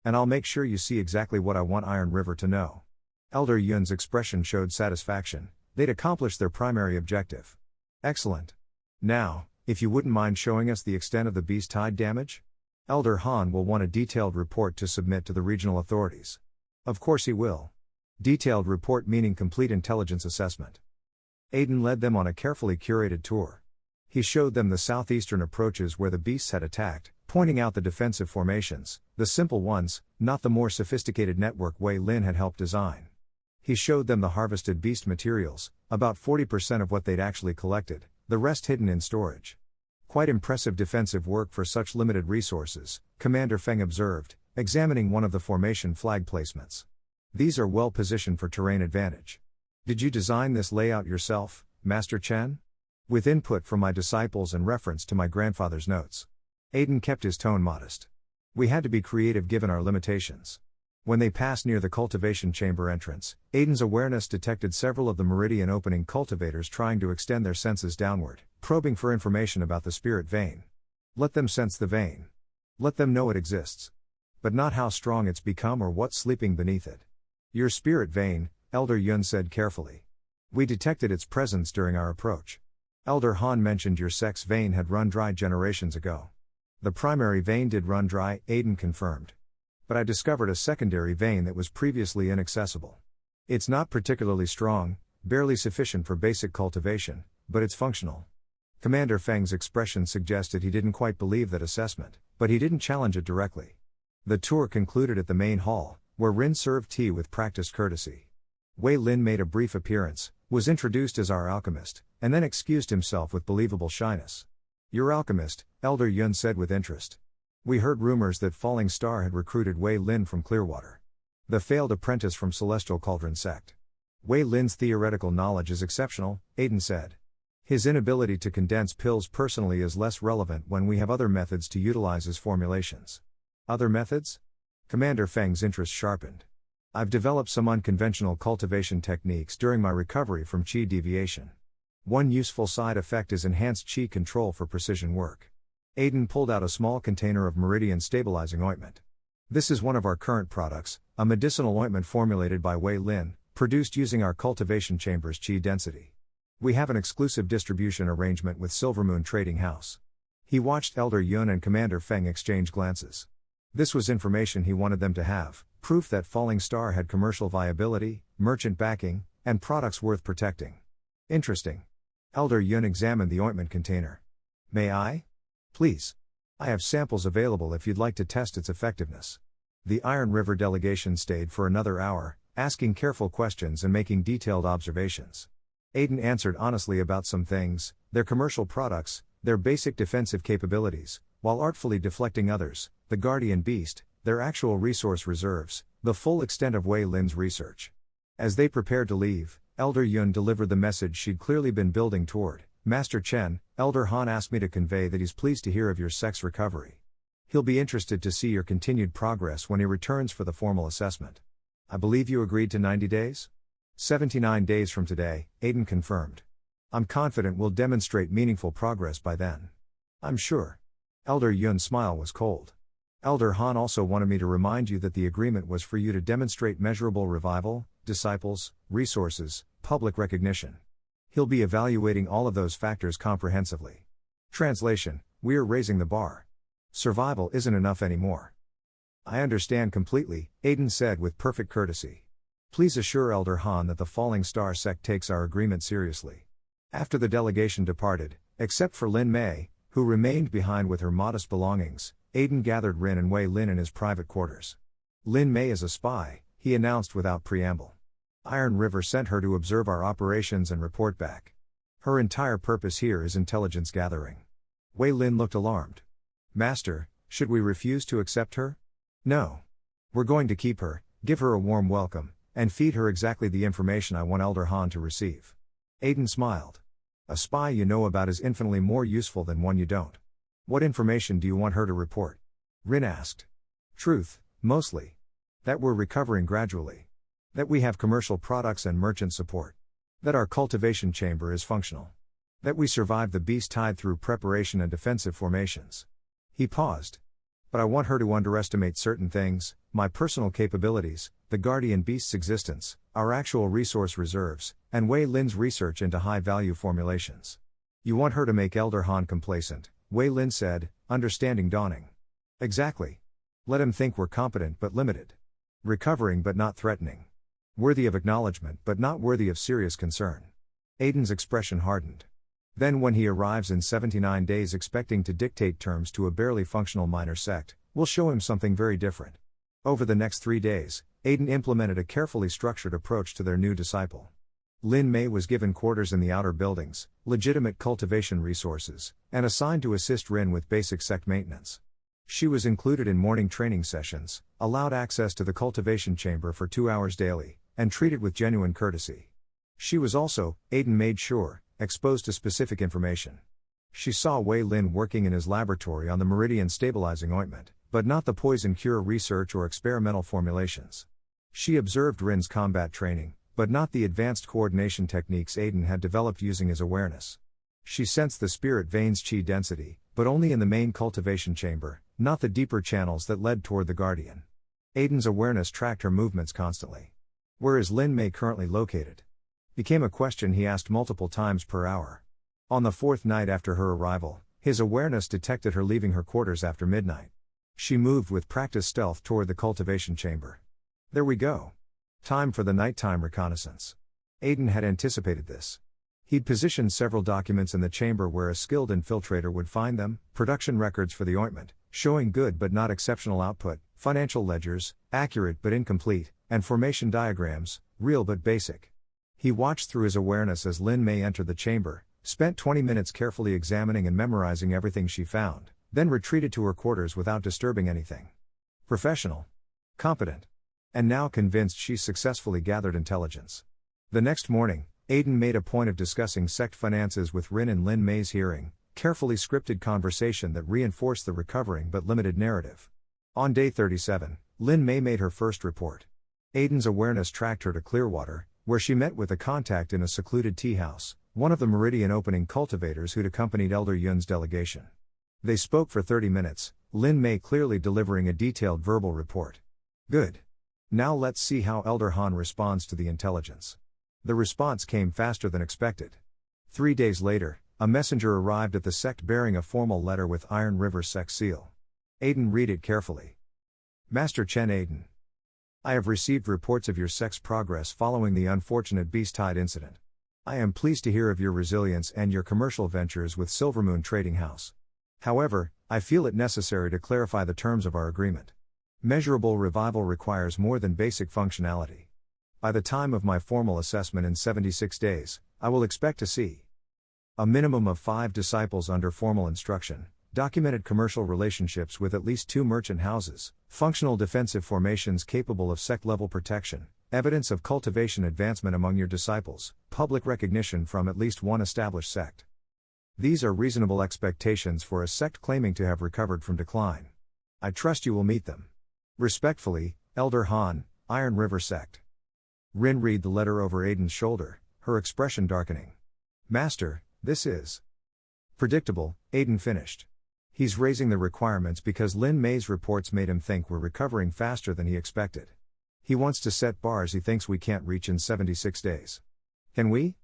Speaker 1: And I'll make sure you see exactly what I want Iron River to know. Elder Yun's expression showed satisfaction. They'd accomplished their primary objective. Excellent. Now, if you wouldn't mind showing us the extent of the beast tide damage? Elder Han will want a detailed report to submit to the regional authorities. Of course he will. Detailed report meaning complete intelligence assessment. Aiden led them on a carefully curated tour. He showed them the southeastern approaches where the beasts had attacked, pointing out the defensive formations, the simple ones, not the more sophisticated network Wei Lin had helped design. He showed them the harvested beast materials, about 40% of what they'd actually collected, the rest hidden in storage. Quite impressive defensive work for such limited resources, Commander Feng observed, examining one of the formation flag placements. These are well positioned for terrain advantage. Did you design this layout yourself, Master Chen? With input from my disciples and reference to my grandfather's notes. Aiden kept his tone modest. We had to be creative given our limitations. When they passed near the cultivation chamber entrance, Aiden's awareness detected several of the Meridian opening cultivators trying to extend their senses downward, probing for information about the spirit vein. Let them sense the vein. Let them know it exists. But not how strong it's become or what's sleeping beneath it. Your spirit vein, Elder Yun said carefully. We detected its presence during our approach. Elder Han mentioned your sect's vein had run dry generations ago. The primary vein did run dry, Aiden confirmed. But I discovered a secondary vein that was previously inaccessible. It's not particularly strong, barely sufficient for basic cultivation, but it's functional. Commander Feng's expression suggested he didn't quite believe that assessment, but he didn't challenge it directly. The tour concluded at the main hall, where Rin served tea with practiced courtesy. Wei Lin made a brief appearance, was introduced as our alchemist, and then excused himself with believable shyness. Your alchemist, Elder Yun said with interest. We heard rumors that Falling Star had recruited Wei Lin from Clearwater. The failed apprentice from Celestial Cauldron Sect. Wei Lin's theoretical knowledge is exceptional, Aiden said. His inability to condense pills personally is less relevant when we have other methods to utilize his formulations. Other methods? Commander Feng's interest sharpened. I've developed some unconventional cultivation techniques during my recovery from qi deviation. One useful side effect is enhanced qi control for precision work. Aiden pulled out a small container of Meridian stabilizing ointment. This is one of our current products, a medicinal ointment formulated by Wei Lin, produced using our cultivation chamber's qi density. We have an exclusive distribution arrangement with Silvermoon Trading House. He watched Elder Yun and Commander Feng exchange glances. This was information he wanted them to have, proof that Falling Star had commercial viability, merchant backing, and products worth protecting. Interesting. Elder Yun examined the ointment container. May I? Please. I have samples available if you'd like to test its effectiveness. The Iron River delegation stayed for another hour, asking careful questions and making detailed observations. Aiden answered honestly about some things, their commercial products, their basic defensive capabilities, while artfully deflecting others, the guardian beast, their actual resource reserves, the full extent of Wei Lin's research. As they prepared to leave, Elder Yun delivered the message she'd clearly been building toward. Master Chen, Elder Han asked me to convey that he's pleased to hear of your Sect's recovery. He'll be interested to see your continued progress when he returns for the formal assessment. I believe you agreed to 90 days? 79 days from today, Aiden confirmed. I'm confident we'll demonstrate meaningful progress by then. I'm sure. Elder Yun's smile was cold. Elder Han also wanted me to remind you that the agreement was for you to demonstrate measurable revival, disciples, resources, public recognition. He'll be evaluating all of those factors comprehensively. Translation: we're raising the bar. Survival isn't enough anymore. I understand completely, Aiden said with perfect courtesy. Please assure Elder Han that the Falling Star Sect takes our agreement seriously. After the delegation departed, except for Lin Mei, who remained behind with her modest belongings, Aiden gathered Rin and Wei Lin in his private quarters. Lin Mei is a spy, he announced without preamble. Iron River sent her to observe our operations and report back. Her entire purpose here is intelligence gathering. Wei Lin looked alarmed. Master, should we refuse to accept her? No. We're going to keep her, give her a warm welcome, and feed her exactly the information I want Elder Han to receive. Aiden smiled. A spy you know about is infinitely more useful than one you don't. What information do you want her to report? Rin asked. Truth, mostly. That we're recovering gradually. That we have commercial products and merchant support. That our cultivation chamber is functional. That we survived the beast tide through preparation and defensive formations. He paused. But I want her to underestimate certain things, my personal capabilities, the guardian beast's existence, our actual resource reserves, and Wei Lin's research into high-value formulations. You want her to make Elder Han complacent, Wei Lin said, understanding dawning. Exactly. Let him think we're competent but limited. Recovering but not threatening. Worthy of acknowledgement but not worthy of serious concern. Aiden's expression hardened. Then when he arrives in 79 days expecting to dictate terms to a barely functional minor sect, we'll show him something very different. Over the next 3 days, Aiden implemented a carefully structured approach to their new disciple. Lin Mei was given quarters in the outer buildings, legitimate cultivation resources, and assigned to assist Rin with basic sect maintenance. She was included in morning training sessions, allowed access to the cultivation chamber for 2 hours daily, and treated with genuine courtesy. She was also, Aiden made sure, exposed to specific information. She saw Wei Lin working in his laboratory on the meridian stabilizing ointment, but not the poison cure research or experimental formulations. She observed Rin's combat training, but not the advanced coordination techniques Aiden had developed using his awareness. She sensed the spirit vein's chi density, but only in the main cultivation chamber, not the deeper channels that led toward the Guardian. Aiden's awareness tracked her movements constantly. Where is Lin Mei currently located? Became a question he asked multiple times per hour. On the 4th night after her arrival, his awareness detected her leaving her quarters after midnight. She moved with practiced stealth toward the cultivation chamber. There we go. Time for the nighttime reconnaissance. Aiden had anticipated this. He'd positioned several documents in the chamber where a skilled infiltrator would find them: production records for the ointment, showing good but not exceptional output, financial ledgers, accurate but incomplete, and formation diagrams, real but basic. He watched through his awareness as Lin Mei entered the chamber, spent 20 minutes carefully examining and memorizing everything she found, then retreated to her quarters without disturbing anything. Professional. Competent. And now convinced she's successfully gathered intelligence. The next morning, Aiden made a point of discussing sect finances with Rin and Lin Mei's hearing, carefully scripted conversation that reinforced the recovering but limited narrative. On day 37, Lin Mei made her first report. Aiden's awareness tracked her to Clearwater, where she met with a contact in a secluded tea house, one of the Meridian opening cultivators who'd accompanied Elder Yun's delegation. They spoke for 30 minutes, Lin Mei clearly delivering a detailed verbal report. Good. Now let's see how Elder Han responds to the intelligence. The response came faster than expected. 3 days later, a messenger arrived at the sect bearing a formal letter with Iron River Sect seal. Aiden read it carefully. Master Chen Aiden. I have received reports of your sect's progress following the unfortunate Beast Tide incident. I am pleased to hear of your resilience and your commercial ventures with Silvermoon Trading House. However, I feel it necessary to clarify the terms of our agreement. Measurable revival requires more than basic functionality. By the time of my formal assessment in 76 days, I will expect to see a minimum of 5 disciples under formal instruction, documented commercial relationships with at least 2 merchant houses, functional defensive formations capable of sect-level protection, evidence of cultivation advancement among your disciples, public recognition from at least 1 established sect. These are reasonable expectations for a sect claiming to have recovered from decline. I trust you will meet them. Respectfully, Elder Han, Iron River Sect. Rin read the letter over Aiden's shoulder, her expression darkening. Master, this is predictable, Aiden finished. He's raising the requirements because Lin Mei's reports made him think we're recovering faster than he expected. He wants to set bars he thinks we can't reach in 76 days. Can we?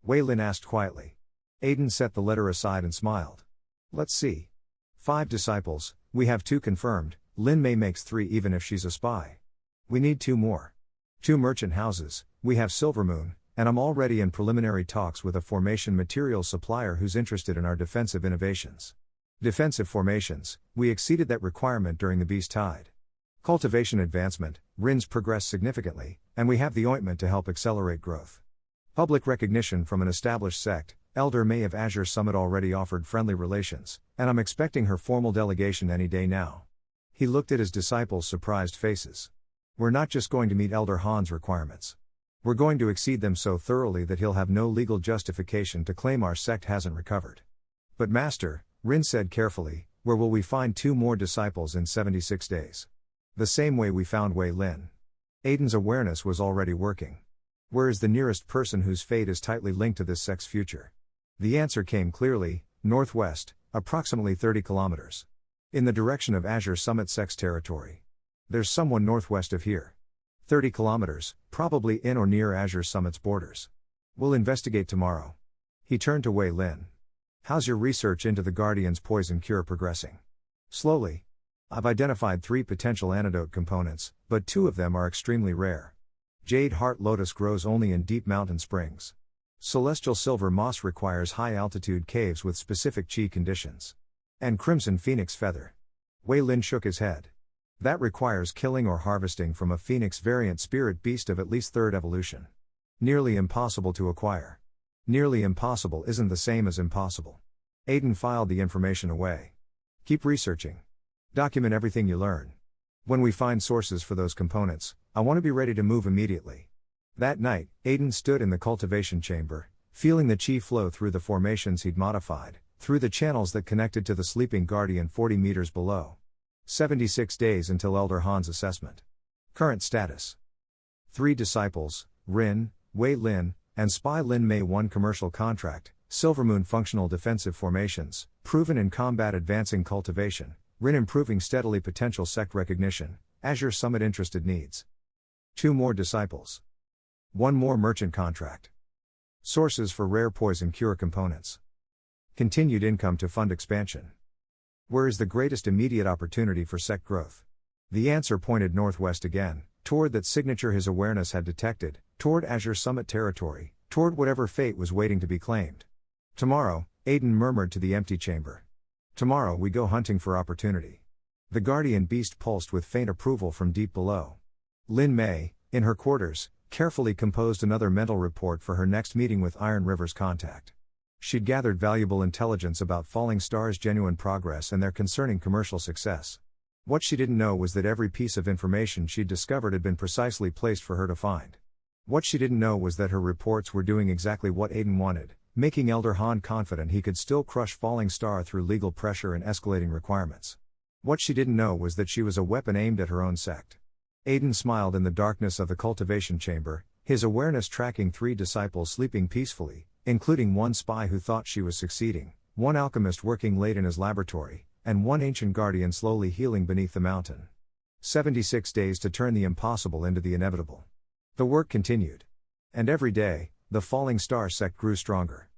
Speaker 1: Wei Lin asked quietly. Aiden set the letter aside and smiled. Let's see. 5 disciples, we have 2 confirmed, Lin Mei makes 3 even if she's a spy. We need 2 more. 2 merchant houses, we have Silvermoon, and I'm already in preliminary talks with a formation materials supplier who's interested in our defensive innovations. Defensive formations, we exceeded that requirement during the Beast Tide. Cultivation advancement, Rin's progressed significantly, and we have the ointment to help accelerate growth. Public recognition from an established sect, Elder May of Azure Summit already offered friendly relations, and I'm expecting her formal delegation any day now. He looked at his disciples' surprised faces. We're not just going to meet Elder Han's requirements. We're going to exceed them so thoroughly that he'll have no legal justification to claim our sect hasn't recovered. But Master, Rin said carefully, where will we find 2 more disciples in 76 days? The same way we found Wei Lin. Aiden's awareness was already working. Where is the nearest person whose fate is tightly linked to this sect's future? The answer came clearly, northwest, approximately 30 kilometers. In the direction of Azure Summit Sect's territory. There's someone northwest of here. 30 kilometers, probably in or near Azure Summit's borders. We'll investigate tomorrow. He turned to Wei Lin. How's your research into the Guardian's poison cure progressing? Slowly. I've identified 3 potential antidote components, but 2 of them are extremely rare. Jade Heart Lotus grows only in deep mountain springs. Celestial Silver Moss requires high-altitude caves with specific chi conditions. And Crimson Phoenix Feather. Wei Lin shook his head. That requires killing or harvesting from a phoenix variant spirit beast of at least 3rd evolution. Nearly impossible to acquire. Nearly impossible isn't the same as impossible. Aiden filed the information away. Keep researching. Document everything you learn. When we find sources for those components, I want to be ready to move immediately. That night, Aiden stood in the cultivation chamber, feeling the chi flow through the formations he'd modified, through the channels that connected to the sleeping Guardian 40 meters below. 76 days until Elder Han's assessment. Current status. 3 disciples, Rin, Wei Lin, and Spy Lin Mei 1 commercial contract, Silvermoon functional defensive formations, proven in combat advancing cultivation, Rin improving steadily potential sect recognition, Azure Summit interested needs. 2 more disciples. 1 more merchant contract. Sources for rare poison cure components. Continued income to fund expansion. Where is the greatest immediate opportunity for sect growth? The answer pointed northwest again, toward that signature his awareness had detected, toward Azure Summit territory, toward whatever fate was waiting to be claimed. Tomorrow, Aiden murmured to the empty chamber. Tomorrow we go hunting for opportunity. The Guardian Beast pulsed with faint approval from deep below. Lin Mei, in her quarters, carefully composed another mental report for her next meeting with Iron River's contact. She'd gathered valuable intelligence about Falling Star's genuine progress and their concerning commercial success. What she didn't know was that every piece of information she'd discovered had been precisely placed for her to find. What she didn't know was that her reports were doing exactly what Aiden wanted, making Elder Han confident he could still crush Falling Star through legal pressure and escalating requirements. What she didn't know was that she was a weapon aimed at her own sect. Aiden smiled in the darkness of the cultivation chamber, his awareness tracking 3 disciples sleeping peacefully, including 1 spy who thought she was succeeding, 1 alchemist working late in his laboratory, and 1 ancient guardian slowly healing beneath the mountain. 76 days to turn the impossible into the inevitable. The work continued. And every day, the Falling Star sect grew stronger.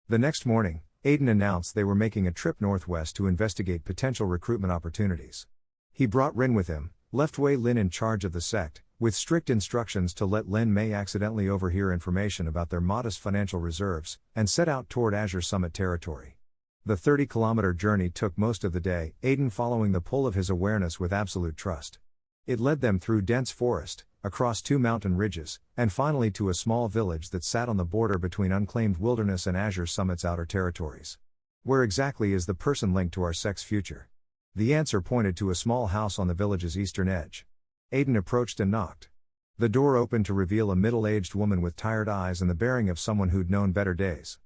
Speaker 1: The next morning, Aiden announced they were making a trip northwest to investigate potential recruitment opportunities. He brought Rin with him, left Wei Lin in charge of the sect, with strict instructions to let Lin Mei accidentally overhear information about their modest financial reserves, and set out toward Azure Summit territory. The 30-kilometer journey took most of the day, Aiden following the pull of his awareness with absolute trust. It led them through dense forest, across 2 mountain ridges, and finally to a small village that sat on the border between unclaimed wilderness and Azure Summit's outer territories. Where exactly is the person linked to our sect's future? The answer pointed to a small house on the village's eastern edge. Aiden approached and knocked. The door opened to reveal a middle-aged woman with tired eyes and the bearing of someone who'd known better days.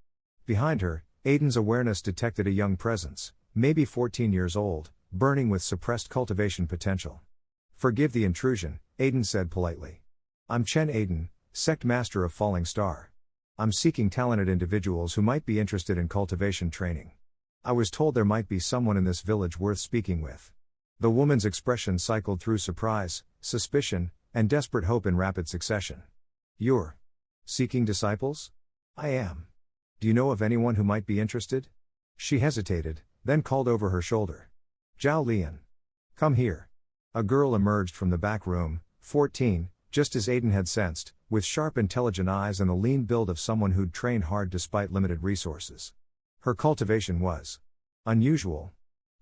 Speaker 1: Behind her, Aiden's awareness detected a young presence, maybe 14 years old, burning with suppressed cultivation potential. "Forgive the intrusion," Aiden said politely. "I'm Chen Aiden, Sect Master of Falling Star. I'm seeking talented individuals who might be interested in cultivation training. I was told there might be someone in this village worth speaking with." The woman's expression cycled through surprise, suspicion, and desperate hope in rapid succession. "You're seeking disciples?" "I am. Do you know of anyone who might be interested?" She hesitated, then called over her shoulder. "Zhao Lian. Come here." A girl emerged from the back room, 14, just as Aiden had sensed, with sharp intelligent eyes and the lean build of someone who'd trained hard despite limited resources. Her cultivation was unusual.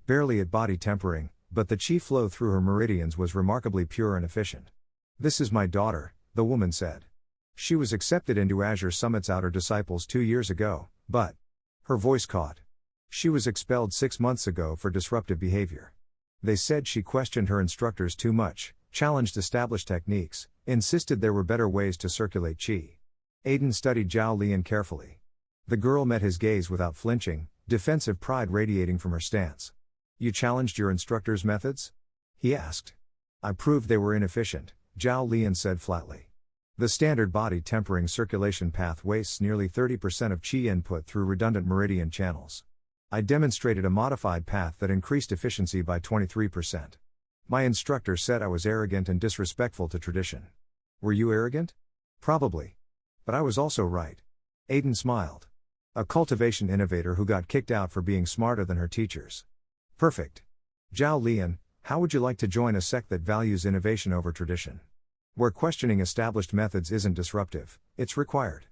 Speaker 1: Barely at body tempering, but the chi flow through her meridians was remarkably pure and efficient. "This is my daughter," the woman said. "She was accepted into Azure Summit's outer disciples 2 years ago, but..." Her voice caught. "She was expelled 6 months ago for disruptive behavior. They said she questioned her instructors too much, challenged established techniques, insisted there were better ways to circulate chi." Aiden studied Zhao Lian carefully. The girl met his gaze without flinching, defensive pride radiating from her stance. "You challenged your instructor's methods?" he asked. "I proved they were inefficient," Zhao Lian said flatly. "The standard body tempering circulation path wastes nearly 30% of chi input through redundant meridian channels. I demonstrated a modified path that increased efficiency by 23%. My instructor said I was arrogant and disrespectful to tradition." "Were you arrogant?" "Probably. But I was also right." Aiden smiled. "A cultivation innovator who got kicked out for being smarter than her teachers. Perfect. Zhao Lian, how would you like to join a sect that values innovation over tradition? Where questioning established methods isn't disruptive, it's required."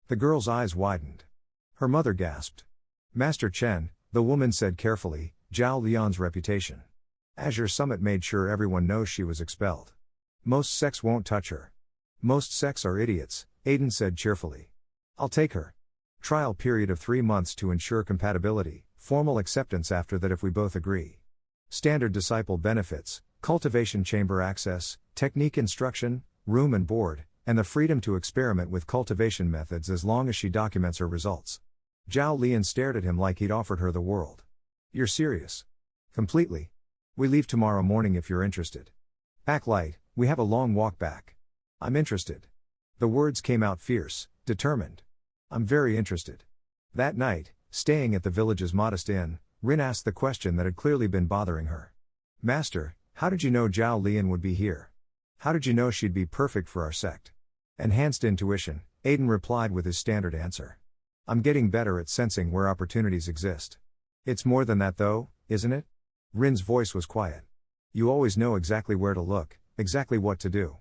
Speaker 1: The girl's eyes widened. Her mother gasped. "Master Chen," the woman said carefully, "Zhao Lian's reputation. Azure Summit made sure everyone knows she was expelled. Most sects won't touch her." "Most sects are idiots," Aiden said cheerfully. "I'll take her. Trial period of 3 months to ensure compatibility, formal acceptance after that if we both agree. Standard disciple benefits, cultivation chamber access, technique instruction, room and board, and the freedom to experiment with cultivation methods as long as she documents her results." Zhao Lian stared at him like he'd offered her the world. "You're serious?" "Completely. We leave tomorrow morning if you're interested. Pack light, we have a long walk back." "I'm interested." The words came out fierce, determined. "I'm very interested." That night, staying at the village's modest inn, Rin asked the question that had clearly been bothering her. "Master, how did you know Zhao Lian would be here? How did you know she'd be perfect for our sect?" "Enhanced intuition," Aiden replied with his standard answer. "I'm getting better at sensing where opportunities exist." "It's more than that though, isn't it?" Rin's voice was quiet. "You always know exactly where to look, exactly what to do.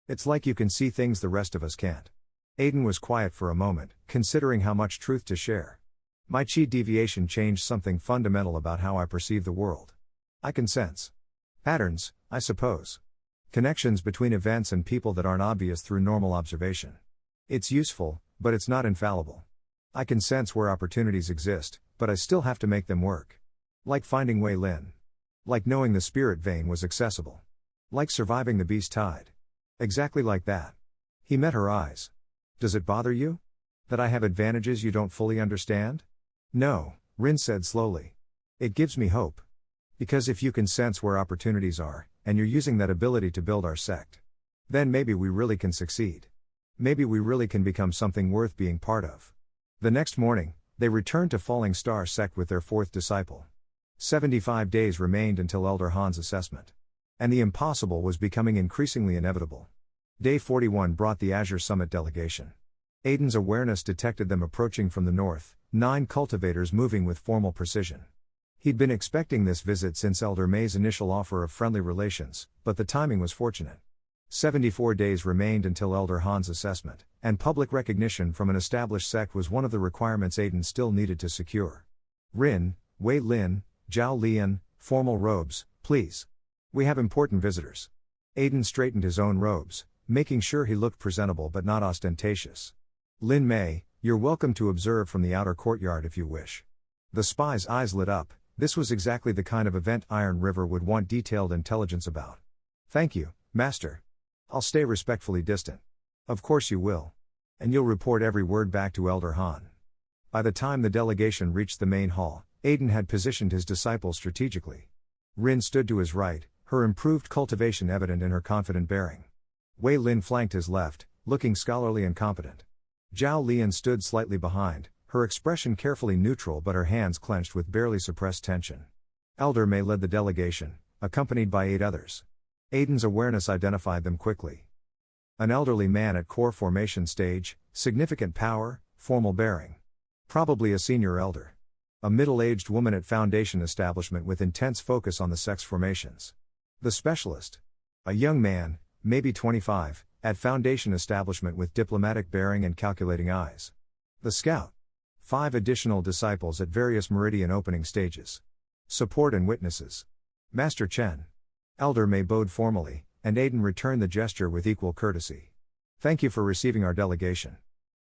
Speaker 1: It's like you can see things the rest of us can't." Aiden was quiet for a moment, considering how much truth to share. "My chi deviation changed something fundamental about how I perceive the world. I can sense patterns, I suppose. Connections between events and people that aren't obvious through normal observation. It's useful, but it's not infallible. I can sense where opportunities exist, but I still have to make them work. Like finding Wei Lin. Like knowing the spirit vein was accessible. Like surviving the beast tide. Exactly like that." He met her eyes. "Does it bother you? That I have advantages you don't fully understand?" "No," Rin said slowly. "It gives me hope. Because if you can sense where opportunities are, and you're using that ability to build our sect, then maybe we really can succeed. Maybe we really can become something worth being part of." The next morning, they returned to Falling Star Sect with their 4th disciple. 75 days remained until Elder Han's assessment. And the impossible was becoming increasingly inevitable. Day 41 brought the Azure Summit delegation. Aiden's awareness detected them approaching from the north, 9 cultivators moving with formal precision. He'd been expecting this visit since Elder May's initial offer of friendly relations, but the timing was fortunate. 74 days remained until Elder Han's assessment, and public recognition from an established sect was one of the requirements Aiden still needed to secure. "Rin, Wei Lin, Zhao Lian, formal robes, please. We have important visitors." Aiden straightened his own robes, making sure he looked presentable but not ostentatious. "Lin Mei, you're welcome to observe from the outer courtyard if you wish." The spy's eyes lit up. This was exactly the kind of event Iron River would want detailed intelligence about. Thank you, Master. I'll stay respectfully distant. Of course you will. And you'll report every word back to Elder Han. By the time the delegation reached the main hall, Aiden had positioned his disciples strategically. Rin stood to his right, her improved cultivation evident in her confident bearing. Wei Lin flanked his left, looking scholarly and competent. Zhao Lian stood slightly behind, her expression carefully neutral but her hands clenched with barely suppressed tension. Elder Mei led the delegation, accompanied by 8 others. Aiden's awareness identified them quickly. An elderly man at core formation stage, significant power, formal bearing. Probably a senior elder. A middle-aged woman at foundation establishment with intense focus on the sex formations. The specialist. A young man, maybe 25, at foundation establishment with diplomatic bearing and calculating eyes. The scout. 5 additional disciples at various meridian opening stages. Support and witnesses. Master Chen. Elder Mei bowed formally, and Aiden returned the gesture with equal courtesy. Thank you for receiving our delegation.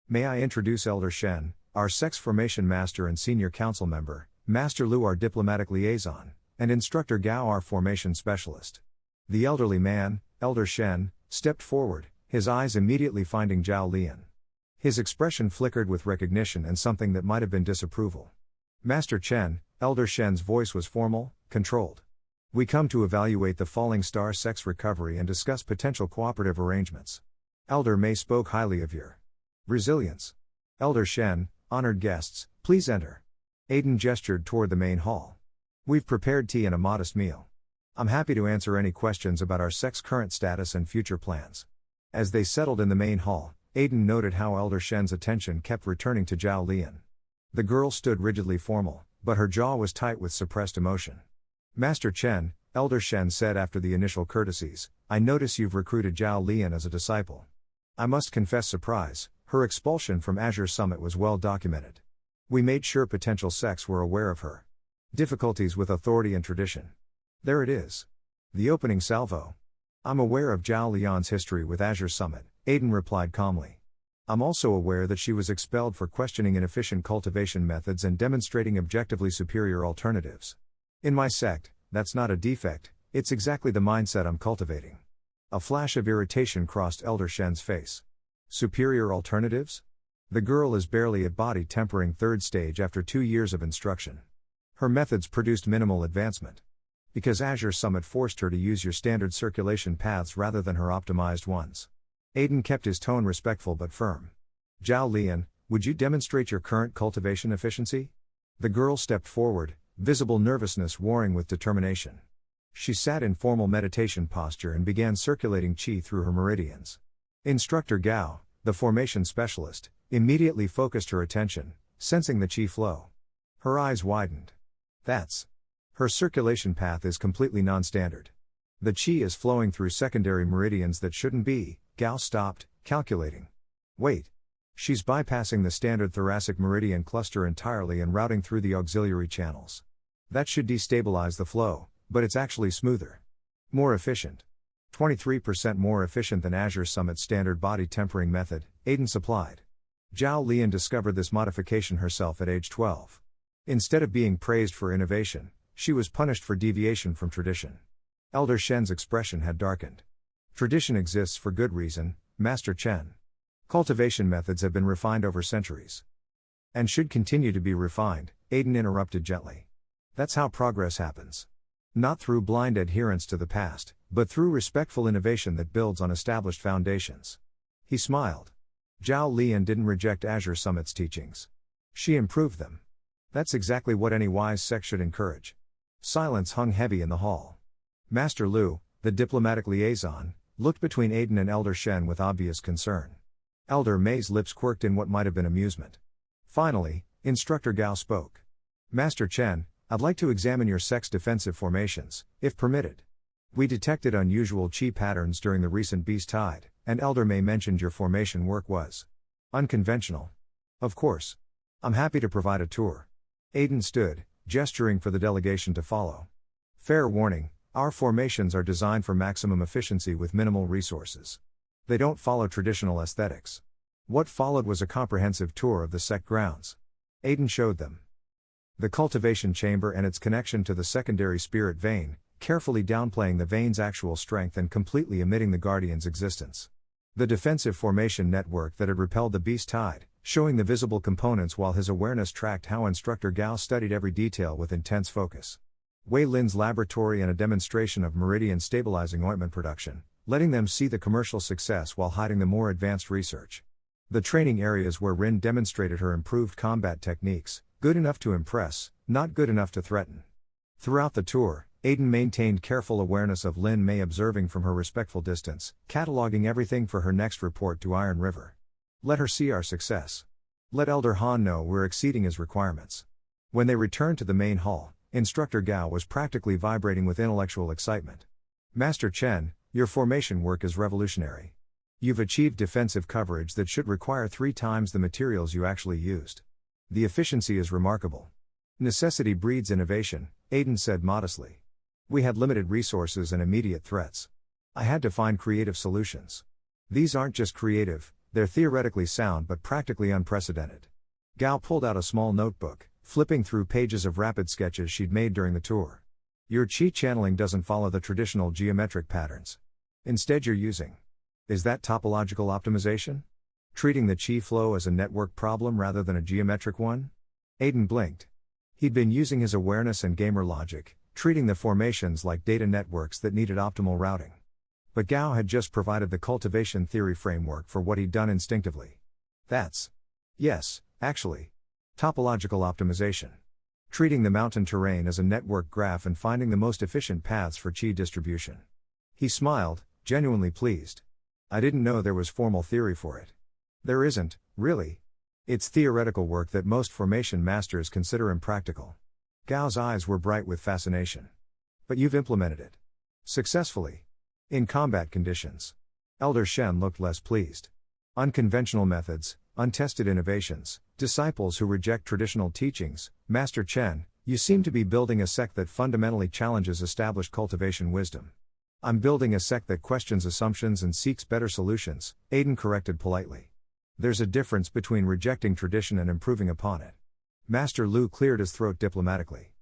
Speaker 1: May I introduce Elder Shen, our sex formation master and senior council member, Master Lu our diplomatic liaison, and Instructor Gao our formation specialist. The elderly man, Elder Shen, stepped forward, his eyes immediately finding Zhao Lian. His expression flickered with recognition and something that might have been disapproval. Master Chen, Elder Shen's voice was formal, controlled. We come to evaluate the Falling Star sex recovery and discuss potential cooperative arrangements. Elder Mei spoke highly of your resilience. Elder Shen, honored guests, please enter. Aiden gestured toward the main hall. We've prepared tea and a modest meal. I'm happy to answer any questions about our sect's current status and future plans. As they settled in the main hall, Aiden noted how Elder Shen's attention kept returning to Zhao Lian. The girl stood rigidly formal, but her jaw was tight with suppressed emotion. Master Chen, Elder Shen said after the initial courtesies, I notice you've recruited Zhao Lian as a disciple. I must confess surprise, her expulsion from Azure Summit was well documented. We made sure potential sects were aware of her difficulties with authority and tradition. There it is. The opening salvo. I'm aware of Zhao Lian's history with Azure Summit, Aiden replied calmly. I'm also aware that she was expelled for questioning inefficient cultivation methods and demonstrating objectively superior alternatives. In my sect, that's not a defect, it's exactly the mindset I'm cultivating. A flash of irritation crossed Elder Shen's face. Superior alternatives? The girl is barely at body tempering 3rd stage after 2 years of instruction. Her methods produced minimal advancement. Because Azure Summit forced her to use your standard circulation paths rather than her optimized ones. Aiden kept his tone respectful but firm. Zhao Lian, would you demonstrate your current cultivation efficiency? The girl stepped forward, visible nervousness warring with determination. She sat in formal meditation posture and began circulating qi through her meridians. Instructor Gao, the formation specialist, immediately focused her attention, sensing the qi flow. Her eyes widened. Her circulation path is completely non-standard. The qi is flowing through secondary meridians that shouldn't be. Gao stopped, calculating. Wait. She's bypassing the standard thoracic meridian cluster entirely and routing through the auxiliary channels. That should destabilize the flow, but it's actually smoother. More efficient. 23% more efficient than Azure Summit's standard body tempering method, Aiden supplied. Zhao Lian discovered this modification herself at age 12. Instead of being praised for innovation, she was punished for deviation from tradition. Elder Shen's expression had darkened. Tradition exists for good reason, Master Chen. Cultivation methods have been refined over centuries. And should continue to be refined, Aiden interrupted gently. That's how progress happens. Not through blind adherence to the past, but through respectful innovation that builds on established foundations. He smiled. Zhao Lian didn't reject Azure Summit's teachings. She improved them. That's exactly what any wise sect should encourage. Silence hung heavy in the hall. Master Lu, the diplomatic liaison, looked between Aiden and Elder Shen with obvious concern. Elder Mei's lips quirked in what might have been amusement. Finally, Instructor Gao spoke. Master Chen, I'd like to examine your sect's defensive formations, if permitted. We detected unusual qi patterns during the recent Beast Tide, and Elder Mei mentioned your formation work was unconventional. Of course. I'm happy to provide a tour. Aiden stood, gesturing for the delegation to follow. Fair warning, our formations are designed for maximum efficiency with minimal resources. They don't follow traditional aesthetics. What followed was a comprehensive tour of the sect grounds. Aiden showed them The cultivation chamber and its connection to the secondary spirit vein, carefully downplaying the vein's actual strength and completely omitting the guardian's existence. The defensive formation network that had repelled the beast tide, showing the visible components while his awareness tracked how Instructor Gao studied every detail with intense focus. Wei Lin's laboratory and a demonstration of meridian stabilizing ointment production, letting them see the commercial success while hiding the more advanced research. The training areas where Rin demonstrated her improved combat techniques, good enough to impress, not good enough to threaten. Throughout the tour, Aiden maintained careful awareness of Lin Mei, observing from her respectful distance, cataloging everything for her next report to Iron River. Let her see our success. Let Elder Han know we're exceeding his requirements. When they returned to the main hall, Instructor Gao was practically vibrating with intellectual excitement. Master Chen, your formation work is revolutionary. You've achieved defensive coverage that should require 3 times the materials you actually used. The efficiency is remarkable. Necessity breeds innovation, Aiden said modestly. We had limited resources and immediate threats. I had to find creative solutions. These aren't just creative, they're theoretically sound but practically unprecedented. Gao pulled out a small notebook, flipping through pages of rapid sketches she'd made during the tour. Your chi channeling doesn't follow the traditional geometric patterns. Instead you're using. Is that topological optimization? Treating the chi flow as a network problem rather than a geometric one? Aiden blinked. He'd been using his awareness and gamer logic, treating the formations like data networks that needed optimal routing. But Gao had just provided the cultivation theory framework for what he'd done instinctively. That's. Yes, actually. Topological optimization. Treating the mountain terrain as a network graph and finding the most efficient paths for chi distribution. He smiled, genuinely pleased. I didn't know there was formal theory for it. There isn't, really. It's theoretical work that most formation masters consider impractical. Gao's eyes were bright with fascination. But you've implemented it. Successfully. In combat conditions. Elder Shen looked less pleased. Unconventional methods, untested innovations, disciples who reject traditional teachings. Master Chen, you seem to be building a sect that fundamentally challenges established cultivation wisdom. I'm building a sect that questions assumptions and seeks better solutions, Aiden corrected politely. There's a difference between rejecting tradition and improving upon it. Master Lu cleared his throat diplomatically.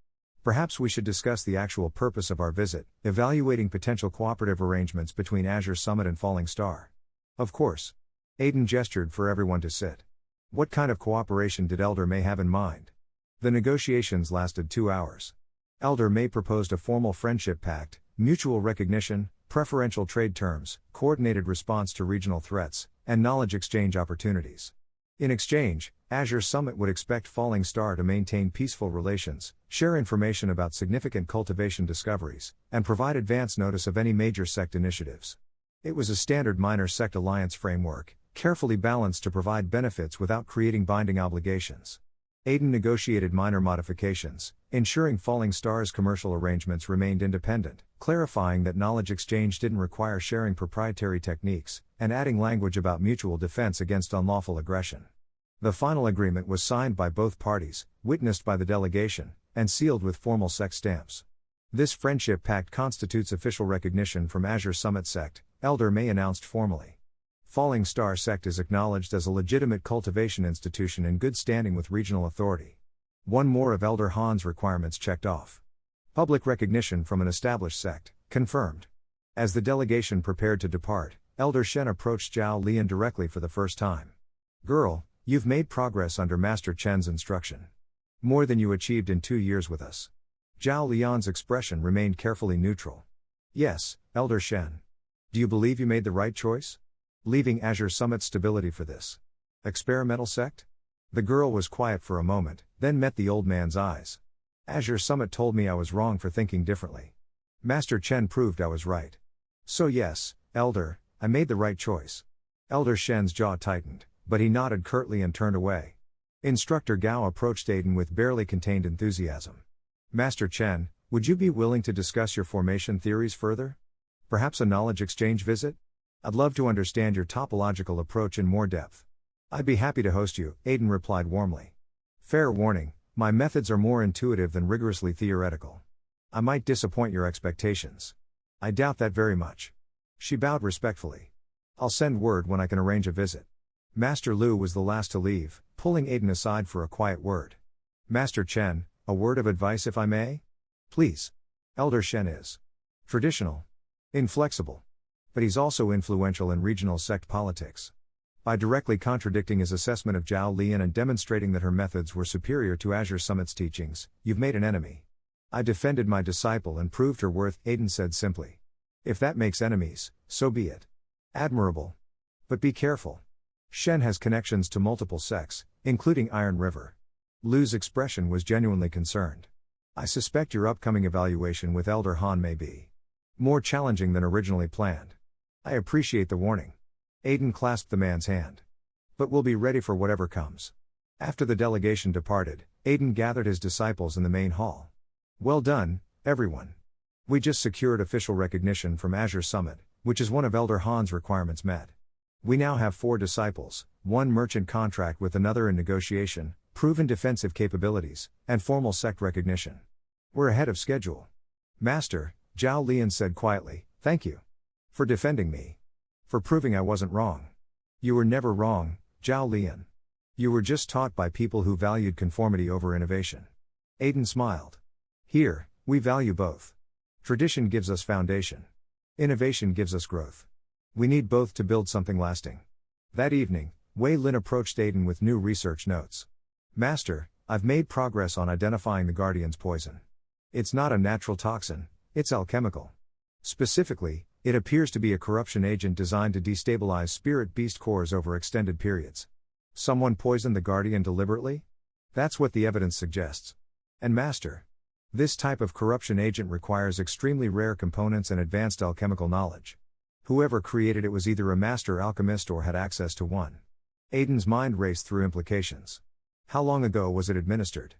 Speaker 1: Perhaps we should discuss the actual purpose of our visit, evaluating potential cooperative arrangements between Azure Summit and Falling Star. Of course. Aiden gestured for everyone to sit. What kind of cooperation did Elder Mei have in mind? The negotiations lasted 2 hours. Elder Mei proposed a formal friendship pact, mutual recognition, preferential trade terms, coordinated response to regional threats, and knowledge exchange opportunities. In exchange, Azure Summit would expect Falling Star to maintain peaceful relations, share information about significant cultivation discoveries, and provide advance notice of any major sect initiatives. It was a standard minor sect alliance framework, carefully balanced to provide benefits without creating binding obligations. Aiden negotiated minor modifications, ensuring Falling Star's commercial arrangements remained independent, clarifying that knowledge exchange didn't require sharing proprietary techniques, and adding language about mutual defense against unlawful aggression. The final agreement was signed by both parties, witnessed by the delegation, and sealed with formal sect stamps. This friendship pact constitutes official recognition from Azure Summit Sect, Elder Mei announced formally. Falling Star Sect is acknowledged as a legitimate cultivation institution in good standing with regional authority. One more of Elder Han's requirements checked off. Public recognition from an established sect, confirmed. As the delegation prepared to depart, Elder Shen approached Zhao Lian directly for the first time. Girl, you've made progress under Master Chen's instruction. More than you achieved in 2 years with us. Zhao Lian's expression remained carefully neutral. Yes, Elder Shen. Do you believe you made the right choice? Leaving Azure Summit's stability for this experimental sect? The girl was quiet for a moment, then met the old man's eyes. Azure Summit told me I was wrong for thinking differently. Master Chen proved I was right. So yes, Elder, I made the right choice. Elder Shen's jaw tightened, but he nodded curtly and turned away. Instructor Gao approached Aiden with barely contained enthusiasm. Master Chen, would you be willing to discuss your formation theories further? Perhaps a knowledge exchange visit? I'd love to understand your topological approach in more depth. I'd be happy to host you, Aiden replied warmly. Fair warning, my methods are more intuitive than rigorously theoretical. I might disappoint your expectations. I doubt that very much. She bowed respectfully. I'll send word when I can arrange a visit. Master Lu was the last to leave, pulling Aiden aside for a quiet word. Master Chen, a word of advice if I may? Please. Elder Shen is traditional, inflexible. But he's also influential in regional sect politics. By directly contradicting his assessment of Zhao Lian and demonstrating that her methods were superior to Azure Summit's teachings, you've made an enemy. I defended my disciple and proved her worth, Aiden said simply. If that makes enemies, so be it. Admirable. But be careful. Shen has connections to multiple sects, including Iron River. Lu's expression was genuinely concerned. I suspect your upcoming evaluation with Elder Han may be more challenging than originally planned. I appreciate the warning. Aiden clasped the man's hand. But we'll be ready for whatever comes. After the delegation departed, Aiden gathered his disciples in the main hall. Well done, everyone. We just secured official recognition from Azure Summit, which is one of Elder Han's requirements met. We now have 4 disciples, 1 merchant contract with another in negotiation, proven defensive capabilities, and formal sect recognition. We're ahead of schedule. Master, Zhao Lian said quietly, thank you. For defending me. For proving I wasn't wrong. You were never wrong, Zhao Lian. You were just taught by people who valued conformity over innovation. Aiden smiled. Here, we value both. Tradition gives us foundation. Innovation gives us growth. We need both to build something lasting. That evening, Wei Lin approached Aiden with new research notes. Master, I've made progress on identifying the Guardian's poison. It's not a natural toxin, it's alchemical. Specifically, it appears to be a corruption agent designed to destabilize spirit beast cores over extended periods. Someone poisoned the Guardian deliberately? That's what the evidence suggests. And Master, this type of corruption agent requires extremely rare components and advanced alchemical knowledge. Whoever created it was either a master alchemist or had access to one. Aiden's mind raced through implications. How long ago was it administered?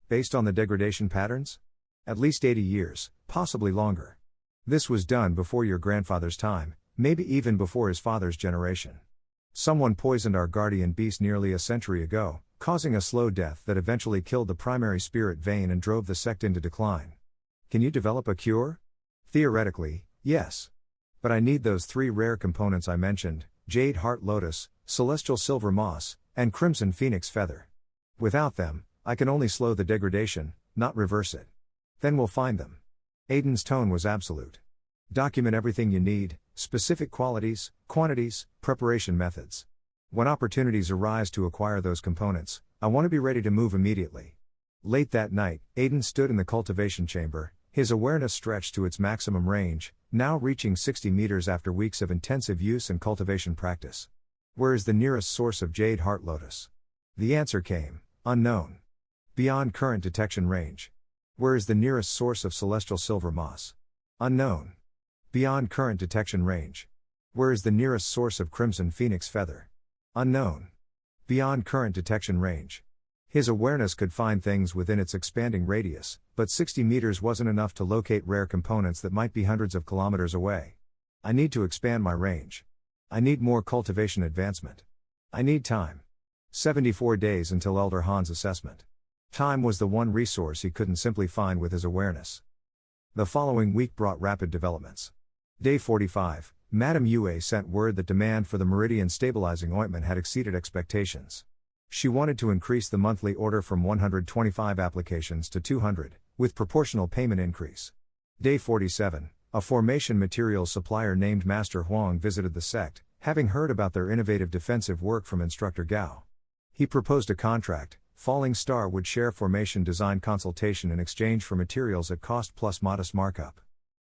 Speaker 1: Based on the degradation patterns? At least 80 years, possibly longer. This was done before your grandfather's time, maybe even before his father's generation. Someone poisoned our guardian beast nearly a century ago, causing a slow death that eventually killed the primary spirit vein and drove the sect into decline. Can you develop a cure? Theoretically, yes. But I need those 3 rare components I mentioned, Jade Heart Lotus, Celestial Silver Moss, and Crimson Phoenix Feather. Without them, I can only slow the degradation, not reverse it. Then we'll find them. Aiden's tone was absolute. Document everything you need, specific qualities, quantities, preparation methods. When opportunities arise to acquire those components, I want to be ready to move immediately. Late that night, Aiden stood in the cultivation chamber, his awareness stretched to its maximum range, now reaching 60 meters after weeks of intensive use and cultivation practice. Where is the nearest source of Jade Heart Lotus? The answer came, unknown. Beyond current detection range. Where is the nearest source of Celestial Silver Moss? Unknown. Beyond current detection range. Where is the nearest source of Crimson Phoenix Feather? Unknown. Beyond current detection range. His awareness could find things within its expanding radius, but 60 meters wasn't enough to locate rare components that might be hundreds of kilometers away. I need to expand my range. I need more cultivation advancement. I need time. 74 days until Elder Han's assessment. Time was the one resource he couldn't simply find with his awareness. The following week brought rapid developments. Day 45, Madame Yue sent word that demand for the Meridian Stabilizing Ointment had exceeded expectations. She wanted to increase the monthly order from 125 applications to 200, with proportional payment increase. Day 47, a formation materials supplier named Master Huang visited the sect, having heard about their innovative defensive work from Instructor Gao. He proposed a contract. Falling Star would share formation design consultation in exchange for materials at cost plus modest markup.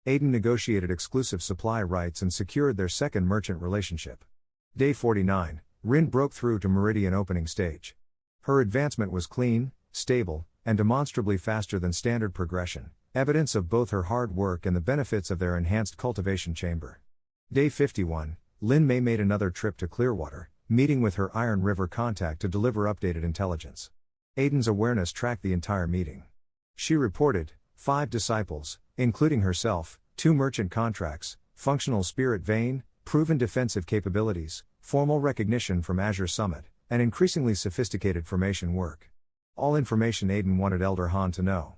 Speaker 1: Aiden negotiated exclusive supply rights and secured their second merchant relationship. Day 49, Rin broke through to Meridian opening stage. Her advancement was clean, stable, and demonstrably faster than standard progression, evidence of both her hard work and the benefits of their enhanced cultivation chamber. Day 51, Lin Mei made another trip to Clearwater, meeting with her Iron River contact to deliver updated intelligence. Aiden's awareness tracked the entire meeting. She reported, 5 disciples, including herself, 2 merchant contracts, functional spirit vein, proven defensive capabilities, formal recognition from Azure Summit, and increasingly sophisticated formation work. All information Aiden wanted Elder Han to know.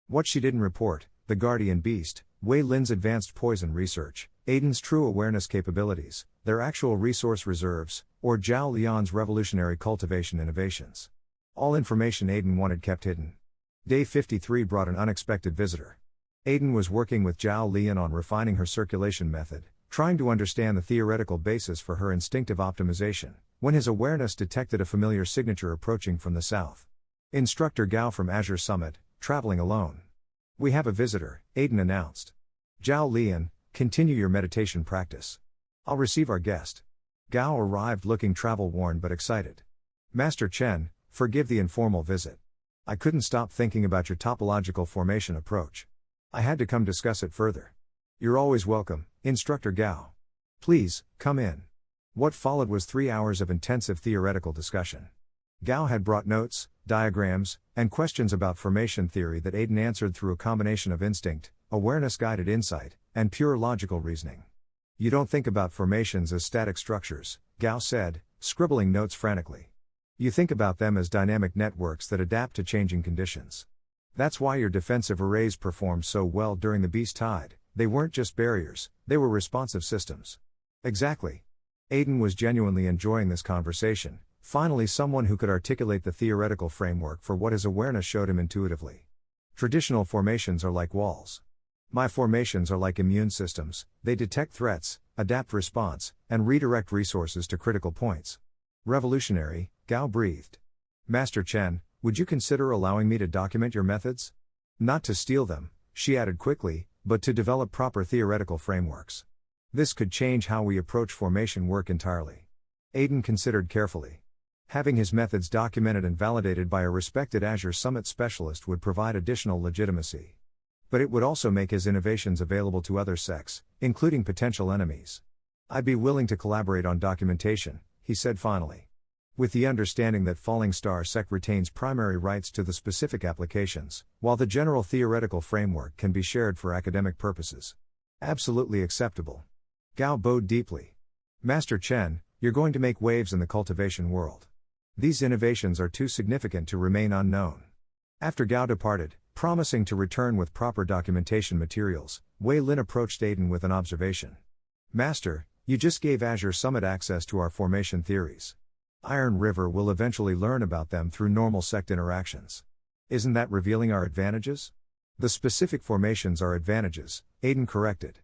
Speaker 1: What she didn't report, the Guardian Beast, Wei Lin's advanced poison research, Aiden's true awareness capabilities, their actual resource reserves, or Zhao Lian's revolutionary cultivation innovations. All information Aiden wanted kept hidden. Day 53 brought an unexpected visitor. Aiden was working with Zhao Lian on refining her circulation method, trying to understand the theoretical basis for her instinctive optimization, when his awareness detected a familiar signature approaching from the south. Instructor Gao from Azure Summit, traveling alone. "We have a visitor," Aiden announced. "Zhao Lian, continue your meditation practice. I'll receive our guest." Gao arrived looking travel-worn but excited. "Master Chen, forgive the informal visit. I couldn't stop thinking about your topological formation approach. I had to come discuss it further." "You're always welcome, Instructor Gao. Please, come in." What followed was 3 hours of intensive theoretical discussion. Gao had brought notes, diagrams, and questions about formation theory that Aiden answered through a combination of instinct, awareness-guided insight, and pure logical reasoning. "You don't think about formations as static structures," Gao said, scribbling notes frantically. "You think about them as dynamic networks that adapt to changing conditions. That's why your defensive arrays performed so well during the Beast Tide. They weren't just barriers, they were responsive systems." "Exactly." Aiden was genuinely enjoying this conversation, finally someone who could articulate the theoretical framework for what his awareness showed him intuitively. "Traditional formations are like walls. My formations are like immune systems, they detect threats, adapt response, and redirect resources to critical points." "Revolutionary," Gao breathed. "Master Chen, would you consider allowing me to document your methods? Not to steal them," she added quickly, "but to develop proper theoretical frameworks. This could change how we approach formation work entirely." Aiden considered carefully. Having his methods documented and validated by a respected Azure Summit specialist would provide additional legitimacy. But it would also make his innovations available to other sects, including potential enemies. "I'd be willing to collaborate on documentation," he said finally. "With the understanding that Falling Star Sect retains primary rights to the specific applications, while the general theoretical framework can be shared for academic purposes." "Absolutely acceptable." Gao bowed deeply. "Master Chen, you're going to make waves in the cultivation world. These innovations are too significant to remain unknown." After Gao departed, promising to return with proper documentation materials, Wei Lin approached Aiden with an observation. "Master, you just gave Azure Summit access to our formation theories. Iron River will eventually learn about them through normal sect interactions. Isn't that revealing our advantages?" "The specific formations are advantages," Aiden corrected.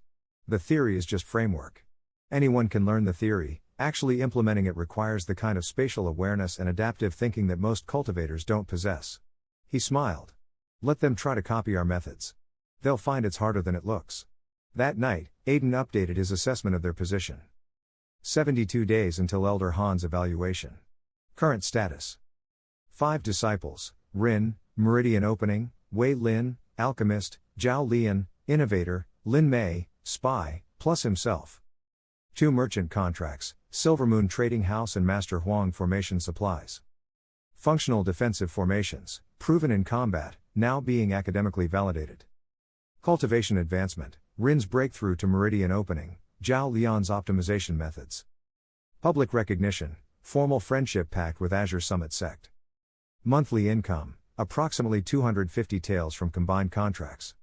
Speaker 1: "The theory is just framework. Anyone can learn the theory, actually implementing it requires the kind of spatial awareness and adaptive thinking that most cultivators don't possess." He smiled. "Let them try to copy our methods. They'll find it's harder than it looks." That night, Aiden updated his assessment of their position. 72 days until Elder Han's evaluation. Current status. 5 disciples, Rin, Meridian Opening, Wei Lin, Alchemist, Zhao Lian, Innovator, Lin Mei, Spy, plus himself. 2 merchant contracts, Silvermoon Trading House and Master Huang Formation Supplies. Functional defensive formations, proven in combat, now being academically validated. Cultivation advancement, Rin's breakthrough to Meridian Opening, Zhao Lian's optimization methods. Public recognition, formal friendship pact with Azure Summit Sect. Monthly income, approximately 250 taels from combined contracts.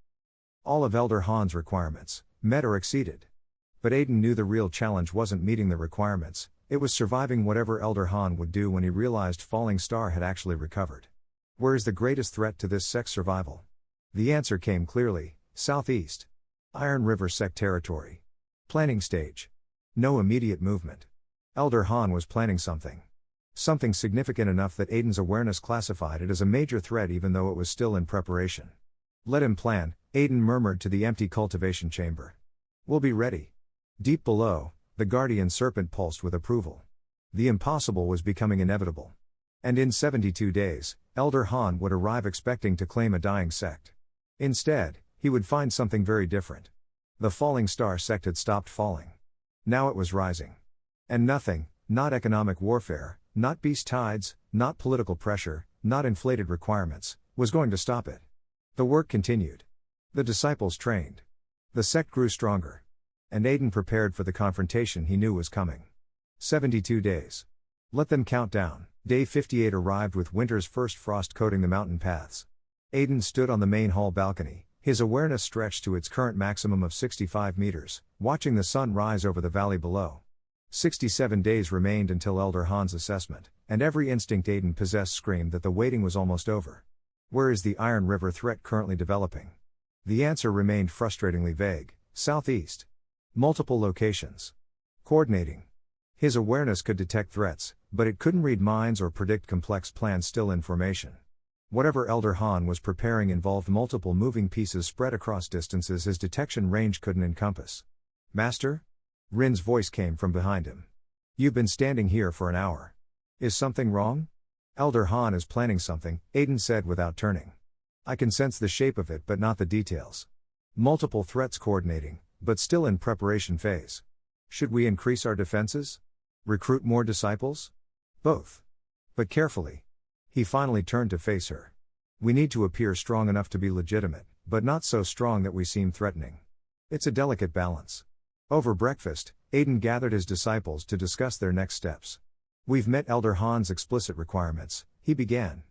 Speaker 1: All of Elder Han's requirements, met or exceeded. But Aiden knew the real challenge wasn't meeting the requirements, it was surviving whatever Elder Han would do when he realized Falling Star had actually recovered. Where is the greatest threat to this sect's survival? The answer came clearly: southeast. Iron River Sect territory. Planning stage. No immediate movement. Elder Han was planning something. Something significant enough that Aiden's awareness classified it as a major threat even though it was still in preparation. "Let him plan," Aiden murmured to the empty cultivation chamber. "We'll be ready." Deep below, the guardian serpent pulsed with approval. The impossible was becoming inevitable. And in 72 days, Elder Han would arrive expecting to claim a dying sect. Instead, he would find something very different. The Falling Star Sect had stopped falling. Now it was rising. And nothing, not economic warfare, not beast tides, not political pressure, not inflated requirements, was going to stop it. The work continued. The disciples trained. The sect grew stronger. And Aiden prepared for the confrontation he knew was coming. 72 days. Let them count down. Day 58 arrived with winter's first frost coating the mountain paths. Aiden stood on the main hall balcony, his awareness stretched to its current maximum of 65 meters, watching the sun rise over the valley below. 67 days remained until Elder Han's assessment, and every instinct Aiden possessed screamed that the waiting was almost over. Where is the Iron River threat currently developing? The answer remained frustratingly vague. Southeast. Multiple locations. Coordinating. His awareness could detect threats, but it couldn't read minds or predict complex plans still in formation. Whatever Elder Han was preparing involved multiple moving pieces spread across distances his detection range couldn't encompass. Master? Rin's voice came from behind him. You've been standing here for an hour. Is something wrong? Elder Han is planning something, Aiden said without turning. I can sense the shape of it but not the details. Multiple threats coordinating, but still in preparation phase. Should we increase our defenses? Recruit more disciples? Both. But carefully. He finally turned to face her. We need to appear strong enough to be legitimate, but not so strong that we seem threatening. It's a delicate balance. Over breakfast, Aiden gathered his disciples to discuss their next steps. We've met Elder Han's explicit requirements, he began.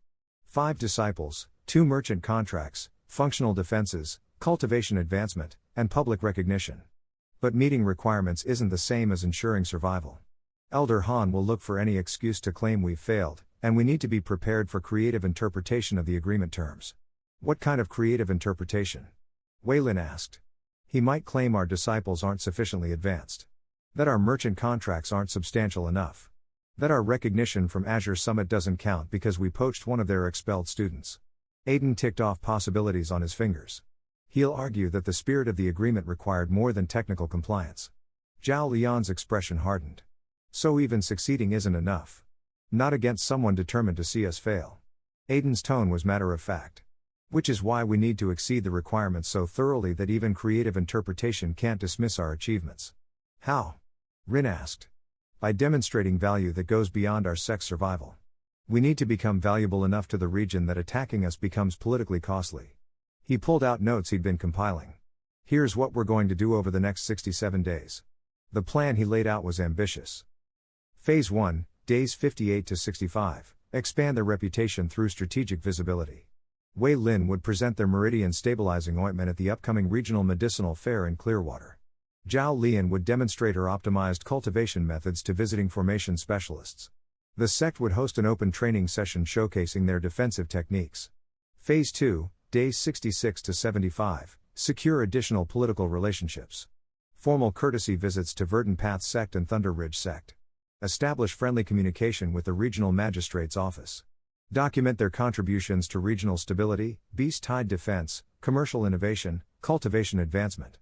Speaker 1: 5 disciples, 2 merchant contracts, functional defenses, cultivation advancement, and public recognition. But meeting requirements isn't the same as ensuring survival. Elder Han will look for any excuse to claim we've failed, and we need to be prepared for creative interpretation of the agreement terms. What kind of creative interpretation? Wei Lin asked. He might claim our disciples aren't sufficiently advanced. That our merchant contracts aren't substantial enough. That our recognition from Azure Summit doesn't count because we poached one of their expelled students. Aiden ticked off possibilities on his fingers. He'll argue that the spirit of the agreement required more than technical compliance. Zhao Lian's expression hardened. So even succeeding isn't enough. Not against someone determined to see us fail. Aiden's tone was matter of fact. Which is why we need to exceed the requirements so thoroughly that even creative interpretation can't dismiss our achievements. How? Rin asked. By demonstrating value that goes beyond our sect's survival. We need to become valuable enough to the region that attacking us becomes politically costly. He pulled out notes he'd been compiling. Here's what we're going to do over the next 67 days. The plan he laid out was ambitious. Phase 1, days 58 to 65, expand their reputation through strategic visibility. Wei Lin would present their meridian stabilizing ointment at the upcoming regional medicinal fair in Clearwater. Zhao Lian would demonstrate her optimized cultivation methods to visiting formation specialists. The sect would host an open training session showcasing their defensive techniques. Phase 2, days 66 to 75, secure additional political relationships. Formal courtesy visits to Verdant Path Sect and Thunder Ridge Sect. Establish friendly communication with the regional magistrate's office. Document their contributions to regional stability, beast-tide defense, commercial innovation, cultivation advancement.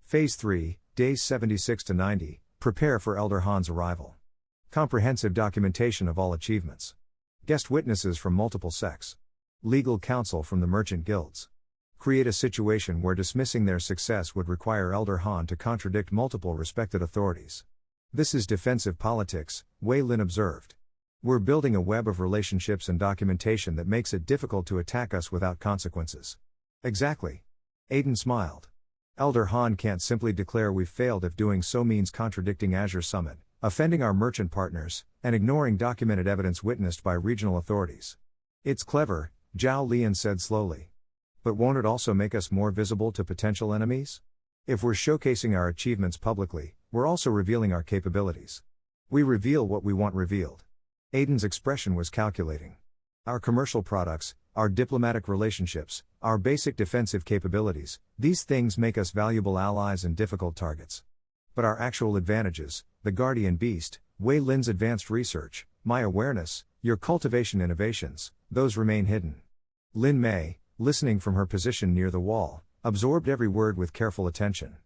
Speaker 1: Phase 3, days 76 to 90, prepare for Elder Han's arrival. Comprehensive documentation of all achievements. Guest witnesses from multiple sects. Legal counsel from the merchant guilds. Create a situation where dismissing their success would require Elder Han to contradict multiple respected authorities. This is defensive politics, Wei Lin observed. We're building a web of relationships and documentation that makes it difficult to attack us without consequences. Exactly. Aiden smiled. Elder Han can't simply declare we've failed if doing so means contradicting Azure Summit, offending our merchant partners, and ignoring documented evidence witnessed by regional authorities. It's clever, Zhao Lian said slowly. But won't it also make us more visible to potential enemies? If we're showcasing our achievements publicly, we're also revealing our capabilities. We reveal what we want revealed. Aiden's expression was calculating. Our commercial products, our diplomatic relationships, our basic defensive capabilities, these things make us valuable allies and difficult targets. But our actual advantages, the guardian beast, Wei Lin's advanced research, my awareness, your cultivation innovations, those remain hidden. Lin Mei, listening from her position near the wall, absorbed every word with careful attention.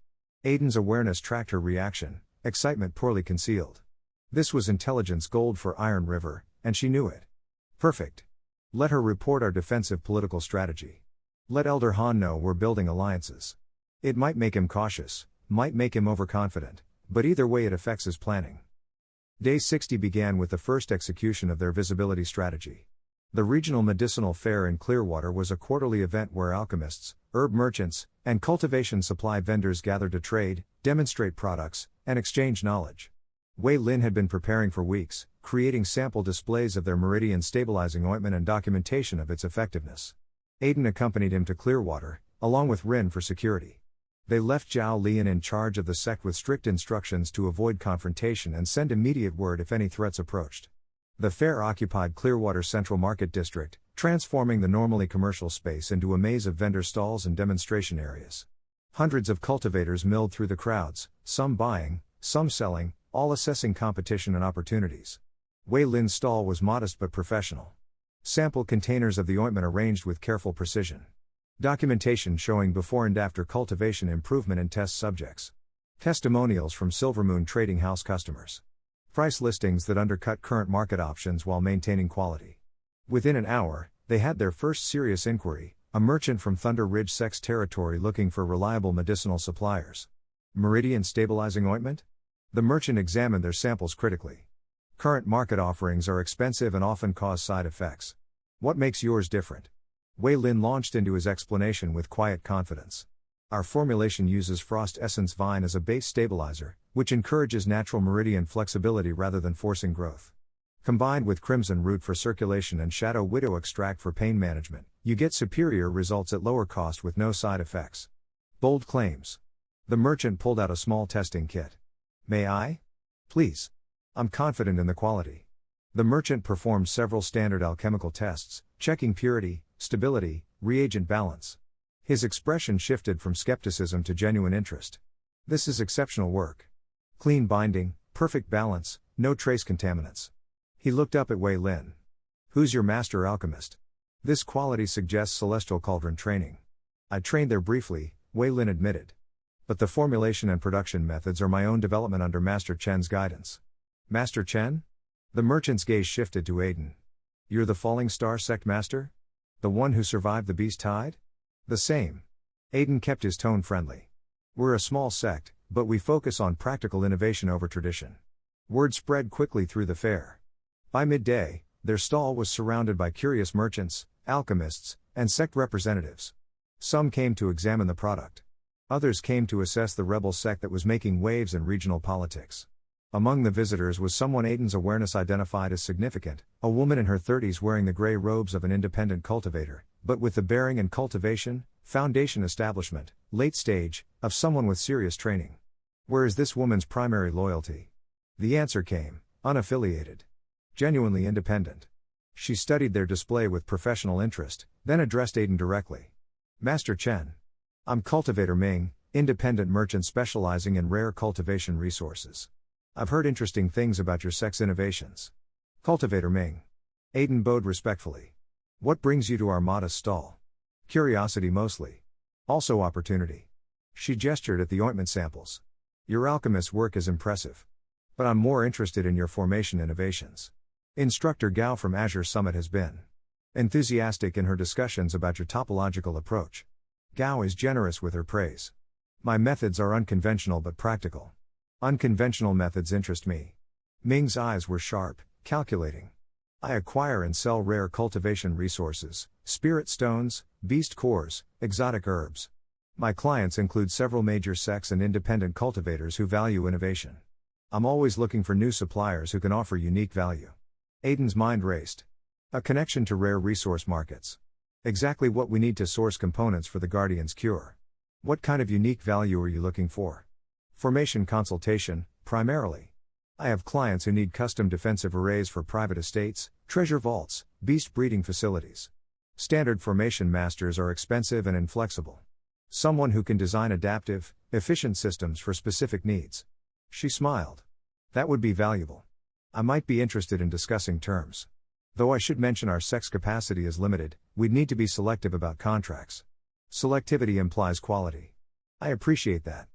Speaker 1: Aiden's awareness tracked her reaction, excitement poorly concealed. This was intelligence gold for Iron River, and she knew it. Perfect. Let her report our defensive political strategy. Let Elder Han know we're building alliances. It might make him cautious, might make him overconfident, but either way it affects his planning. Day 60 began with the first execution of their visibility strategy. The regional medicinal fair in Clearwater was a quarterly event where alchemists, herb merchants, and cultivation supply vendors gathered to trade, demonstrate products, and exchange knowledge. Wei Lin had been preparing for weeks, creating sample displays of their meridian stabilizing ointment and documentation of its effectiveness. Aiden accompanied him to Clearwater, along with Rin for security. They left Zhao Lian in charge of the sect with strict instructions to avoid confrontation and send immediate word if any threats approached. The fair occupied Clearwater Central Market District, transforming the normally commercial space into a maze of vendor stalls and demonstration areas. Hundreds of cultivators milled through the crowds, some buying, some selling, all assessing competition and opportunities. Wei Lin's stall was modest but professional. Sample containers of the ointment arranged with careful precision. Documentation showing before and after cultivation improvement in test subjects. Testimonials from Silvermoon Trading House customers. Price listings that undercut current market options while maintaining quality. Within an hour, they had their first serious inquiry, a merchant from Thunder Ridge Sect's territory looking for reliable medicinal suppliers. Meridian stabilizing ointment? The merchant examined their samples critically. Current market offerings are expensive and often cause side effects. What makes yours different? Wei Lin launched into his explanation with quiet confidence. Our formulation uses frost essence vine as a base stabilizer, which encourages natural meridian flexibility rather than forcing growth. Combined with crimson root for circulation and shadow widow extract for pain management, you get superior results at lower cost with no side effects. Bold claims. The merchant pulled out a small testing kit. May I? Please. I'm confident in the quality. The merchant performed several standard alchemical tests, checking purity, stability, reagent balance. His expression shifted from skepticism to genuine interest. This is exceptional work. Clean binding, perfect balance, no trace contaminants. He looked up at Wei Lin. Who's your master alchemist? This quality suggests Celestial Cauldron training. I trained there briefly, Wei Lin admitted. But the formulation and production methods are my own development under Master Chen's guidance. Master Chen? The merchant's gaze shifted to Aiden. You're the Falling Star Sect Master? The one who survived the Beast Tide? The same. Aiden kept his tone friendly. We're a small sect, but we focus on practical innovation over tradition. Word spread quickly through the fair. By midday, their stall was surrounded by curious merchants, alchemists, and sect representatives. Some came to examine the product. Others came to assess the rebel sect that was making waves in regional politics. Among the visitors was someone Aiden's awareness identified as significant, a woman in her 30s wearing the gray robes of an independent cultivator, but with the bearing and cultivation, foundation establishment, late stage, of someone with serious training. Where is this woman's primary loyalty? The answer came, unaffiliated. Genuinely independent. She studied their display with professional interest, then addressed Aiden directly. Master Chen. I'm Cultivator Ming, independent merchant specializing in rare cultivation resources. I've heard interesting things about your sect's innovations. Cultivator Ming. Aiden bowed respectfully. What brings you to our modest stall? Curiosity mostly. Also opportunity. She gestured at the ointment samples. Your alchemist's work is impressive. But I'm more interested in your formation innovations. Instructor Gao from Azure Summit has been enthusiastic in her discussions about your topological approach. Gao is generous with her praise. My methods are unconventional but practical. Unconventional methods interest me. Ming's eyes were sharp, calculating. I acquire and sell rare cultivation resources, spirit stones, beast cores, exotic herbs. My clients include several major sects and independent cultivators who value innovation. I'm always looking for new suppliers who can offer unique value. Aiden's mind raced. A connection to rare resource markets. Exactly what we need to source components for the Guardian's cure. What kind of unique value are you looking for? Formation consultation, primarily. I have clients who need custom defensive arrays for private estates, treasure vaults, beast breeding facilities. Standard formation masters are expensive and inflexible. Someone who can design adaptive, efficient systems for specific needs. She smiled. That would be valuable. I might be interested in discussing terms. Though I should mention our sect's capacity is limited, we'd need to be selective about contracts. Selectivity implies quality. I appreciate that.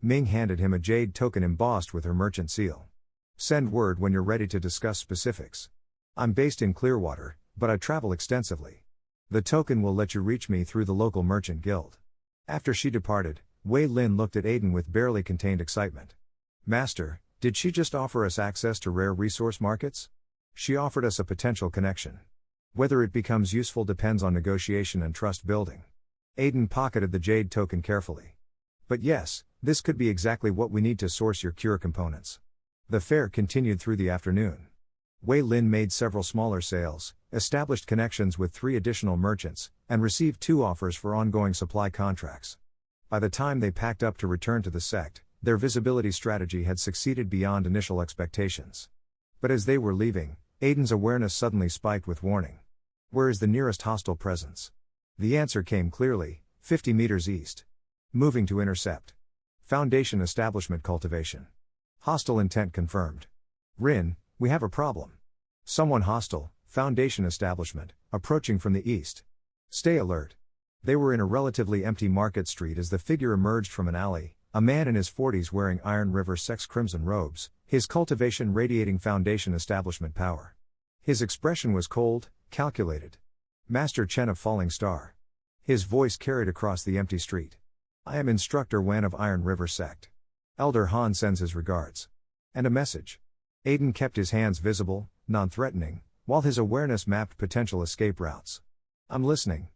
Speaker 1: Ming handed him a jade token embossed with her merchant seal. Send word when you're ready to discuss specifics. I'm based in Clearwater, but I travel extensively. The token will let you reach me through the local merchant guild. After she departed, Wei Lin looked at Aiden with barely contained excitement. Master, did she just offer us access to rare resource markets? She offered us a potential connection. Whether it becomes useful depends on negotiation and trust building. Aiden pocketed the jade token carefully. But yes, this could be exactly what we need to source your cure components. The fair continued through the afternoon. Wei Lin made several smaller sales, established connections with 3 additional merchants, and received 2 offers for ongoing supply contracts. By the time they packed up to return to the sect, their visibility strategy had succeeded beyond initial expectations. But as they were leaving, Aiden's awareness suddenly spiked with warning. Where is the nearest hostile presence? The answer came clearly, 50 meters east. Moving to intercept. Foundation establishment cultivation. Hostile intent confirmed. Rin, we have a problem. Someone hostile, Foundation establishment, approaching from the east. Stay alert. They were in a relatively empty market street as the figure emerged from an alley, a man in his 40s wearing Iron River Sect's crimson robes, his cultivation radiating Foundation establishment power. His expression was cold, calculated. Master Chen of Falling Star. His voice carried across the empty street. I am Instructor Wan of Iron River Sect. Elder Han sends his regards. And a message. Aiden kept his hands visible, non-threatening, while his awareness mapped potential escape routes. I'm listening.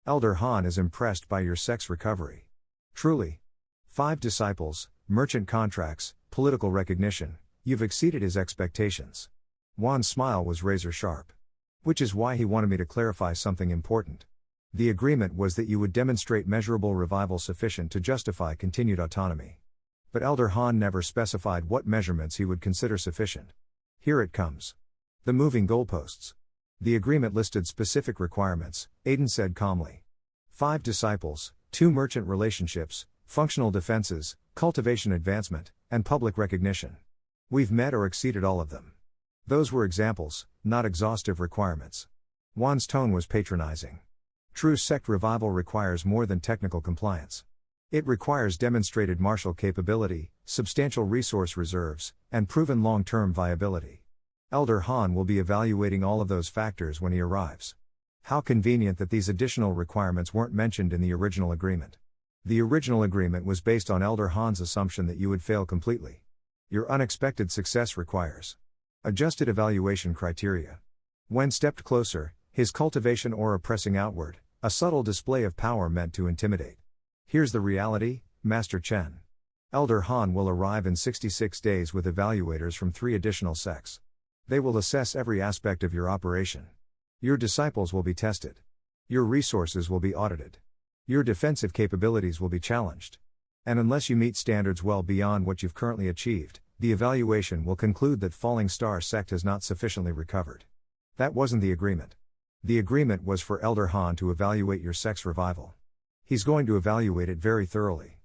Speaker 1: Elder Han is impressed by your sect's recovery. Truly. 5 disciples, merchant contracts, political recognition, you've exceeded his expectations. Wan's smile was razor sharp. Which is why he wanted me to clarify something important. The agreement was that you would demonstrate measurable revival sufficient to justify continued autonomy. But Elder Han never specified what measurements he would consider sufficient. Here it comes. The moving goalposts. The agreement listed specific requirements, Aiden said calmly. 5 disciples, 2 merchant relationships, functional defenses, cultivation advancement, and public recognition. We've met or exceeded all of them. Those were examples, not exhaustive requirements. Wan's tone was patronizing. True sect revival requires more than technical compliance. It requires demonstrated martial capability, substantial resource reserves, and proven long-term viability. Elder Han will be evaluating all of those factors when he arrives. How convenient that these additional requirements weren't mentioned in the original agreement. The original agreement was based on Elder Han's assumption that you would fail completely. Your unexpected success requires adjusted evaluation criteria. When stepped closer, his cultivation aura pressing outward, a subtle display of power meant to intimidate. Here's the reality, Master Chen. Elder Han will arrive in 66 days with evaluators from 3 additional sects. They will assess every aspect of your operation. Your disciples will be tested. Your resources will be audited. Your defensive capabilities will be challenged. And unless you meet standards well beyond what you've currently achieved, the evaluation will conclude that Falling Star Sect has not sufficiently recovered. That wasn't the agreement. The agreement was for Elder Han to evaluate your sect's revival. He's going to evaluate it very thoroughly.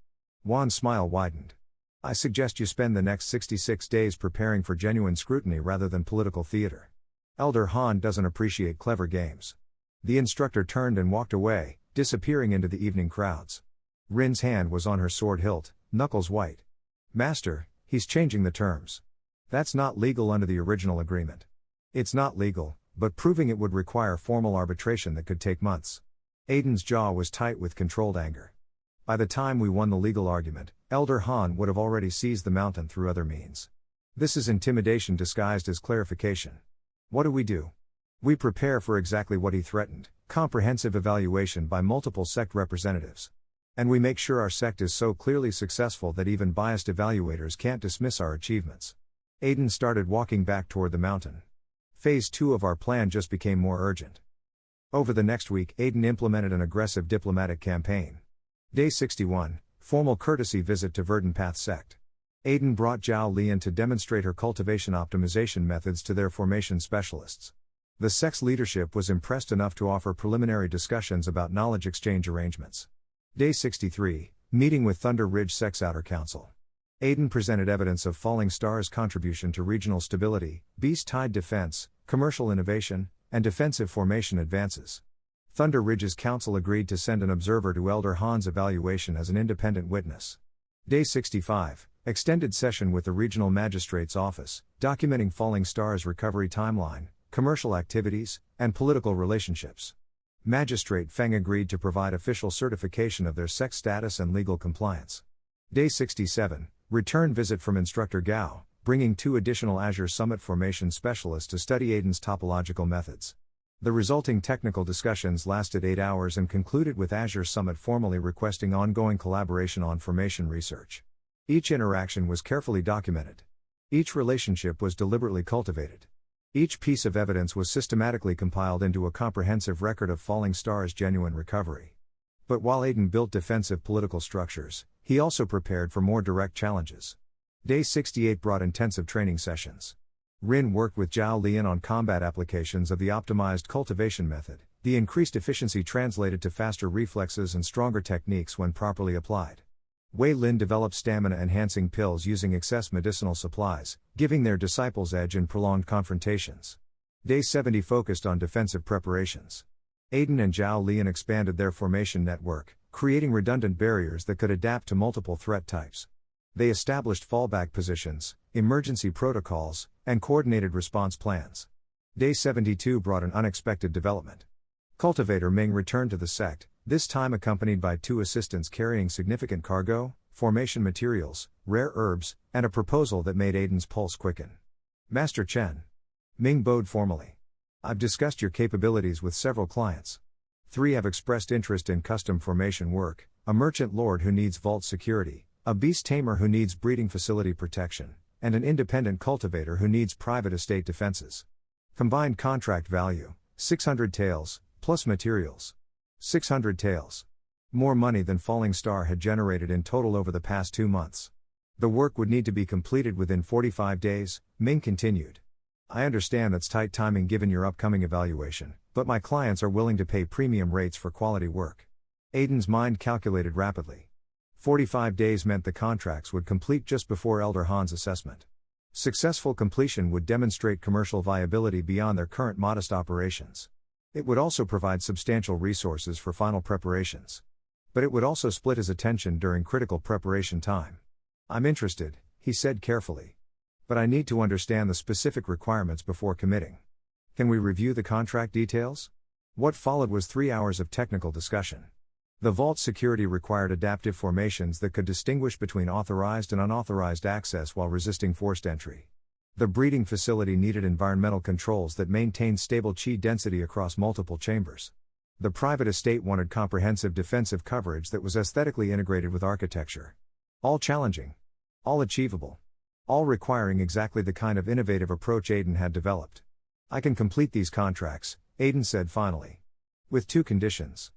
Speaker 1: Wan's smile widened. I suggest you spend the next 66 days preparing for genuine scrutiny rather than political theater. Elder Han doesn't appreciate clever games. The instructor turned and walked away, disappearing into the evening crowds. Rin's hand was on her sword hilt, knuckles white. Master, he's changing the terms. That's not legal under the original agreement. It's not legal, but proving it would require formal arbitration that could take months. Aiden's jaw was tight with controlled anger. By the time we won the legal argument, Elder Han would have already seized the mountain through other means. This is intimidation disguised as clarification. What do? We prepare for exactly what he threatened, comprehensive evaluation by multiple sect representatives. And we make sure our sect is so clearly successful that even biased evaluators can't dismiss our achievements. Aiden started walking back toward the mountain. Phase 2 of our plan just became more urgent. Over the next week, Aiden implemented an aggressive diplomatic campaign. Day 61, formal courtesy visit to Verdant Sect. Aiden brought Zhao Lian to demonstrate her cultivation optimization methods to their formation specialists. The sect's leadership was impressed enough to offer preliminary discussions about knowledge exchange arrangements. Day 63, meeting with Thunder Ridge Sect's Outer Council. Aiden presented evidence of Falling Star's contribution to regional stability, beast-tied defense, commercial innovation, and defensive formation advances. Thunder Ridge's council agreed to send an observer to Elder Han's evaluation as an independent witness. Day 65, extended session with the Regional Magistrate's Office, documenting Falling Star's recovery timeline, commercial activities, and political relationships. Magistrate Feng agreed to provide official certification of their sect status and legal compliance. Day 67, return visit from Instructor Gao, bringing 2 additional Azure Summit formation specialists to study Aiden's topological methods. The resulting technical discussions lasted 8 hours and concluded with Azure Summit formally requesting ongoing collaboration on formation research. Each interaction was carefully documented. Each relationship was deliberately cultivated. Each piece of evidence was systematically compiled into a comprehensive record of Falling Star's genuine recovery. But while Aiden built defensive political structures, he also prepared for more direct challenges. Day 68 brought intensive training sessions. Rin worked with Zhao Lian on combat applications of the optimized cultivation method. The increased efficiency translated to faster reflexes and stronger techniques when properly applied. Wei Lin developed stamina-enhancing pills using excess medicinal supplies, giving their disciples edge in prolonged confrontations. Day 70 focused on defensive preparations. Aiden and Zhao Lian expanded their formation network, creating redundant barriers that could adapt to multiple threat types. They established fallback positions, emergency protocols, and coordinated response plans. Day 72 brought an unexpected development. Cultivator Ming returned to the sect, this time accompanied by 2 assistants carrying significant cargo, formation materials, rare herbs, and a proposal that made Aiden's pulse quicken. Master Chen. Ming bowed formally. I've discussed your capabilities with several clients. 3 have expressed interest in custom formation work, a merchant lord who needs vault security, a beast tamer who needs breeding facility protection, and an independent cultivator who needs private estate defenses. Combined contract value, 600 taels, plus materials. 600 taels. More money than Falling Star had generated in total over the past 2 months. The work would need to be completed within 45 days, Ming continued. I understand that's tight timing given your upcoming evaluation, but my clients are willing to pay premium rates for quality work. Aiden's mind calculated rapidly. 45 days meant the contracts would complete just before Elder Han's assessment. Successful completion would demonstrate commercial viability beyond their current modest operations. It would also provide substantial resources for final preparations. But it would also split his attention during critical preparation time. I'm interested, he said carefully. But I need to understand the specific requirements before committing. Can we review the contract details? What followed was 3 hours of technical discussion. The vault security required adaptive formations that could distinguish between authorized and unauthorized access while resisting forced entry. The breeding facility needed environmental controls that maintained stable chi density across multiple chambers. The private estate wanted comprehensive defensive coverage that was aesthetically integrated with architecture. All challenging. All achievable. All requiring exactly the kind of innovative approach Aiden had developed. I can complete these contracts, Aiden said finally. With 2 conditions.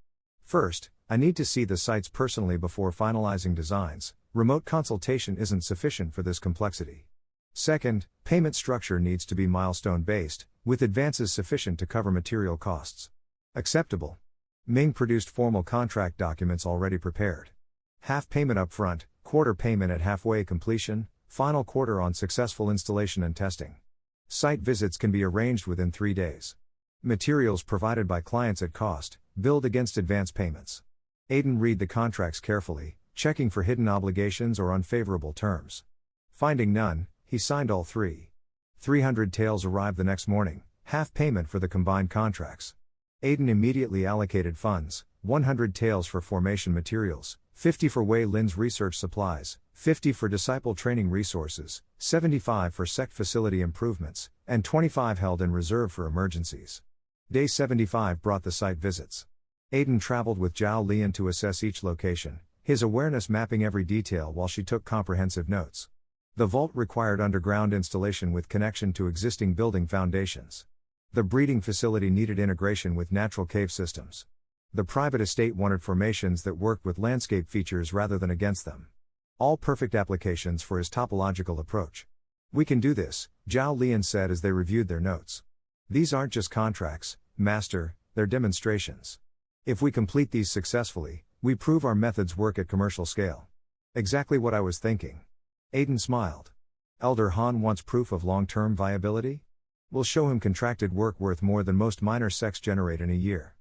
Speaker 1: First, I need to see the sites personally before finalizing designs. Remote consultation isn't sufficient for this complexity. Second, payment structure needs to be milestone-based, with advances sufficient to cover material costs. Acceptable. Ming produced formal contract documents already prepared. Half payment up front, quarter payment at halfway completion, final quarter on successful installation and testing. Site visits can be arranged within 3 days. Materials provided by clients at cost, billed against advance payments. Aiden read the contracts carefully, checking for hidden obligations or unfavorable terms. Finding none, he signed all 3. 300 taels arrived the next morning, half payment for the combined contracts. Aiden immediately allocated funds, 100 taels for formation materials, 50 for Wei Lin's research supplies, 50 for disciple training resources, 75 for sect facility improvements, and 25 held in reserve for emergencies. Day 75 brought the site visits. Aiden traveled with Zhao Lian to assess each location, his awareness mapping every detail while she took comprehensive notes. The vault required underground installation with connection to existing building foundations. The breeding facility needed integration with natural cave systems. The private estate wanted formations that worked with landscape features rather than against them. All perfect applications for his topological approach. We can do this, Zhao Lian said as they reviewed their notes. These aren't just contracts, Master, they're demonstrations. If we complete these successfully, we prove our methods work at commercial scale. Exactly what I was thinking. Aiden smiled. Elder Han wants proof of long-term viability? We'll show him contracted work worth more than most minor sects generate in a year.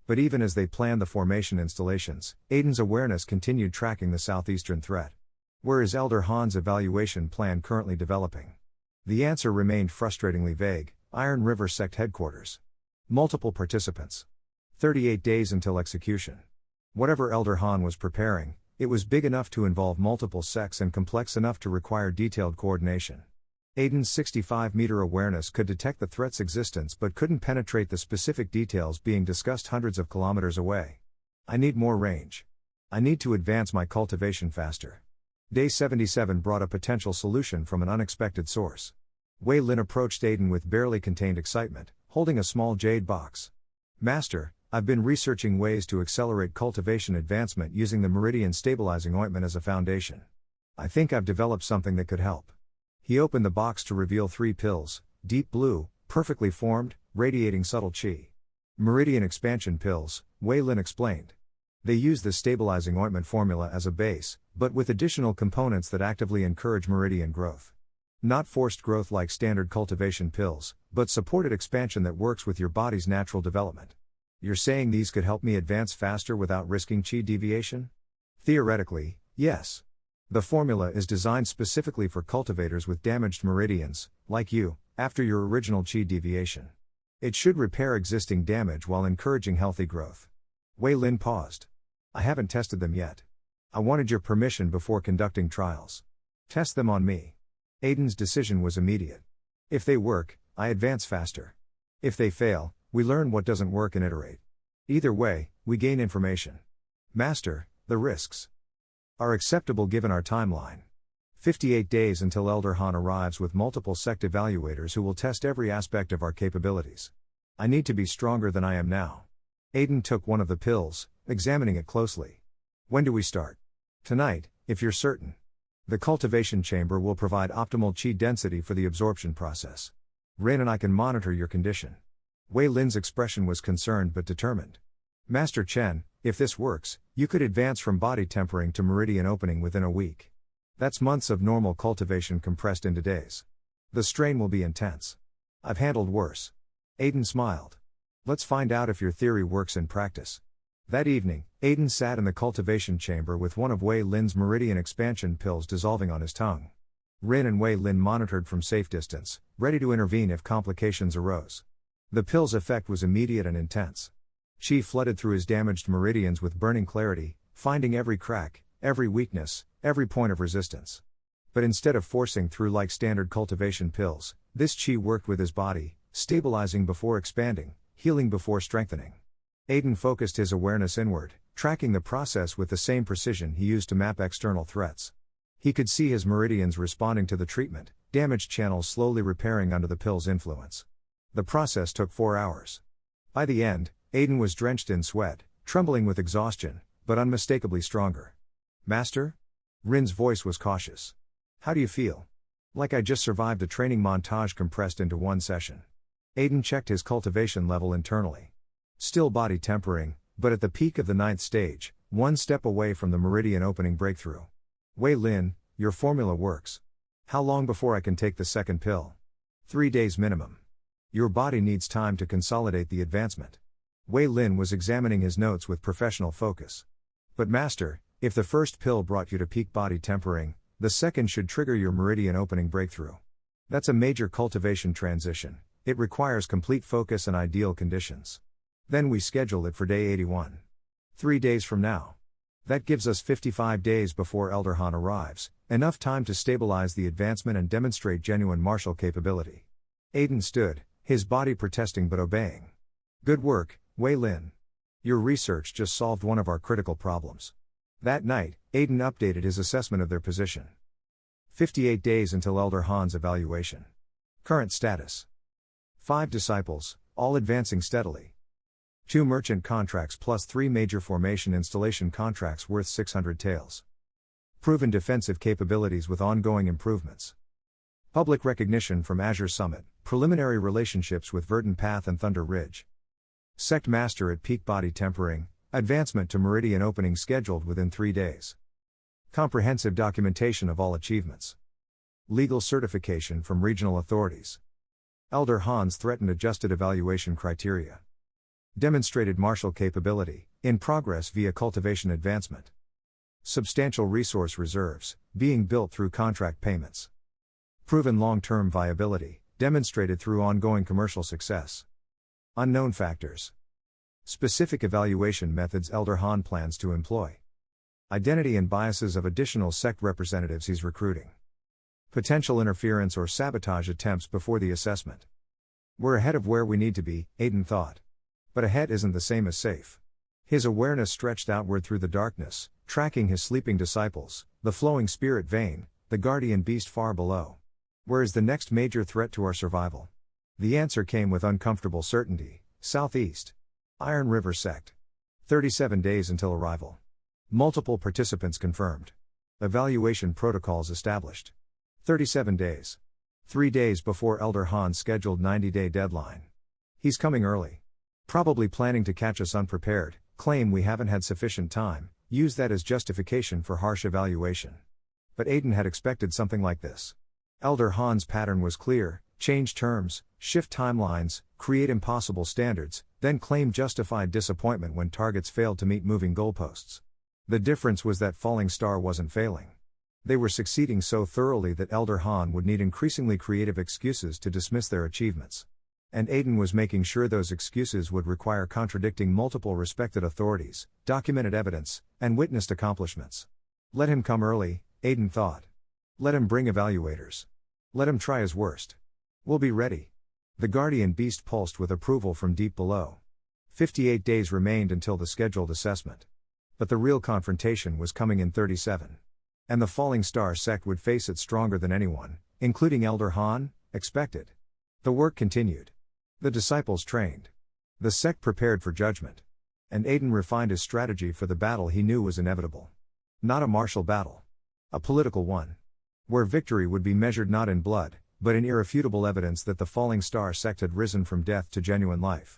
Speaker 1: But even as they planned the formation installations, Aiden's awareness continued tracking the southeastern threat. Where is Elder Han's evaluation plan currently developing? The answer remained frustratingly vague: Iron River Sect headquarters. Multiple participants. 38 days until execution. Whatever Elder Han was preparing, it was big enough to involve multiple sects and complex enough to require detailed coordination. Aiden's 65-meter awareness could detect the threat's existence but couldn't penetrate the specific details being discussed hundreds of kilometers away. I need more range. I need to advance my cultivation faster. Day 77 brought a potential solution from an unexpected source. Wei Lin approached Aiden with barely contained excitement, holding a small jade box. Master, I've been researching ways to accelerate cultivation advancement using the Meridian Stabilizing Ointment as a foundation. I think I've developed something that could help. He opened the box to reveal 3 pills, deep blue, perfectly formed, radiating subtle qi. Meridian expansion pills, Wei Lin explained. They use the stabilizing ointment formula as a base, but with additional components that actively encourage meridian growth. Not forced growth like standard cultivation pills, but supported expansion that works with your body's natural development. You're saying these could help me advance faster without risking qi deviation? Theoretically, yes. The formula is designed specifically for cultivators with damaged meridians, like you, after your original qi deviation. It should repair existing damage while encouraging healthy growth. Wei Lin paused. I haven't tested them yet. I wanted your permission before conducting trials. Test them on me. Aiden's decision was immediate. If they work, I advance faster. If they fail, we learn what doesn't work and iterate. Either way, we gain information. Master, the risks are acceptable given our timeline. 58 days until Elder Han arrives with multiple sect evaluators who will test every aspect of our capabilities. I need to be stronger than I am now. Aiden took one of the pills, examining it closely. When do we start? Tonight, if you're certain. The cultivation chamber will provide optimal qi density for the absorption process. Rin and I can monitor your condition. Wei Lin's expression was concerned but determined. Master Chen, if this works, you could advance from body tempering to meridian opening within a week. That's months of normal cultivation compressed into days. The strain will be intense. I've handled worse. Aiden smiled. Let's find out if your theory works in practice. That evening, Aiden sat in the cultivation chamber with one of Wei Lin's meridian expansion pills dissolving on his tongue. Rin and Wei Lin monitored from safe distance, ready to intervene if complications arose. The pill's effect was immediate and intense. Qi flooded through his damaged meridians with burning clarity, finding every crack, every weakness, every point of resistance. But instead of forcing through like standard cultivation pills, this qi worked with his body, stabilizing before expanding, healing before strengthening. Aiden focused his awareness inward, tracking the process with the same precision he used to map external threats. He could see his meridians responding to the treatment, damaged channels slowly repairing under the pill's influence. The process took 4 hours. By the end, Aiden was drenched in sweat, trembling with exhaustion, but unmistakably stronger. Master? Rin's voice was cautious. How do you feel? Like I just survived a training montage compressed into one session. Aiden checked his cultivation level internally. Still body tempering, but at the peak of the 9th stage, one step away from the meridian opening breakthrough. Wei Lin, your formula works. How long before I can take the second pill? 3 days minimum. Your body needs time to consolidate the advancement. Wei Lin was examining his notes with professional focus. But Master, if the first pill brought you to peak body tempering, the second should trigger your meridian opening breakthrough. That's a major cultivation transition. It requires complete focus and ideal conditions. Then we schedule it for day 81. 3 days from now. That gives us 55 days before Elder Han arrives, enough time to stabilize the advancement and demonstrate genuine martial capability. Aiden stood, his body protesting but obeying. Good work, Wei Lin. Your research just solved one of our critical problems. That night, Aiden updated his assessment of their position. 58 days until Elder Han's evaluation. Current status. 5 disciples, all advancing steadily. 2 merchant contracts plus 3 major formation installation contracts worth 600 taels. Proven defensive capabilities with ongoing improvements. Public recognition from Azure Summit, preliminary relationships with Verdant Path and Thunder Ridge. Sect Master at peak body tempering, advancement to meridian opening scheduled within 3 days. Comprehensive documentation of all achievements. Legal certification from regional authorities. Elder Han's threatened adjusted evaluation criteria. Demonstrated martial capability, in progress via cultivation advancement. Substantial resource reserves, being built through contract payments. Proven long-term viability, demonstrated through ongoing commercial success. Unknown factors. Specific evaluation methods Elder Han plans to employ. Identity and biases of additional sect representatives he's recruiting. Potential interference or sabotage attempts before the assessment. We're ahead of where we need to be, Aiden thought. But ahead isn't the same as safe. His awareness stretched outward through the darkness, tracking his sleeping disciples, the flowing spirit vein, the guardian beast far below. Where is the next major threat to our survival? The answer came with uncomfortable certainty: southeast. Iron River Sect. 37 days until arrival. Multiple participants confirmed. Evaluation protocols established. 37 days. 3 days before Elder Han's scheduled 90-day deadline. He's coming early. Probably planning to catch us unprepared, claim we haven't had sufficient time, use that as justification for harsh evaluation. But Aiden had expected something like this. Elder Han's pattern was clear: change terms, shift timelines, create impossible standards, then claim justified disappointment when targets failed to meet moving goalposts. The difference was that Falling Star wasn't failing. They were succeeding so thoroughly that Elder Han would need increasingly creative excuses to dismiss their achievements. And Aiden was making sure those excuses would require contradicting multiple respected authorities, documented evidence, and witnessed accomplishments. Let him come early, Aiden thought. Let him bring evaluators. Let him try his worst. We'll be ready. The guardian beast pulsed with approval from deep below. 58 days remained until the scheduled assessment. But the real confrontation was coming in 37. And the Falling Star Sect would face it stronger than anyone, including Elder Han, expected. The work continued. The disciples trained. The Sect prepared for judgment. And Aiden refined his strategy for the battle he knew was inevitable. Not a martial battle. A political one. Where victory would be measured not in blood, but in irrefutable evidence that the Falling Star Sect had risen from death to genuine life.